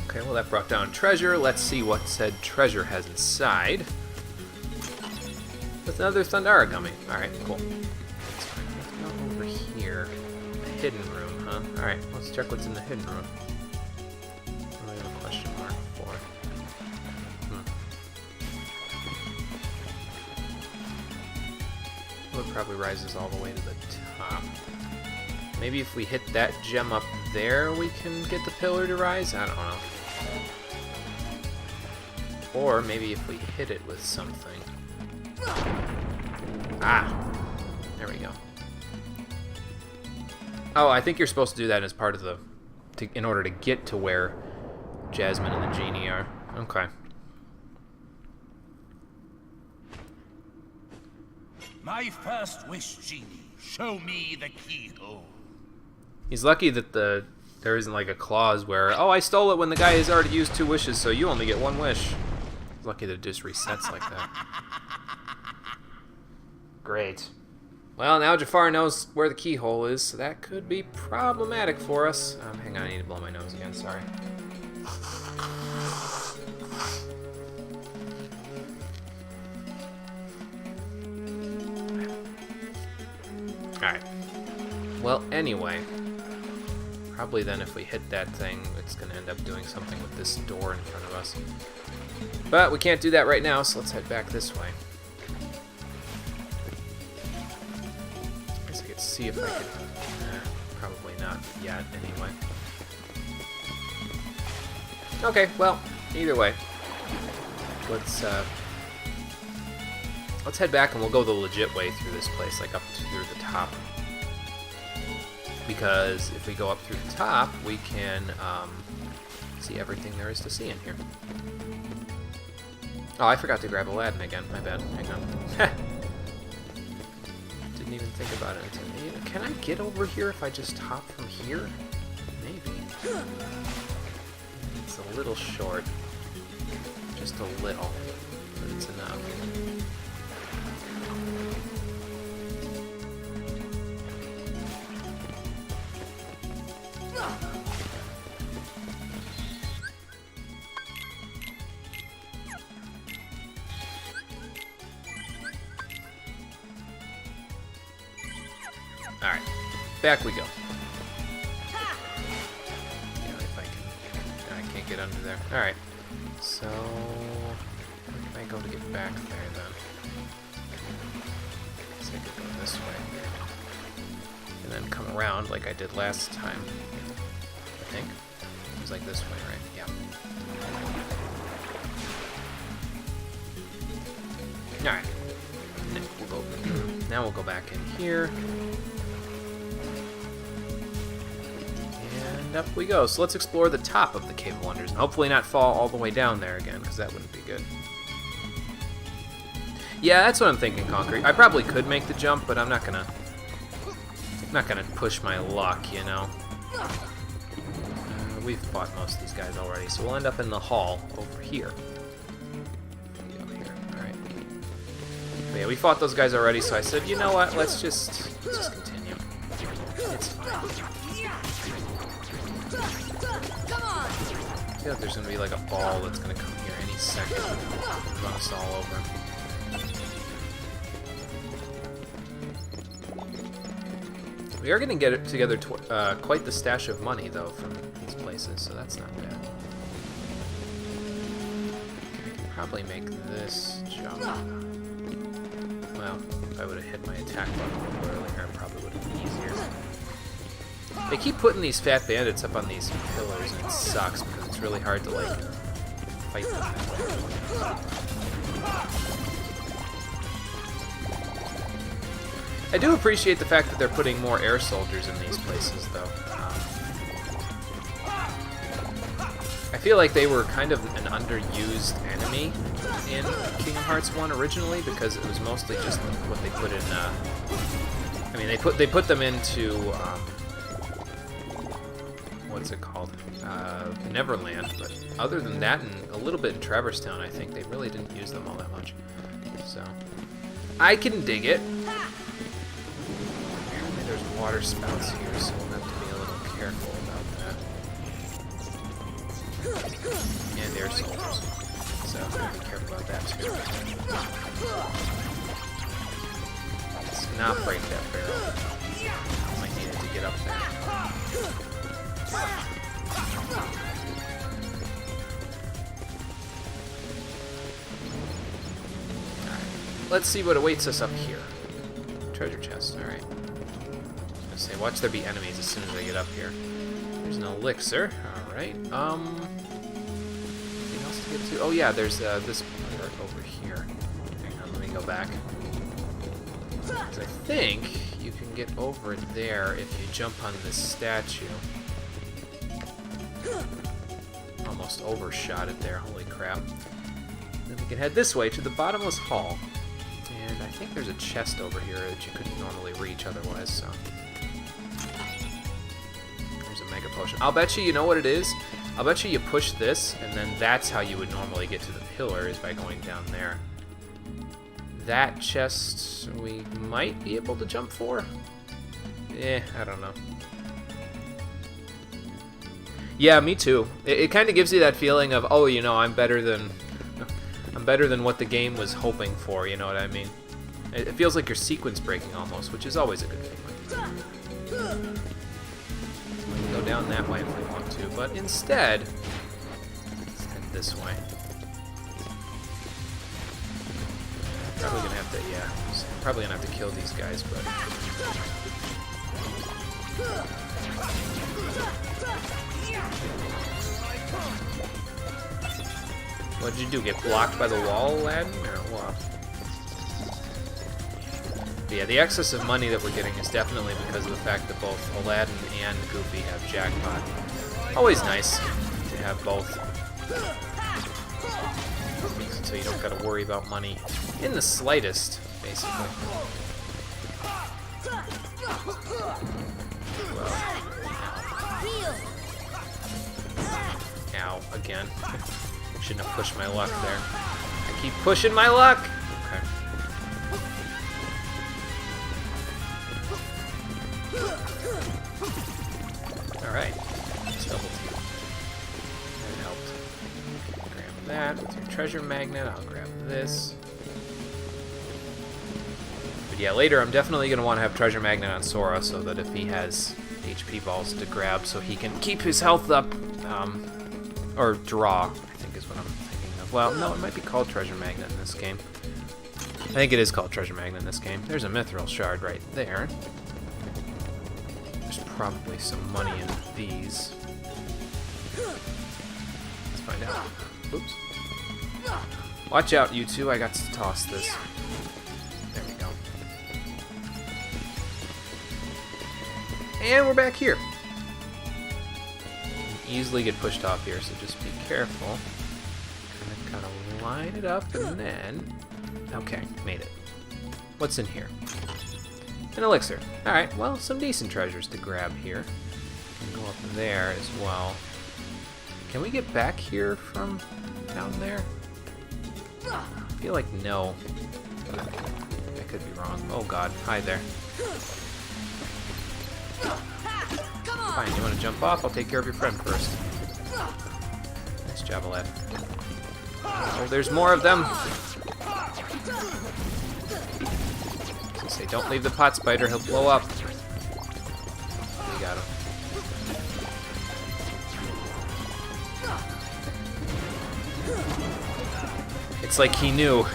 Okay, well that brought down treasure. Let's see what said treasure has inside. That's another Thundara gummy. Alright, cool. Let's go over here. The hidden room, huh? Alright, let's check what's in the hidden room. What do I have a question mark for? Well, it probably rises all the way to the top. Maybe if we hit that gem up there, we can get the pillar to rise? I don't know. Or maybe if we hit it with something. Ah! There we go. Oh, I think you're supposed to do that as part of the... in order to get to where Jasmine and the genie are. Okay. My first wish, genie. Show me the keyhole. He's lucky that there isn't like a clause where, oh, I stole it when the guy has already used 2 wishes, so you only get 1 wish. He's lucky that it just resets like that. Great. Well, now Jafar knows where the keyhole is, so that could be problematic for us. Hang on, I need to blow my nose again, sorry. Alright. Well, anyway. Probably then if we hit that thing, it's going to end up doing something with this door in front of us. But we can't do that right now, so let's head back this way. I guess I could see if I could... probably not yet, anyway. Okay, well, either way. Let's let's head back and we'll go the legit way through this place, like up through the top. Because if we go up through the top, we can see everything there is to see in here. Oh, I forgot to grab Aladdin again. My bad. Hang on. Didn't even think about it until... Can I get over here if I just hop from here? Maybe. It's a little short. Just a little. But it's enough. Alright, back we go. Yeah, if I can... I can't get under there. Alright, so... where can I go to get back there, then? I guess I could go this way. And then come around like I did last time. I think. It was like this way, right? Yeah. Alright. Now we'll go back in here. And up we go. So let's explore the top of the Cave of Wonders, and hopefully not fall all the way down there again, because that wouldn't be good. Yeah, that's what I'm thinking, Concrete. I probably could make the jump, but I'm not gonna push my luck, you know. We've fought most of these guys already, so we'll end up in the hall over here. Yeah, we fought those guys already, so I said, you know what, let's just continue. It's fine. I feel like there's gonna be like a ball that's gonna come here any second and run us all over. We are gonna get together quite the stash of money, though, from these places, so that's not bad. I can probably make this jump. Well, if I would have hit my attack button a little earlier, it probably would have been easier. They keep putting these fat bandits up on these pillars, and it sucks because it's really hard to, like, fight them that way. I do appreciate the fact that they're putting more air soldiers in these places, though. I feel like they were kind of an underused enemy in Kingdom Hearts 1 originally, because it was mostly just what they put in, I mean, they put them into, what's it called? Neverland, but other than that, and a little bit in Traverse Town, I think, they really didn't use them all that much. So, I can dig it. Apparently there's water spouts here, so we'll have to be a little careful about that. And air soldiers. So I'm going to be careful about that too. Let's not break that barrel. Might need it to get up there. Alright. Let's see what awaits us up here. Treasure chest, alright. I was going to say, watch there be enemies as soon as I get up here. There's an elixir. Alright. Oh yeah, there's this part over here. Hang on, let me go back. 'Cause I think you can get over there if you jump on this statue. Almost overshot it there, holy crap. Then we can head this way to the bottomless hall. And I think there's a chest over here that you couldn't normally reach otherwise, so... There's a mega potion. I'll bet you know what it is? I'll bet you push this, and then that's how you would normally get to the pillar, is by going down there. That chest we might be able to jump for? I don't know. Yeah, me too. It kind of gives you that feeling of, oh, you know, I'm better than what the game was hoping for, you know what I mean? It feels like you're sequence breaking almost, which is always a good feeling. We can go down that way if we want to, but instead, let's head this way. Probably gonna have to, yeah, probably gonna have to kill these guys, but... What'd you do, get blocked by the wall, Aladdin, or what? But yeah, the excess of money that we're getting is definitely because of the fact that both Aladdin and Goofy have jackpot. Always nice to have both. So you don't gotta worry about money in the slightest, basically. Ow, again. Shouldn't have pushed my luck there. I keep pushing my luck! Okay. Alright. Just double team. That helped. Grab that with your treasure magnet. I'll grab this. But yeah, later I'm definitely going to want to have treasure magnet on Sora so that if he has HP balls to grab so he can keep his health up, or draw, I think is what I'm thinking of. Well, no, it might be called treasure magnet in this game. I think it is called treasure magnet in this game. There's a mithril shard right there. There's probably some money in these. Let's find out. Oops. Watch out, you two. I got to toss this. There we go. And we're back here. Easily get pushed off here, so just be careful. Kind of line it up, and then... Okay, made it. What's in here? An elixir. Alright, well, some decent treasures to grab here. Can go up there as well. Can we get back here from down there? I feel like no. But I could be wrong. Oh god, hi there. Fine, you want to jump off? I'll take care of your friend first. Nice job, Aladdin. Oh, there's more of them! Say, don't leave the pot spider, he'll blow up. We got him. It's like he knew.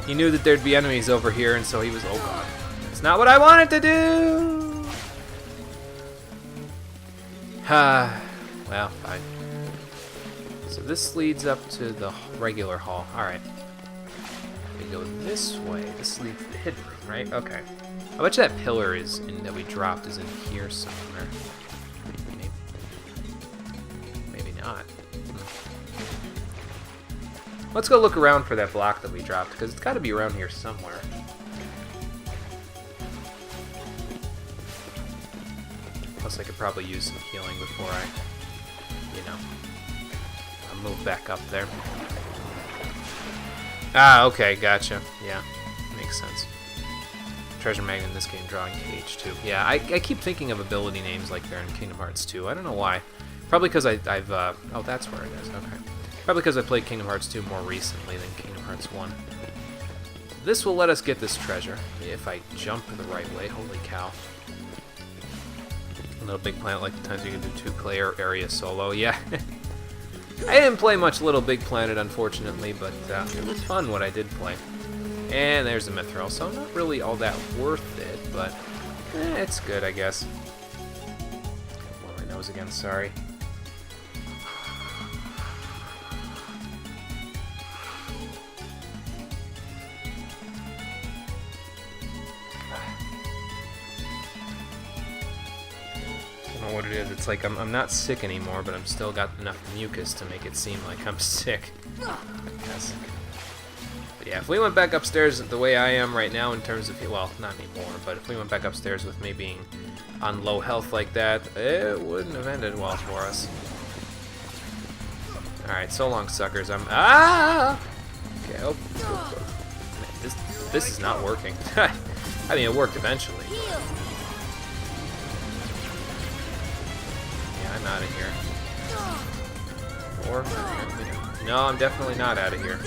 He knew that there'd be enemies over here, and so he was, oh god. It's not what I wanted to do! Well, fine. So this leads up to the regular hall. Alright. We go this way. This leads to the hidden room, right? Okay. I bet you that pillar is that we dropped is in here somewhere. Maybe not. Let's go look around for that block that we dropped, because it's got to be around here somewhere. Plus, I could probably use some healing before I, I'll move back up there. Ah, okay, gotcha. Yeah, makes sense. Treasure magnet in this game, drawing cage too. Yeah, I keep thinking of ability names like they're in Kingdom Hearts 2. I don't know why. Probably because I've oh, that's where it is. Okay. Probably because I played Kingdom Hearts 2 more recently than Kingdom Hearts 1. This will let us get this treasure if I jump the right way. Holy cow. A little Big Planet like the times you can do 2-player area solo. Yeah. I didn't play much Little Big Planet, unfortunately, but it was fun what I did play. And there's the mithril, so not really all that worth it, but it's good, I guess. Blow my nose again, sorry. What it is, it's like I'm not sick anymore, but I'm still got enough mucus to make it seem like I'm sick. Yes. But yeah, if we went back upstairs the way I am right now in terms of, well, not anymore, but if we went back upstairs with me being on low health like that, it wouldn't have ended well for us. Alright, so long, suckers. Okay, oh. This is not working. I mean, it worked eventually. I'm out of here. Or, no, I'm definitely not out of here.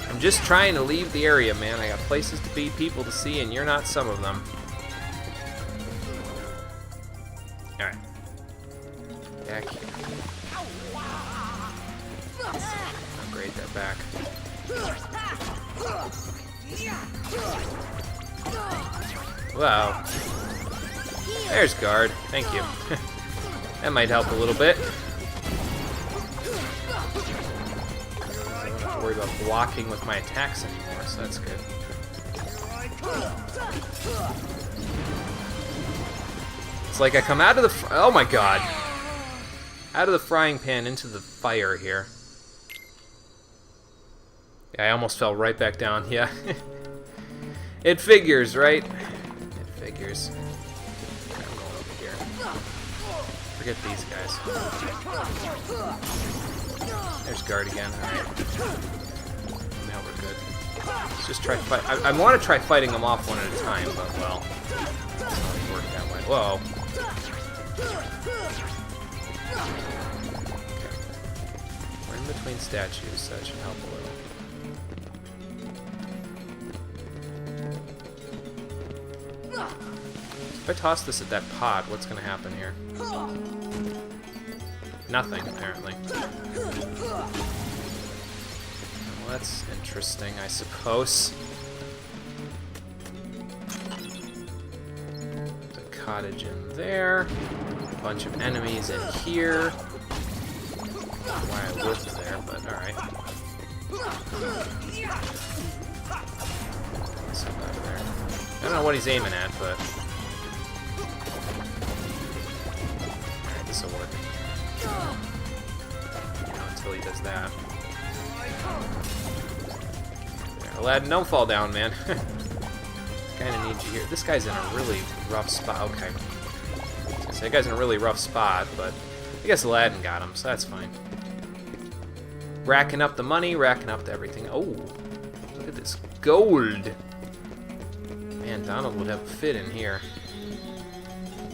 I'm just trying to leave the area, man. I got places to be, people to see, and you're not some of them. Alright. Back here. Upgrade that back. Wow. There's guard. Thank you. That might help a little bit. I don't have to worry about blocking with my attacks anymore, so that's good. It's like I come out of the oh my god! Out of the frying pan into the fire here. Yeah, I almost fell right back down, yeah. It figures, right? It figures. I'm going over here. Forget these guys. There's guard again, alright. Now we're good. Let's just try fight. I want to try fighting them off one at a time, but well, it's not going to work that way. Whoa. Okay. We're in between statues, so that should help a little. If I toss this at that pot, what's going to happen here? Nothing, apparently. Well, that's interesting, I suppose. There's a cottage in there. A bunch of enemies in here. Why I lived there, but alright. I don't know what he's aiming at, but... Alright, this'll work. You know, until he does that. There, Aladdin, don't fall down, man. Kinda need you here. This guy's in a really rough spot. Okay. So that guy's in a really rough spot, but I guess Aladdin got him, so that's fine. Racking up the money, racking up everything. Oh, look at this gold. Man, Donald would have a fit in here.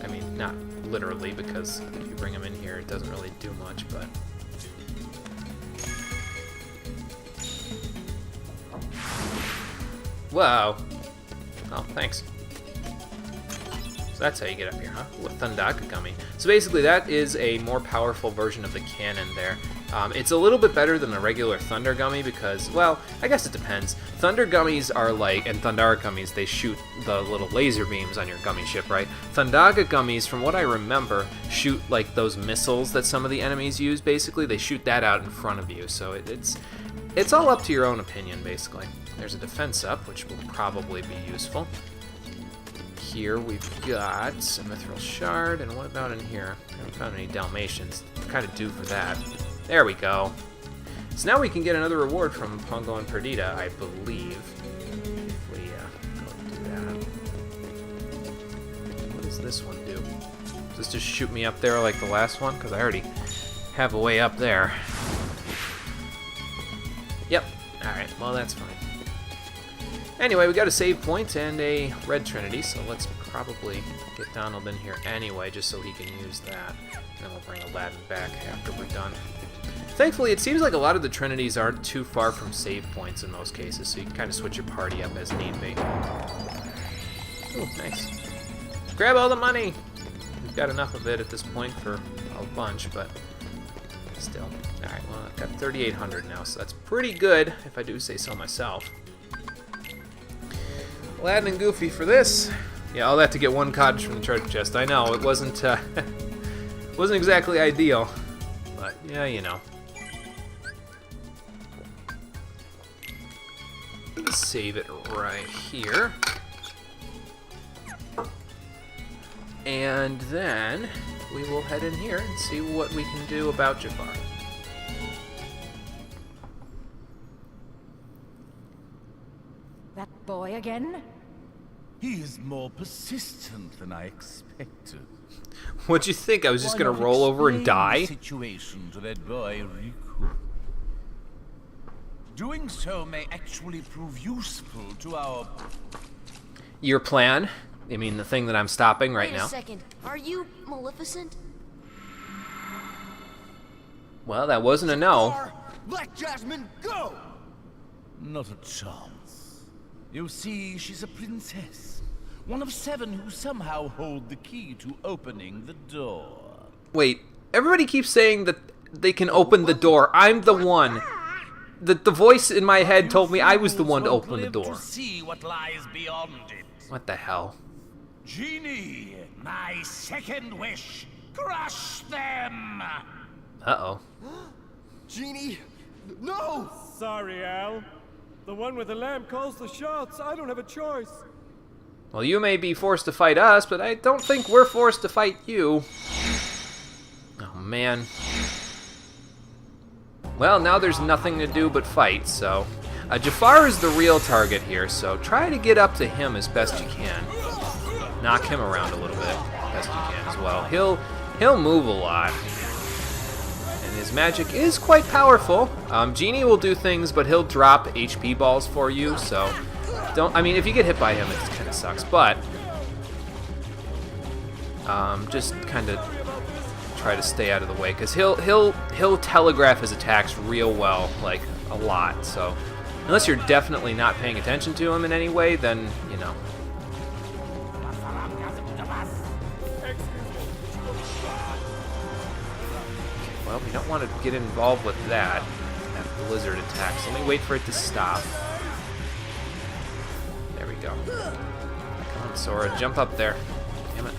I mean, not literally, because if you bring him in here, it doesn't really do much, but... Wow. Oh, thanks. So that's how you get up here, huh? With Thundaka Gummy. So basically, that is a more powerful version of the cannon there. It's a little bit better than the regular Thunder Gummy because, well, I guess it depends. Thunder Gummies are like, and Thundara Gummies, they shoot the little laser beams on your gummy ship, right? Thundaka Gummies, from what I remember, shoot like those missiles that some of the enemies use, basically. They shoot that out in front of you, so it's all up to your own opinion, basically. There's a defense up, which will probably be useful. Here we've got a Mithril Shard, and what about in here? I haven't found any Dalmatians. Kind of due for that. There we go. So now we can get another reward from Pongo and Perdita, I believe. If we go and do that. What does this one do? Does this just shoot me up there like the last one? Because I already have a way up there. Yep. Alright, well that's fine. Anyway, we got a save point and a red trinity, so let's probably get Donald in here anyway, just so he can use that. Then we'll bring Aladdin back after we're done. Thankfully, it seems like a lot of the trinities aren't too far from save points in most cases, so you can kind of switch your party up as need be. Oh, nice. Grab all the money! We've got enough of it at this point for a bunch, but still. Alright, well, I've got 3,800 now, so that's pretty good, if I do say so myself. Aladdin and Goofy for this. Yeah, all that to get one cottage from the treasure chest. I know, it wasn't wasn't exactly ideal, but yeah, you know. Save it right here. And then we will head in here and see what we can do about Jafar. That boy again? He is more persistent than I expected. What'd you think? I was just gonna roll over and die? The situation to that boy, Riku. Doing so may actually prove useful to our... Your plan? I mean, the thing that I'm stopping right now? Wait a second. Are you Maleficent? Well, that wasn't a no. Let Jasmine go! Not a chance. You see, she's a princess. One of 7 who somehow hold the key to opening the door. Wait, everybody keeps saying that they can open the door. I'm the one. The voice in my head told me I was the one to open the door. To see what lies beyond it. What the hell? Genie, my second wish, crush them! Uh-oh. Genie! No! Sorry, Al. The one with the lamp calls the shots. I don't have a choice. Well, you may be forced to fight us, but I don't think we're forced to fight you. Oh, man. Well, now there's nothing to do but fight, so... Jafar is the real target here, so try to get up to him as best you can. Knock him around a little bit, best you can as well. He'll move a lot. And his magic is quite powerful. Genie will do things, but he'll drop HP balls for you, so... I mean, if you get hit by him, it kind of sucks, but... just kind of try to stay out of the way, because he'll telegraph his attacks real well, like, a lot, so... Unless you're definitely not paying attention to him in any way, then, you know. Well, we don't want to get involved with that blizzard attack, so let me wait for it to stop. There we go. Come on, Sora, jump up there. Damn it.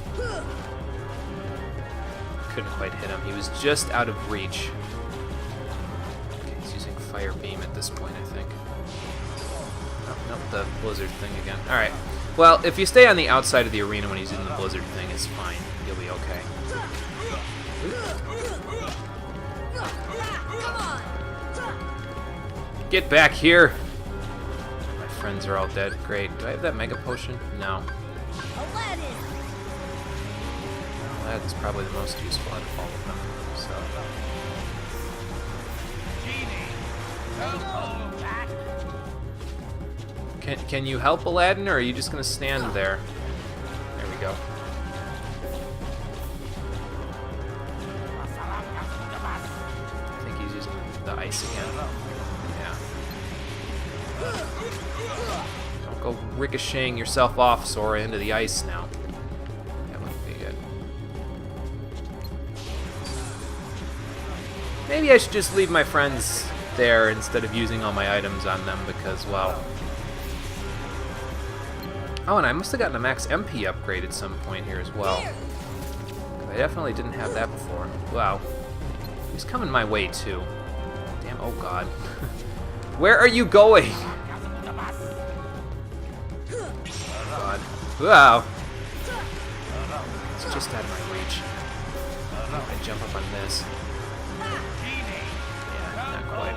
Couldn't quite hit him. He was just out of reach. Okay, he's using Fire Beam at this point, I think. Oh, nope, the blizzard thing again. Alright. Well, if you stay on the outside of the arena when he's in the blizzard thing, it's fine. You'll be okay. Get back here! My friends are all dead. Great. Do I have that Mega Potion? No. Aladdin's probably the most useful out of all of them. So. Can you help Aladdin, or are you just gonna stand there? There we go. I think he's using the ice again. Yeah. Don't go ricocheting yourself off, Sora, into the ice now. That wouldn't be good. Maybe I should just leave my friends there instead of using all my items on them because, well... Oh, and I must have gotten a max MP upgrade at some point here as well. I definitely didn't have that before. Wow. He's coming my way, too. Damn, oh god. Where are you going? God. Wow. It's just out of my reach. I jump up on this. Yeah, not quite.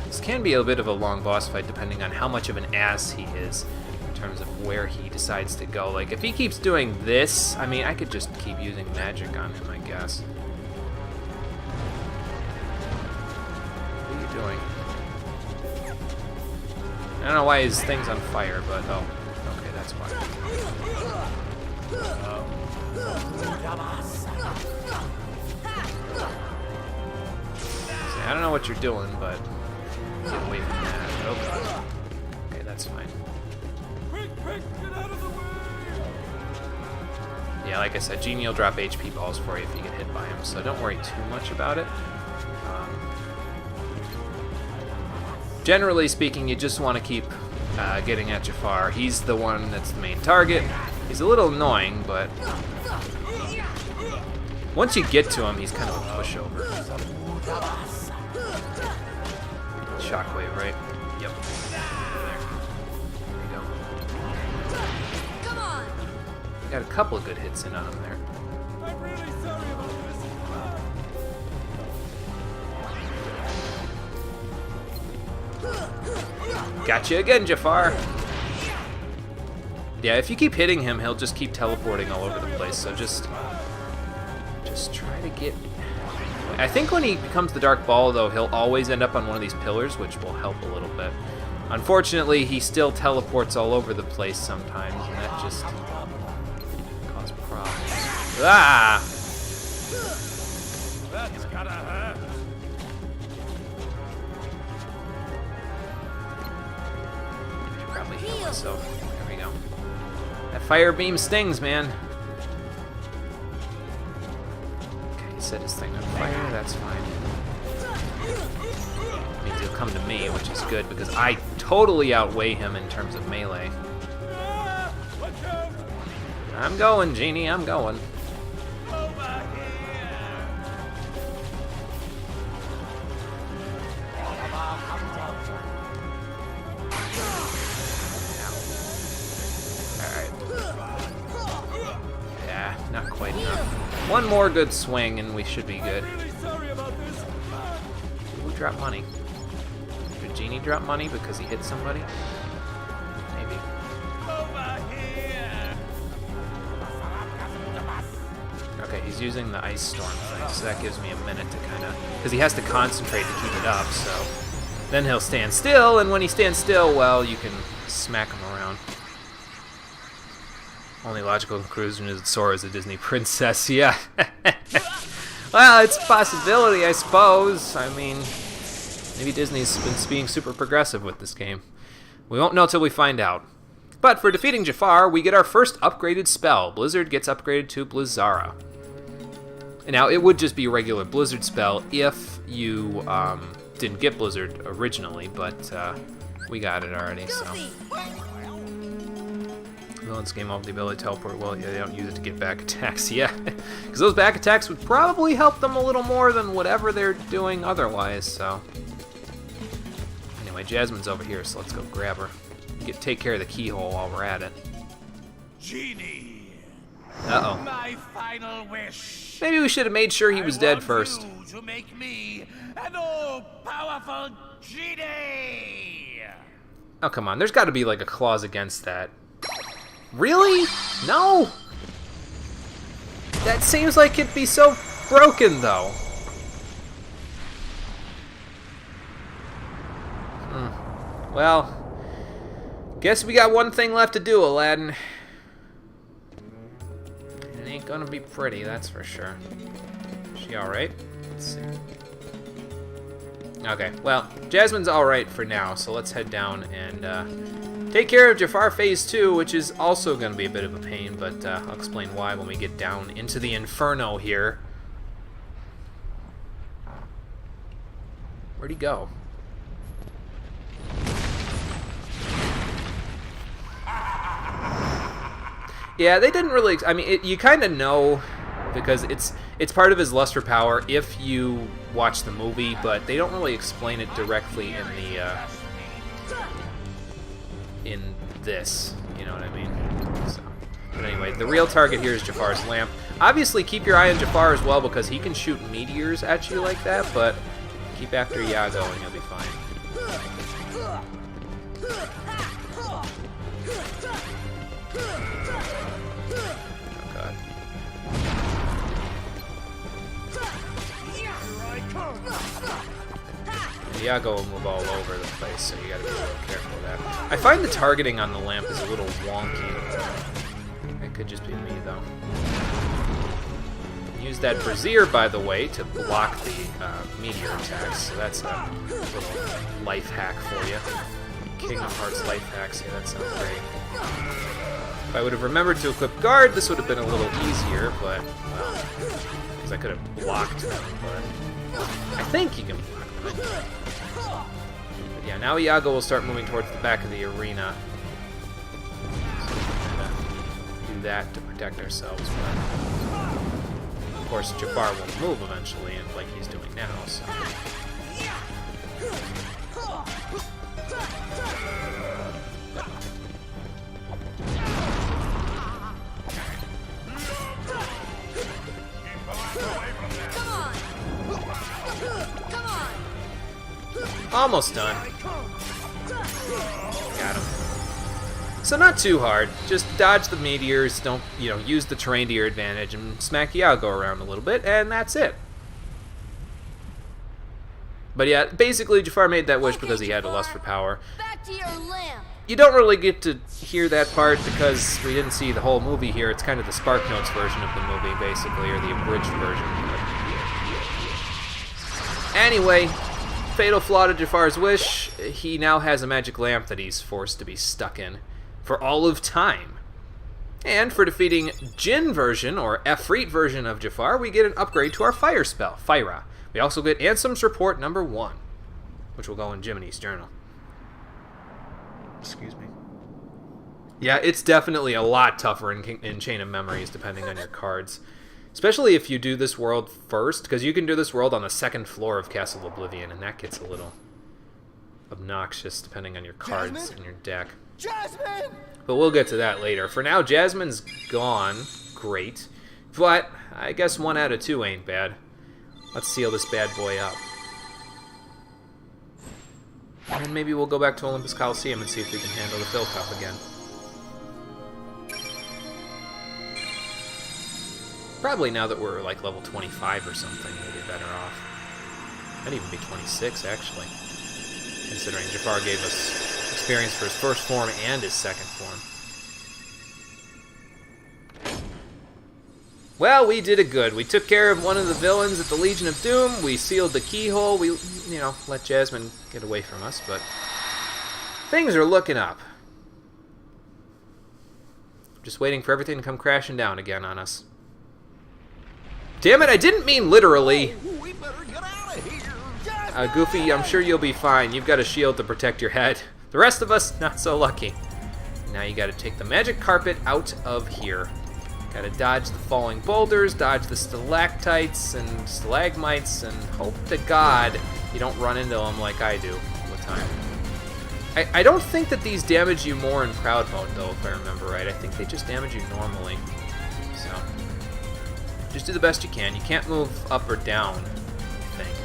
This can be a bit of a long boss fight depending on how much of an ass he is in terms of where he decides to go. Like, if he keeps doing this, I mean, I could just keep using magic on him, I guess. What are you doing? I don't know why his thing's on fire, but oh, okay, that's why. See, I don't know what you're doing, but get away from that. Oh god. Okay, that's fine. Yeah, like I said, Genie will drop HP balls for you if you get hit by him, so don't worry too much about it. Generally speaking, you just want to keep getting at Jafar. He's the one that's the main target. He's a little annoying, but once you get to him, he's kind of a pushover. Shockwave, right? Yep. There we go. Come on. Got a couple of good hits in on him there. I'm really sorry about this. Gotcha again, Jafar! Yeah, if you keep hitting him, he'll just keep teleporting all over the place, so just try to get... I think when he becomes the Dark Ball, though, he'll always end up on one of these pillars, which will help a little bit. Unfortunately, he still teleports all over the place sometimes, and that just causes problems. Ah! That's gotta hurt. Probably heal myself. There we go. That fire beam stings, man. Okay, he set his thing on fire. That's fine. Means he'll come to me, which is good because I totally outweigh him in terms of melee. I'm going, Genie. I'm going. not quite enough. One more good swing and we should be good. Really sorry about this. Who dropped money? Did Genie drop money because he hit somebody? Maybe. Over here! Okay, he's using the ice storm thing, so that gives me a minute to kind of... Because he has to concentrate to keep it up, so... Then he'll stand still, and when he stands still, well, you can smack him around. Only logical conclusion is that Sora's a Disney princess, yeah. Well, it's a possibility, I suppose. I mean, maybe Disney's been being super progressive with this game. We won't know till we find out. But for defeating Jafar, we get our first upgraded spell. Blizzard gets upgraded to Blizzara. Now, it would just be a regular Blizzard spell if you didn't get Blizzard originally, but we got it already, so... Villains game over the ability to teleport. Well, yeah, they don't use it to get back attacks. Yeah, because those back attacks would probably help them a little more than whatever they're doing otherwise, so... Anyway, Jasmine's over here, so let's go grab her. Take care of the keyhole while we're at it. Genie! Uh-oh. My final wish! Maybe we should have made sure he was dead first. I want you to make me an all-powerful genie! Oh, come on. There's got to be, like, a clause against that. Really? No! That seems like it'd be so broken, though. Well, guess we got one thing left to do, Aladdin. It ain't gonna be pretty, that's for sure. Is she alright? Let's see. Okay, well, Jasmine's alright for now, so let's head down and take care of Jafar Phase 2, which is also going to be a bit of a pain, but I'll explain why when we get down into the Inferno here. Where'd he go? Yeah, they didn't really... I mean, you kind of know, because it's part of his lust for power if you watch the movie, but they don't really explain it directly in this, you know what I mean? So, but anyway, the real target here is Jafar's lamp. Obviously, keep your eye on Jafar as well, because he can shoot meteors at you like that, but keep after Iago and you'll be fine. Oh god. Iago will move all over the place, so you gotta be a little careful of that. I find the targeting on the lamp is a little wonky. It could just be me, though. Use that Vizier, by the way, to block the meteor attacks, so that's a little life hack for you. Kingdom Hearts life hacks, yeah, that sounds great. If I would have remembered to equip guard, this would have been a little easier, but, well, because I could have blocked them, but I think you can block them. But yeah, now Iago will start moving towards the back of the arena. So we're gonna do that to protect ourselves, but of course Jafar will move eventually, and like he's doing now, so... Almost done. Got him. So not too hard. Just dodge the meteors, don't, use the terrain to your advantage, and smack Iago around a little bit, and that's it. But yeah, basically Jafar made that wish because he had a lust for power. Back to your lamp. You don't really get to hear that part because we didn't see the whole movie here. It's kind of the Spark Notes version of the movie, basically, or the abridged version. Anyway, fatal flaw to Jafar's wish, he now has a magic lamp that he's forced to be stuck in for all of time. And for defeating Jinn version, or Efreet version of Jafar, we get an upgrade to our fire spell, Fyra. We also get Ansem's Report number 1, which will go in Jiminy's journal. Excuse me. Yeah, it's definitely a lot tougher in Chain of Memories, depending on your cards. Especially if you do this world first, because you can do this world on the second floor of Castle Oblivion, and that gets a little obnoxious depending on your cards in your deck. Jasmine! But we'll get to that later. For now, Jasmine's gone. Great. But I guess 1 out of 2 ain't bad. Let's seal this bad boy up. And then maybe we'll go back to Olympus Coliseum and see if we can handle the Phil Cup again. Probably now that we're like level 25 or something, we'll be better off. Might even be 26, actually. Considering Jafar gave us experience for his first form and his second form. Well, we did it good. We took care of one of the villains at the Legion of Doom. We sealed the keyhole. We, you know, let Jasmine get away from us, but things are looking up. Just waiting for everything to come crashing down again on us. Damn it, I didn't mean literally. We better get out of here. Goofy, I'm sure you'll be fine. You've got a shield to protect your head. The rest of us, not so lucky. Now you gotta take the magic carpet out of here. Gotta dodge the falling boulders, dodge the stalactites and stalagmites, and hope to God you don't run into them like I do all the time. I don't think that these damage you more in crowd mode, though, if I remember right. I think they just damage you normally. So, just do the best you can. You can't move up or down, I think.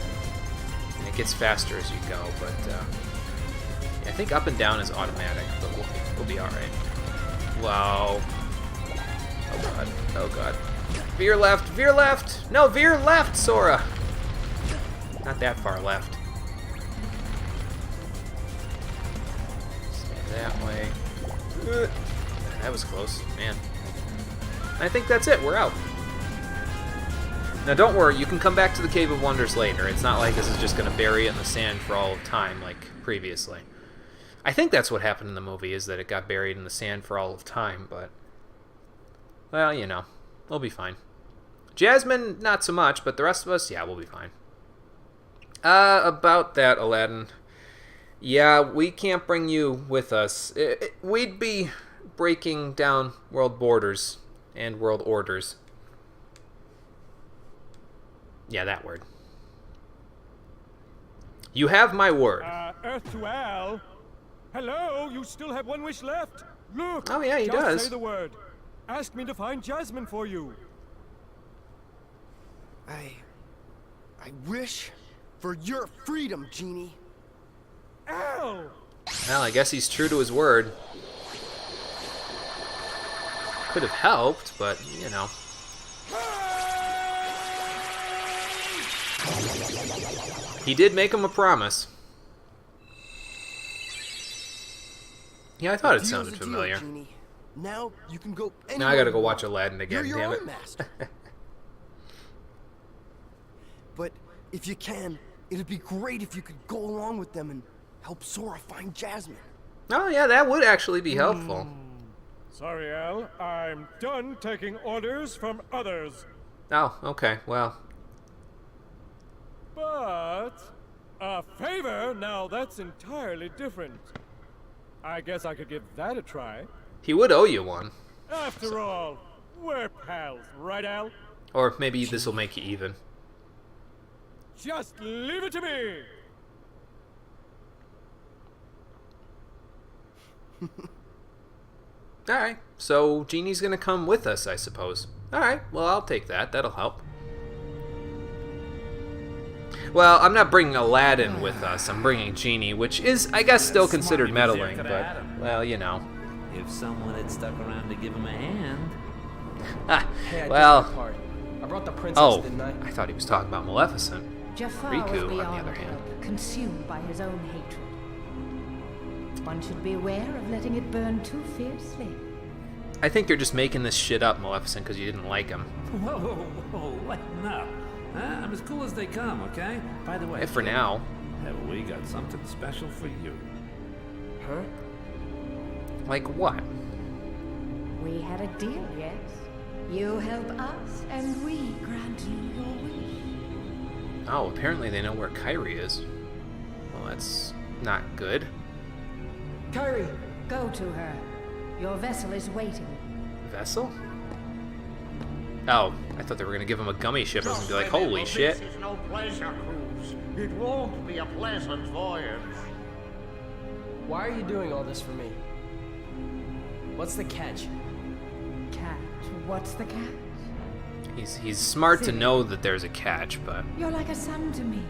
And it gets faster as you go, but yeah, I think up and down is automatic, but we'll be alright. Wow. Oh god, oh god. Veer left, veer left! No, veer left, Sora! Not that far left. Stay that way. That was close, man. I think that's it, we're out. Now don't worry, you can come back to the Cave of Wonders later. It's not like this is just going to bury it in the sand for all of time like previously. I think that's what happened in the movie, is that it got buried in the sand for all of time, but... well, you know, we'll be fine. Jasmine, not so much, but the rest of us, yeah, we'll be fine. About that, Aladdin. Yeah, we can't bring you with us. We'd be breaking down world borders and world orders. Yeah, that word. You have my word. Earth to Al. Hello, you still have 1 wish left. Look. Oh, yeah, he just does. Say the word. Ask me to find Jasmine for you. I wish for your freedom, Genie. Al! Well, I guess he's true to his word. Could have helped, but, you know. He did make him a promise. Yeah, I thought it sounded familiar. Genie. Now you can go anywhere. Now I gotta go watch Aladdin again, You're damn your it. own master. But if you can, it'd be great if you could go along with them and help Sora find Jasmine. Oh, yeah, that would actually be helpful. Sorry, Al. I'm done taking orders from others. Oh, okay, well. But a favor, now that's entirely different. I guess I could give that a try. He would owe you one. After all, we're pals, right, Al? Or maybe this will make you even. Just leave it to me! Alright, so Genie's gonna come with us, I suppose. Alright, well, I'll take that. That'll help. Well, I'm not bringing Aladdin with us. I'm bringing Genie, which is, I guess, still considered meddling, but, well, you know. If someone had stuck around to give him a hand. Hey, I Well, did my part. I brought the princess, oh, didn't I? I thought he was talking about Maleficent. Jafar Riku, was on the beyond other hand. help, consumed by his own hatred. One should beware of letting it burn too fiercely. I think you're just making this shit up, Maleficent, because you didn't like him. Whoa, whoa, whoa, lighten up. I'm as cool as they come, okay? By the way, For now. have we got something special for you? Huh? Like what? We had a deal, yes? You help us, and we grant you your wish. Oh, apparently they know where Kyrie is. Well, that's not good. Kyrie! Go to her. Your vessel is waiting. Vessel? Oh, I thought they were gonna give him a gummy ship. I was gonna be like, holy shit. This is no pleasure cruise. It won't be a pleasant voyage. Why are you doing all this for me? What's the catch? Catch. What's the catch? He's smart to know that there's a catch, but... You're like a son to me.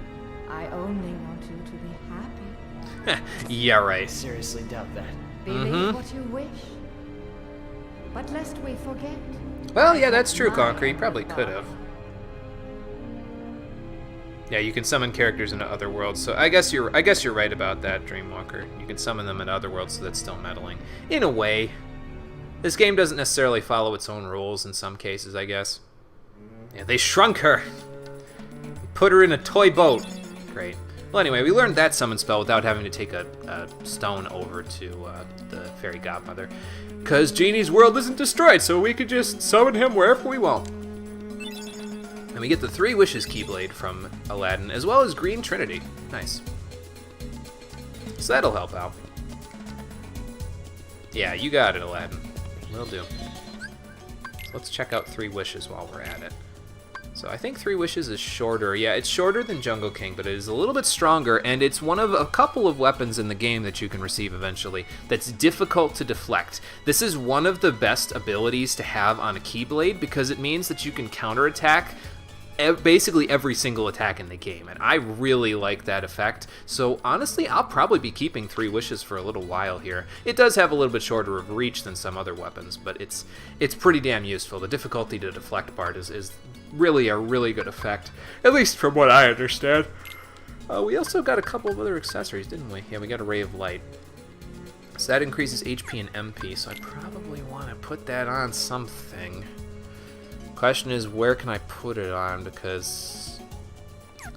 I only want you to be happy. Yeah, right. Seriously doubt that. Believe what you wish. But lest we forget. Well, yeah, that's true, Concrete. Probably could have. Yeah, you can summon characters into other worlds, so I guess you're right about that, Dreamwalker. You can summon them into other worlds, so that's still meddling. In a way. This game doesn't necessarily follow its own rules in some cases, I guess. Yeah, they shrunk her. Put her in a toy boat. Great. Well, anyway, we learned that summon spell without having to take a stone over to the fairy godmother. Because Genie's world isn't destroyed, so we could just summon him wherever we want. And we get the 3 Wishes Keyblade from Aladdin, as well as Green Trinity. Nice. So that'll help out. Yeah, you got it, Aladdin. Will do. So let's check out 3 Wishes while we're at it. So I think 3 Wishes is shorter. Yeah, it's shorter than Jungle King, but it is a little bit stronger, and it's one of a couple of weapons in the game that you can receive eventually that's difficult to deflect. This is one of the best abilities to have on a Keyblade because it means that you can counterattack basically every single attack in the game, and I really like that effect. So honestly, I'll probably be keeping 3 Wishes for a little while here. It does have a little bit shorter of reach than some other weapons, but it's pretty damn useful. The difficulty to deflect part is really a really good effect, at least from what I understand. We also got a couple of other accessories, didn't we? Yeah, we got a Ray of Light. So that increases HP and MP, so I probably want to put that on something. Question is, where can I put it on? Because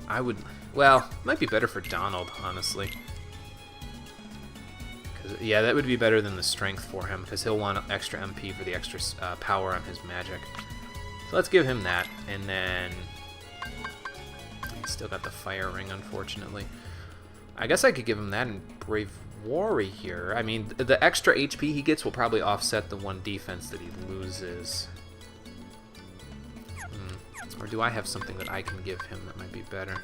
I would... Well, it might be better for Donald, honestly. Yeah, that would be better than the strength for him, because he'll want extra MP for the extra power on his magic. So let's give him that, and then... He's still got the fire ring, unfortunately. I guess I could give him that and Brave Warrior here. I mean, the extra HP he gets will probably offset the 1 defense that he loses. Or do I have something that I can give him that might be better?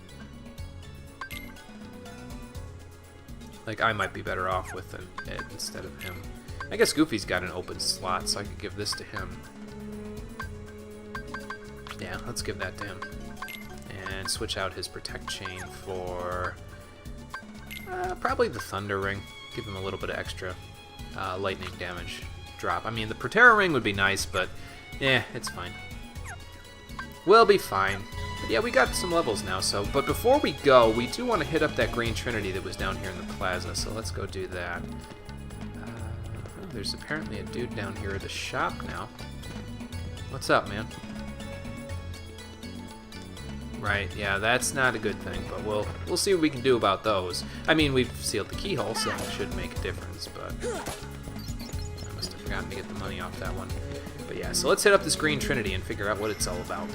Like, I might be better off with it instead of him. I guess Goofy's got an open slot, so I could give this to him. Yeah, let's give that to him. And switch out his Protect Chain for... probably the Thunder Ring. Give him a little bit of extra lightning damage drop. I mean, the Protera Ring would be nice, but... yeah, it's fine. We'll be fine. But yeah, we got some levels now, so... But before we go, we do want to hit up that Green Trinity that was down here in the plaza, so let's go do that. Oh, there's apparently a dude down here at the shop now. What's up, man? Right, yeah, that's not a good thing, but we'll see what we can do about those. I mean, we've sealed the keyhole, so that should make a difference, but... I must have forgotten to get the money off that one. But yeah, so let's hit up this Green Trinity and figure out what it's all about.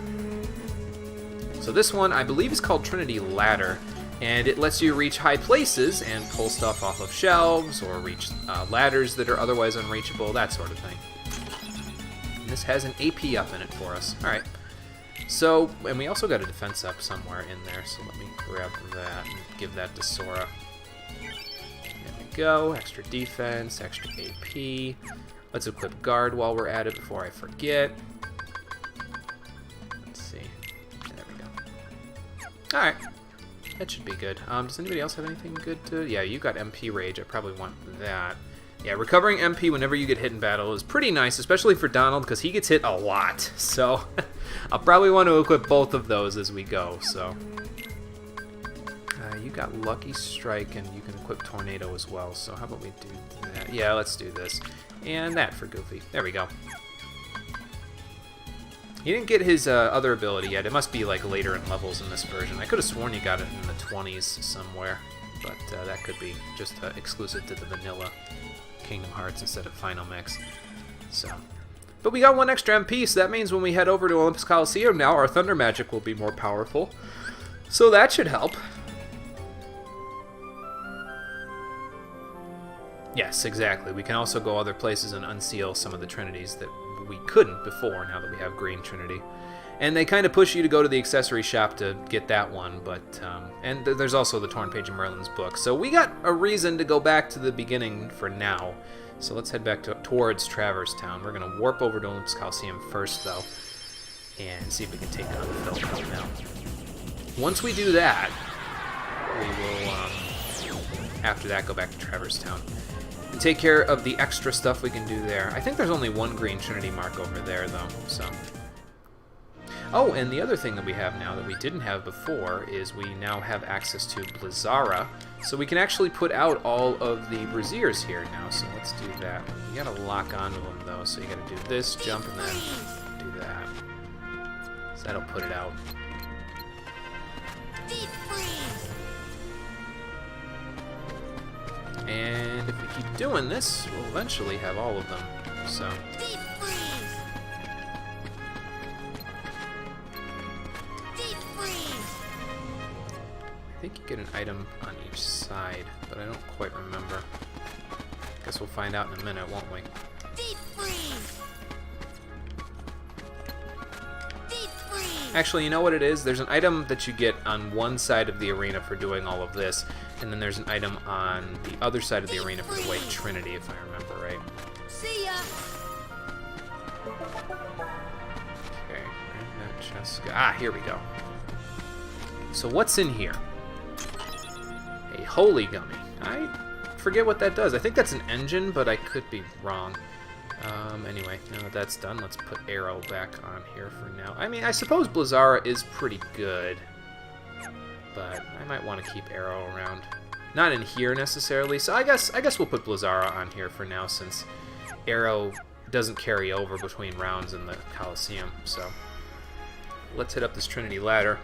So this one, I believe, is called Trinity Ladder, and it lets you reach high places and pull stuff off of shelves or reach ladders that are otherwise unreachable, that sort of thing. And this has an AP up in it for us. Alright. So, and we also got a defense up somewhere in there, so let me grab that and give that to Sora. There we go. Extra defense, extra AP. Let's equip Guard while we're at it before I forget. Let's see. There we go. Alright. That should be good. Does anybody else have anything good to... Yeah, you got MP Rage. I probably want that. Yeah, recovering MP whenever you get hit in battle is pretty nice, especially for Donald, because he gets hit a lot. So, I'll probably want to equip both of those as we go, so... you got Lucky Strike, and you can equip Tornado as well, so how about we do that? Yeah, let's do this. And that for Goofy. There we go. He didn't get his other ability yet. It must be like later in levels in this version. I could have sworn you got it in the 20s somewhere, but that could be just exclusive to the vanilla Kingdom Hearts instead of Final Mix. So, but we got 1 extra MP, so that means when we head over to Olympus Coliseum now, our Thunder Magic will be more powerful. So that should help. Yes, exactly. We can also go other places and unseal some of the Trinities that we couldn't before, now that we have Green Trinity. And they kind of push you to go to the accessory shop to get that one, but... and there's also the Torn Page of Merlin's book. So we got a reason to go back to the beginning for now. So let's head back towards Traverse Town. We're going to warp over to Olympus Coliseum first, though. and see if we can take on the Phil Cup now. Once we do that, we will, after that, go back to Traverse Town and take care of the extra stuff we can do there. I think there's only one green Trinity mark over there, though, so... Oh, and the other thing that we have now that we didn't have before is we now have access to Blizzara, so we can actually put out all of the Braziers here now, so let's do that. You gotta lock onto them, though, so you gotta do this, jump, and then do that. So that'll put it out. And if we keep doing this, we'll eventually have all of them, so... I think you get an item on each side, but I don't quite remember. Guess we'll find out in a minute, won't we? Deep freeze. Deep freeze. Actually, you know what it is? There's an item that you get on one side of the arena for doing all of this, and then there's an item on the other side of the arena for the White Trinity, if I remember right. See ya. Okay, where'd that chest go? Ah, here we go. So what's in here? A holy gummy. I forget what that does. I think that's an engine, but I could be wrong. Anyway, now that that's done, let's put Arrow back on here for now. I mean, I suppose Blizzara is pretty good, but I might want to keep Arrow around. Not in here necessarily, so I guess we'll put Blizzara on here for now, since Arrow doesn't carry over between rounds in the Coliseum. So let's hit up this Trinity ladder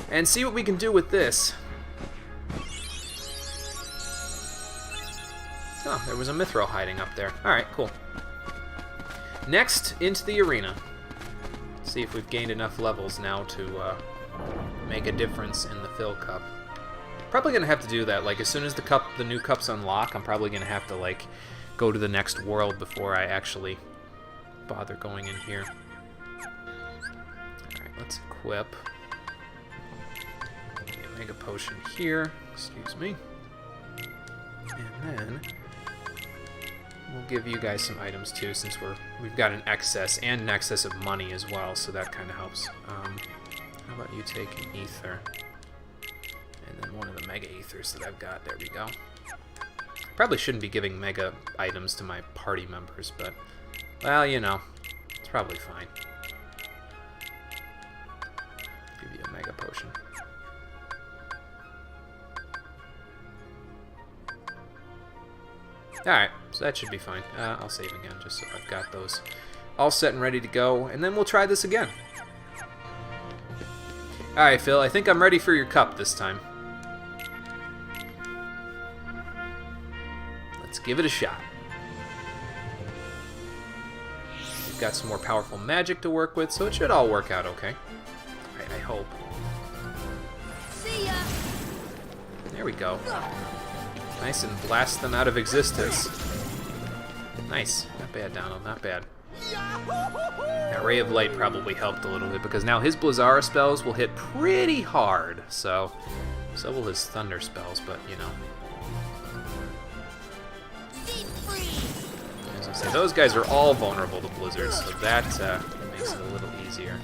and see what we can do with this. Oh, there was a Mithril hiding up there. Alright, cool. Next, into the arena. Let's see if we've gained enough levels now to make a difference in the Phil Cup. Probably gonna have to do that. Like, as soon as the new cups unlock, I'm probably gonna have to, like, go to the next world before I actually bother going in here. Alright, let's equip. Mega Potion here. Excuse me. And then we'll give you guys some items too, since we've got an excess and an excess of money as well, so that kind of helps. How about you take an ether, and then one of the mega ethers that I've got. There we go. Probably shouldn't be giving mega items to my party members, but well, you know, it's probably fine. Give you a mega potion. Alright, so that should be fine. I'll save again, just so I've got those all set and ready to go, and then we'll try this again. Alright, Phil, I think I'm ready for your cup this time. Let's give it a shot. We've got some more powerful magic to work with, so it should all work out okay. I hope. See ya. There we go. Nice, and blast them out of existence. Nice. Not bad, Donald. Not bad. That Ray of Light probably helped a little bit, because now his Blizzara spells will hit pretty hard. So will his Thunder spells, but, you know. As I say, those guys are all vulnerable to blizzards, so that makes it a little easier.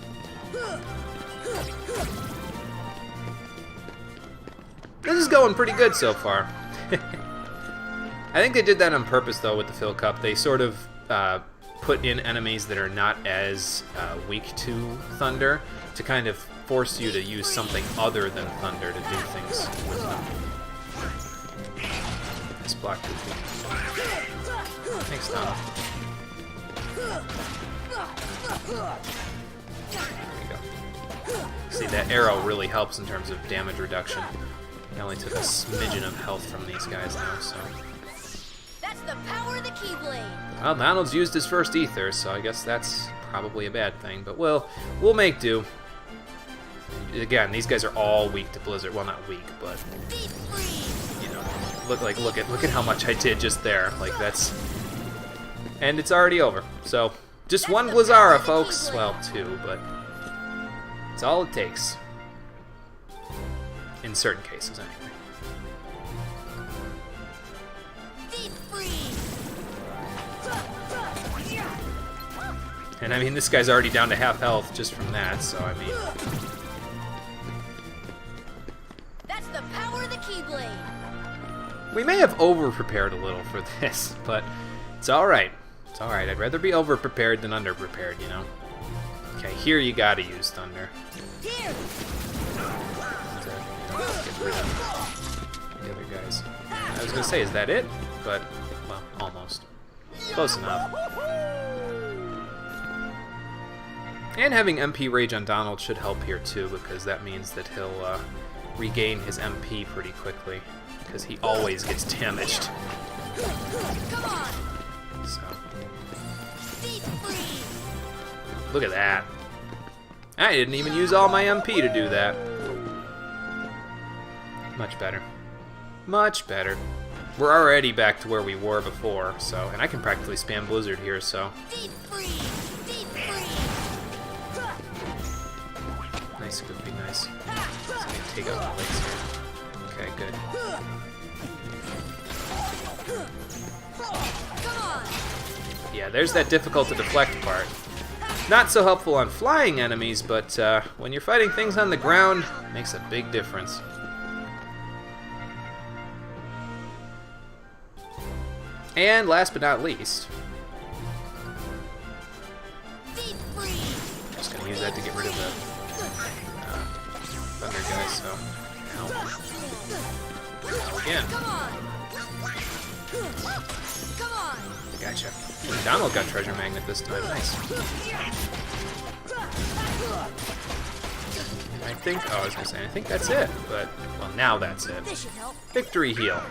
This is going pretty good so far. I think they did that on purpose, though, with the Phil Cup. They sort of put in enemies that are not as weak to Thunder to kind of force you to use something other than Thunder to do things with them. Nice block. Thanks, Tom. There you go. See, that arrow really helps in terms of damage reduction. I only took a smidgen of health from these guys now, so... That's the power of the Keyblade. Well, Donald's used his first ether, so I guess that's probably a bad thing, but we'll make do. Again, these guys are all weak to Blizzard. Well, not weak, but... You know, look at how much I did just there. Like, that's... And it's already over. So, just one Blizzara, folks. Well, two, but... It's all it takes. In certain cases, anyway. And I mean, this guy's already down to half health just from that, so I mean... That's the power of the Keyblade. We may have over-prepared a little for this, but it's alright. It's alright. I'd rather be over-prepared than under-prepared, you know? Okay, here you gotta use Thunder. Here. Get rid of the other guys. I was gonna say, is that it? But, well, almost. Close enough. And having MP Rage on Donald should help here too, because that means that he'll regain his MP pretty quickly, because he always gets damaged. Come on. So, Deep freeze. look at that. I didn't even use all my MP to do that. Much better. Much better. We're already back to where we were before, so, and I can practically spam Blizzard here, so. Deep freeze. Deep freeze. Nice, Goofy, nice. Let's get take out the legs here. Okay, good. Come on. Yeah, there's that difficult to deflect part. Not so helpful on flying enemies, but when you're fighting things on the ground, it makes a big difference. And last but not least, Deep freeze. just gonna use that to get rid of the thunder guys, so. Ow. Again. Come on. Come on. Gotcha. Donald got treasure magnet this time. Nice. I think, oh, I was gonna say, I think that's it, but, well, now that's it. This should help. Victory heal.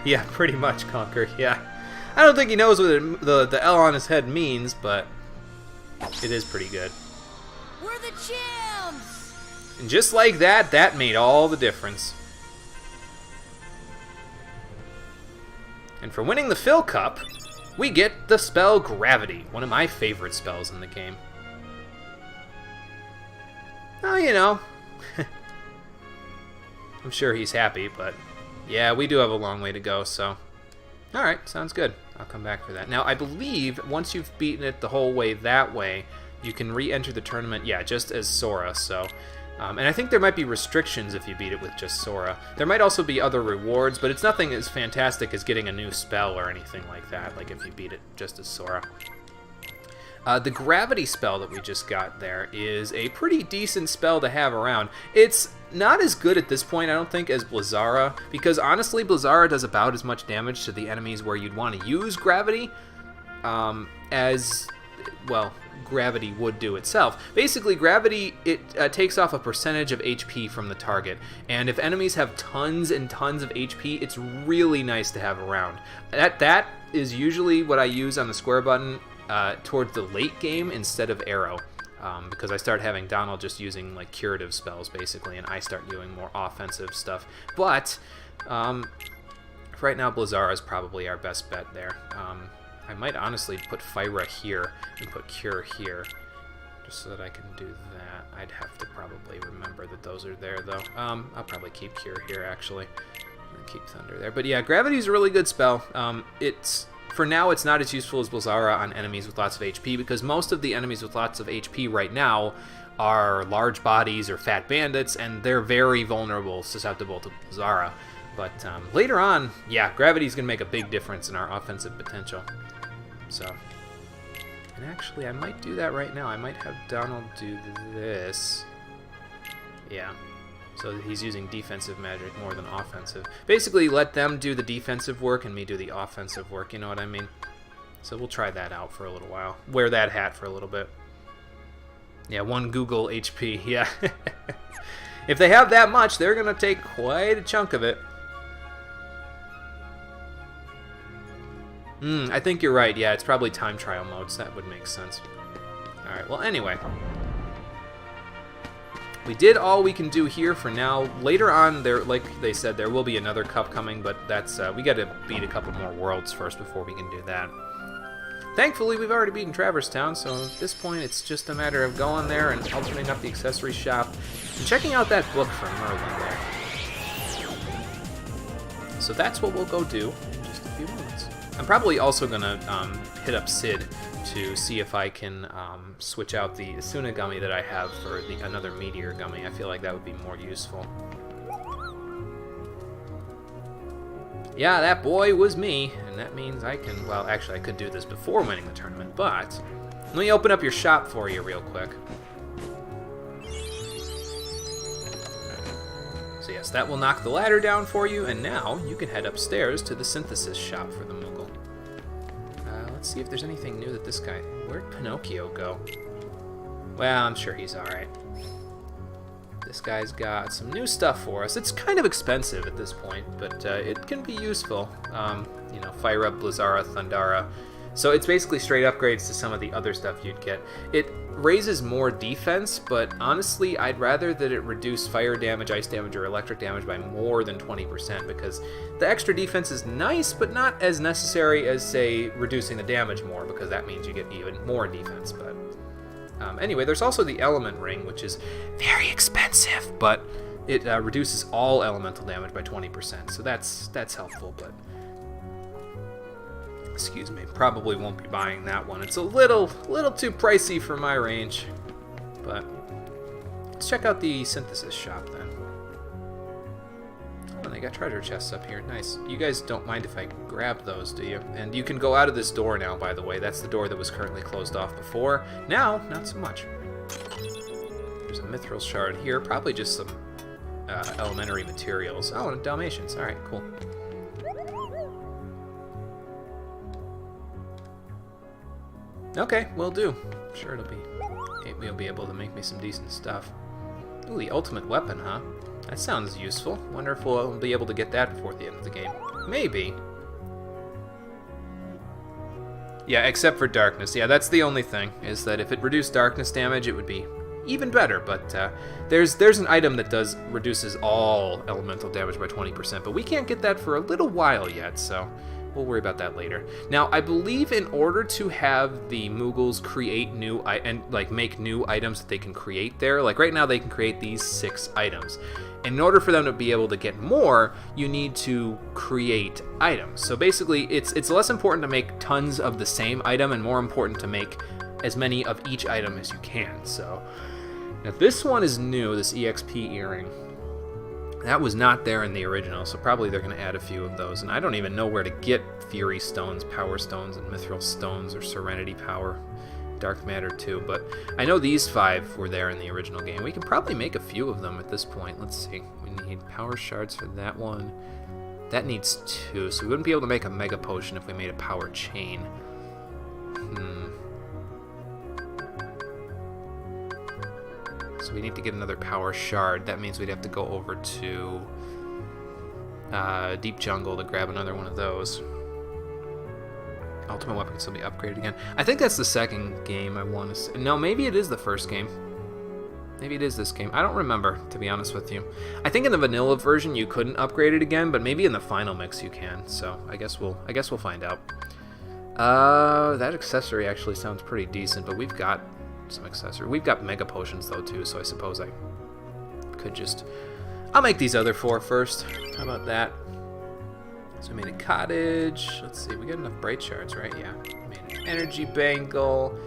Yeah, pretty much, Conquer, yeah. I don't think he knows what the L on his head means, but it is pretty good. We're the champs. And just like that, that made all the difference. And for winning the Phil Cup, we get the spell Gravity, one of my favorite spells in the game. Oh, you know. I'm sure he's happy, but yeah, we do have a long way to go, so. Alright, sounds good. I'll come back for that. Now, I believe once you've beaten it the whole way that way, you can re-enter the tournament, yeah, just as Sora, so. And I think there might be restrictions if you beat it with just Sora. There might also be other rewards, but it's nothing as fantastic as getting a new spell or anything like that, like if you beat it just as Sora. The Gravity spell that we just got there is a pretty decent spell to have around. It's not as good at this point, I don't think, as Blizzara, because honestly, Blizzara does about as much damage to the enemies where you'd want to use Gravity as, well, Gravity would do itself. Basically, Gravity, it takes off a percentage of HP from the target, and if enemies have tons and tons of HP, it's really nice to have around. That is usually what I use on the square button towards the late game instead of arrow, because I start having Donald just using like curative spells basically, and I start doing more offensive stuff. But right now, Blizzara is probably our best bet there. I might honestly put Fyra here and put Cure here, just so that I can do that. I'd have to probably remember that those are there, though. I'll probably keep Cure here, actually, and keep Thunder there. But yeah, Gravity's a really good spell. For now, it's not as useful as Blizzara on enemies with lots of HP, because most of the enemies with lots of HP right now are large bodies or fat bandits, and they're very vulnerable, susceptible to Blizzara. But later on, yeah, Gravity's going to make a big difference in our offensive potential. So, and actually, I might do that right now. I might have Donald do this. Yeah. So that he's using defensive magic more than offensive. Basically, let them do the defensive work and me do the offensive work, you know what I mean? So we'll try that out for a little while. Wear that hat for a little bit. Yeah, 1 Google HP, yeah. If they have that much, they're going to take quite a chunk of it. I think you're right, yeah, it's probably time trial modes. That would make sense. Alright, well, anyway. We did all we can do here for now. Later on, there, like they said, there will be another cup coming, but that's we got to beat a couple more worlds first before we can do that. Thankfully, we've already beaten Traverse Town, so at this point, it's just a matter of going there and opening up the accessory shop and checking out that book from Merlin there. So that's what we'll go do in just a few moments. I'm probably also gonna hit up Sid to see if I can switch out the Asuna gummy that I have for another meteor gummy. I feel like that would be more useful. Yeah, that boy was me, and that means I can, well, actually I could do this before winning the tournament, but let me open up your shop for you real quick. So yes, that will knock the ladder down for you, and now you can head upstairs to the synthesis shop for the Moogle. Let's see if there's anything new that this guy... Where'd Pinocchio go? Well, I'm sure he's alright. This guy's got some new stuff for us. It's kind of expensive at this point, but it can be useful. You know, Fire Up, Blizzara, Thundara. So it's basically straight upgrades to some of the other stuff you'd get. It raises more defense, but honestly, I'd rather that it reduce fire damage, ice damage, or electric damage by more than 20%, because the extra defense is nice, but not as necessary as, say, reducing the damage more, because that means you get even more defense. But anyway, there's also the Element Ring, which is very expensive, but it reduces all elemental damage by 20%, so that's helpful, but... Excuse me, probably won't be buying that one. It's a little too pricey for my range. But let's check out the synthesis shop then. Oh, they got treasure chests up here. Nice. You guys don't mind if I grab those, do you? And you can go out of this door now, by the way. That's the door that was currently closed off before. Now, not so much. There's a mithril shard here. Probably just some elementary materials. Oh, and Dalmatians. All right, cool. Okay, will do. Sure, we'll be able to make me some decent stuff. Ooh, the ultimate weapon, huh? That sounds useful. Wonder if we'll be able to get that before the end of the game. Maybe. Yeah, except for darkness. Yeah, that's the only thing, is that if it reduced darkness damage, it would be even better. But there's an item that reduces all elemental damage by 20%, but we can't get that for a little while yet, so... We'll worry about that later. Now, I believe in order to have the Moogles create new make new items that they can create there, like right now they can create these 6 items. And in order for them to be able to get more, you need to create items. So basically, it's less important to make tons of the same item and more important to make as many of each item as you can. So now this one is new, this EXP earring. That was not there in the original, so probably they're going to add a few of those. And I don't even know where to get Fury Stones, Power Stones, and Mithril Stones, or Serenity Power, Dark Matter too. But I know these 5 were there in the original game. We can probably make a few of them at this point. Let's see. We need Power Shards for that one. That needs 2, so we wouldn't be able to make a Mega Potion if we made a Power Chain. So we need to get another Power Shard. That means we'd have to go over to Deep Jungle to grab another one of those. Ultimate Weapon can still be upgraded again. I think that's the second game I want to say. No, maybe it is the first game. Maybe it is this game. I don't remember, to be honest with you. I think in the vanilla version you couldn't upgrade it again, but maybe in the final mix you can. So I guess we'll find out. That accessory actually sounds pretty decent, but we've got some accessory. We've got Mega Potions though too, so I suppose I could just... I'll make these other 4 first. How about that? So we made a cottage. Let's see, we got enough bright shards, right? Yeah. Made an energy bangle.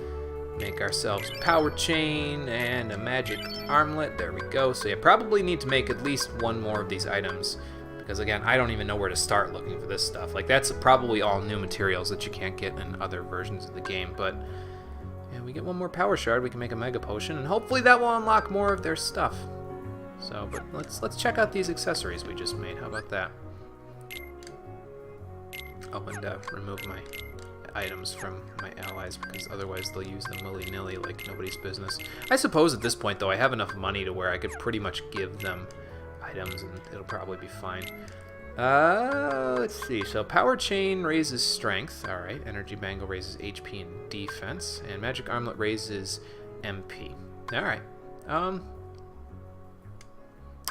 Make ourselves a power chain and a magic armlet. There we go. So you probably need to make at least 1 more of these items, because again, I don't even know where to start looking for this stuff. Like, that's probably all new materials that you can't get in other versions of the game, but yeah, we get 1 more power shard, we can make a Mega Potion, and hopefully that will unlock more of their stuff. So, but let's check out these accessories we just made. How about that? Oh, and remove my items from my allies, because otherwise they'll use them willy-nilly like nobody's business. I suppose at this point, though, I have enough money to where I could pretty much give them items and it'll probably be fine. Let's see. So Power Chain raises strength. Alright. Energy Bangle raises HP and defense. And Magic Armlet raises MP. Alright. I'm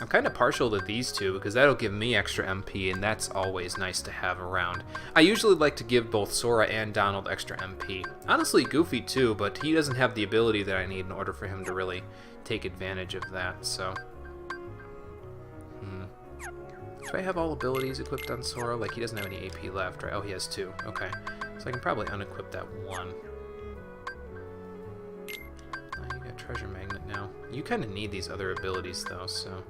kind of partial to these 2 because that'll give me extra MP, and that's always nice to have around. I usually like to give both Sora and Donald extra MP. Honestly, Goofy too, but he doesn't have the ability that I need in order for him to really take advantage of that, so... Do I have all abilities equipped on Sora? Like, he doesn't have any AP left, right? Oh, he has 2. Okay. So I can probably unequip that 1. Oh, you got Treasure Magnet now. You kind of need these other abilities, though, so...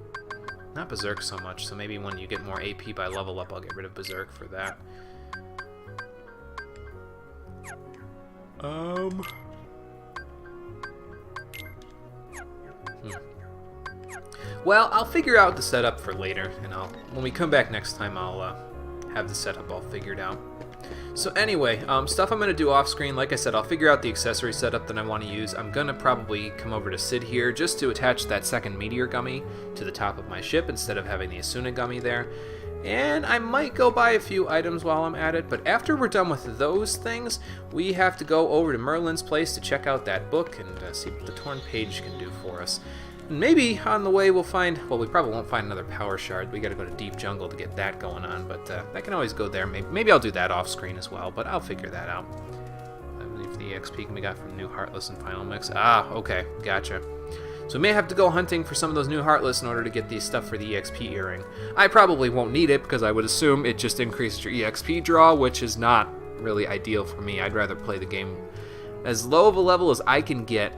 Not Berserk so much, so maybe when you get more AP by level up, I'll get rid of Berserk for that. Well, I'll figure out the setup for later, and when we come back next time, I'll have the setup all figured out. So anyway, stuff I'm going to do off screen, like I said, I'll figure out the accessory setup that I want to use. I'm going to probably come over to Sid here just to attach that second meteor gummy to the top of my ship instead of having the Asuna gummy there. And I might go buy a few items while I'm at it, but after we're done with those things, we have to go over to Merlin's place to check out that book and see what the Torn Page can do for us. And maybe on the way we'll find, well, we probably won't find another power shard. We gotta go to Deep Jungle to get that going on, but that can always go there. Maybe I'll do that off screen as well, but I'll figure that out. I believe the XP can be got from New Heartless and Final Mix. Ah, okay, gotcha. So we may have to go hunting for some of those New Heartless in order to get the stuff for the EXP earring. I probably won't need it because I would assume it just increases your EXP draw, which is not really ideal for me. I'd rather play the game as low of a level as I can get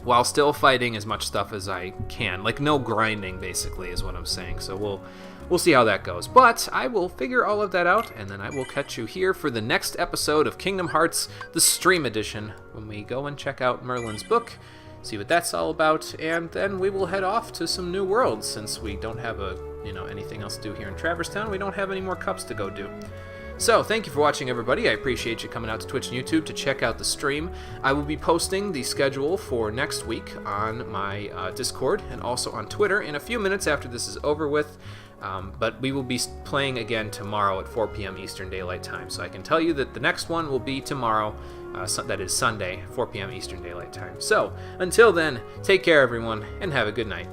while still fighting as much stuff as I can. Like, no grinding, basically, is what I'm saying. So we'll see how that goes. But I will figure all of that out, and then I will catch you here for the next episode of Kingdom Hearts, the Stream Edition, when we go and check out Merlin's book, see what that's all about, and then we will head off to some new worlds. Since we don't have anything else to do here in Traverse Town, we don't have any more cups to go do. So, thank you for watching, everybody. I appreciate you coming out to Twitch and YouTube to check out the stream. I will be posting the schedule for next week on my Discord and also on Twitter in a few minutes after this is over with. But we will be playing again tomorrow at 4 p.m. Eastern Daylight Time. So I can tell you that the next one will be tomorrow, that is Sunday, 4 p.m. Eastern Daylight Time. So, until then, take care, everyone, and have a good night.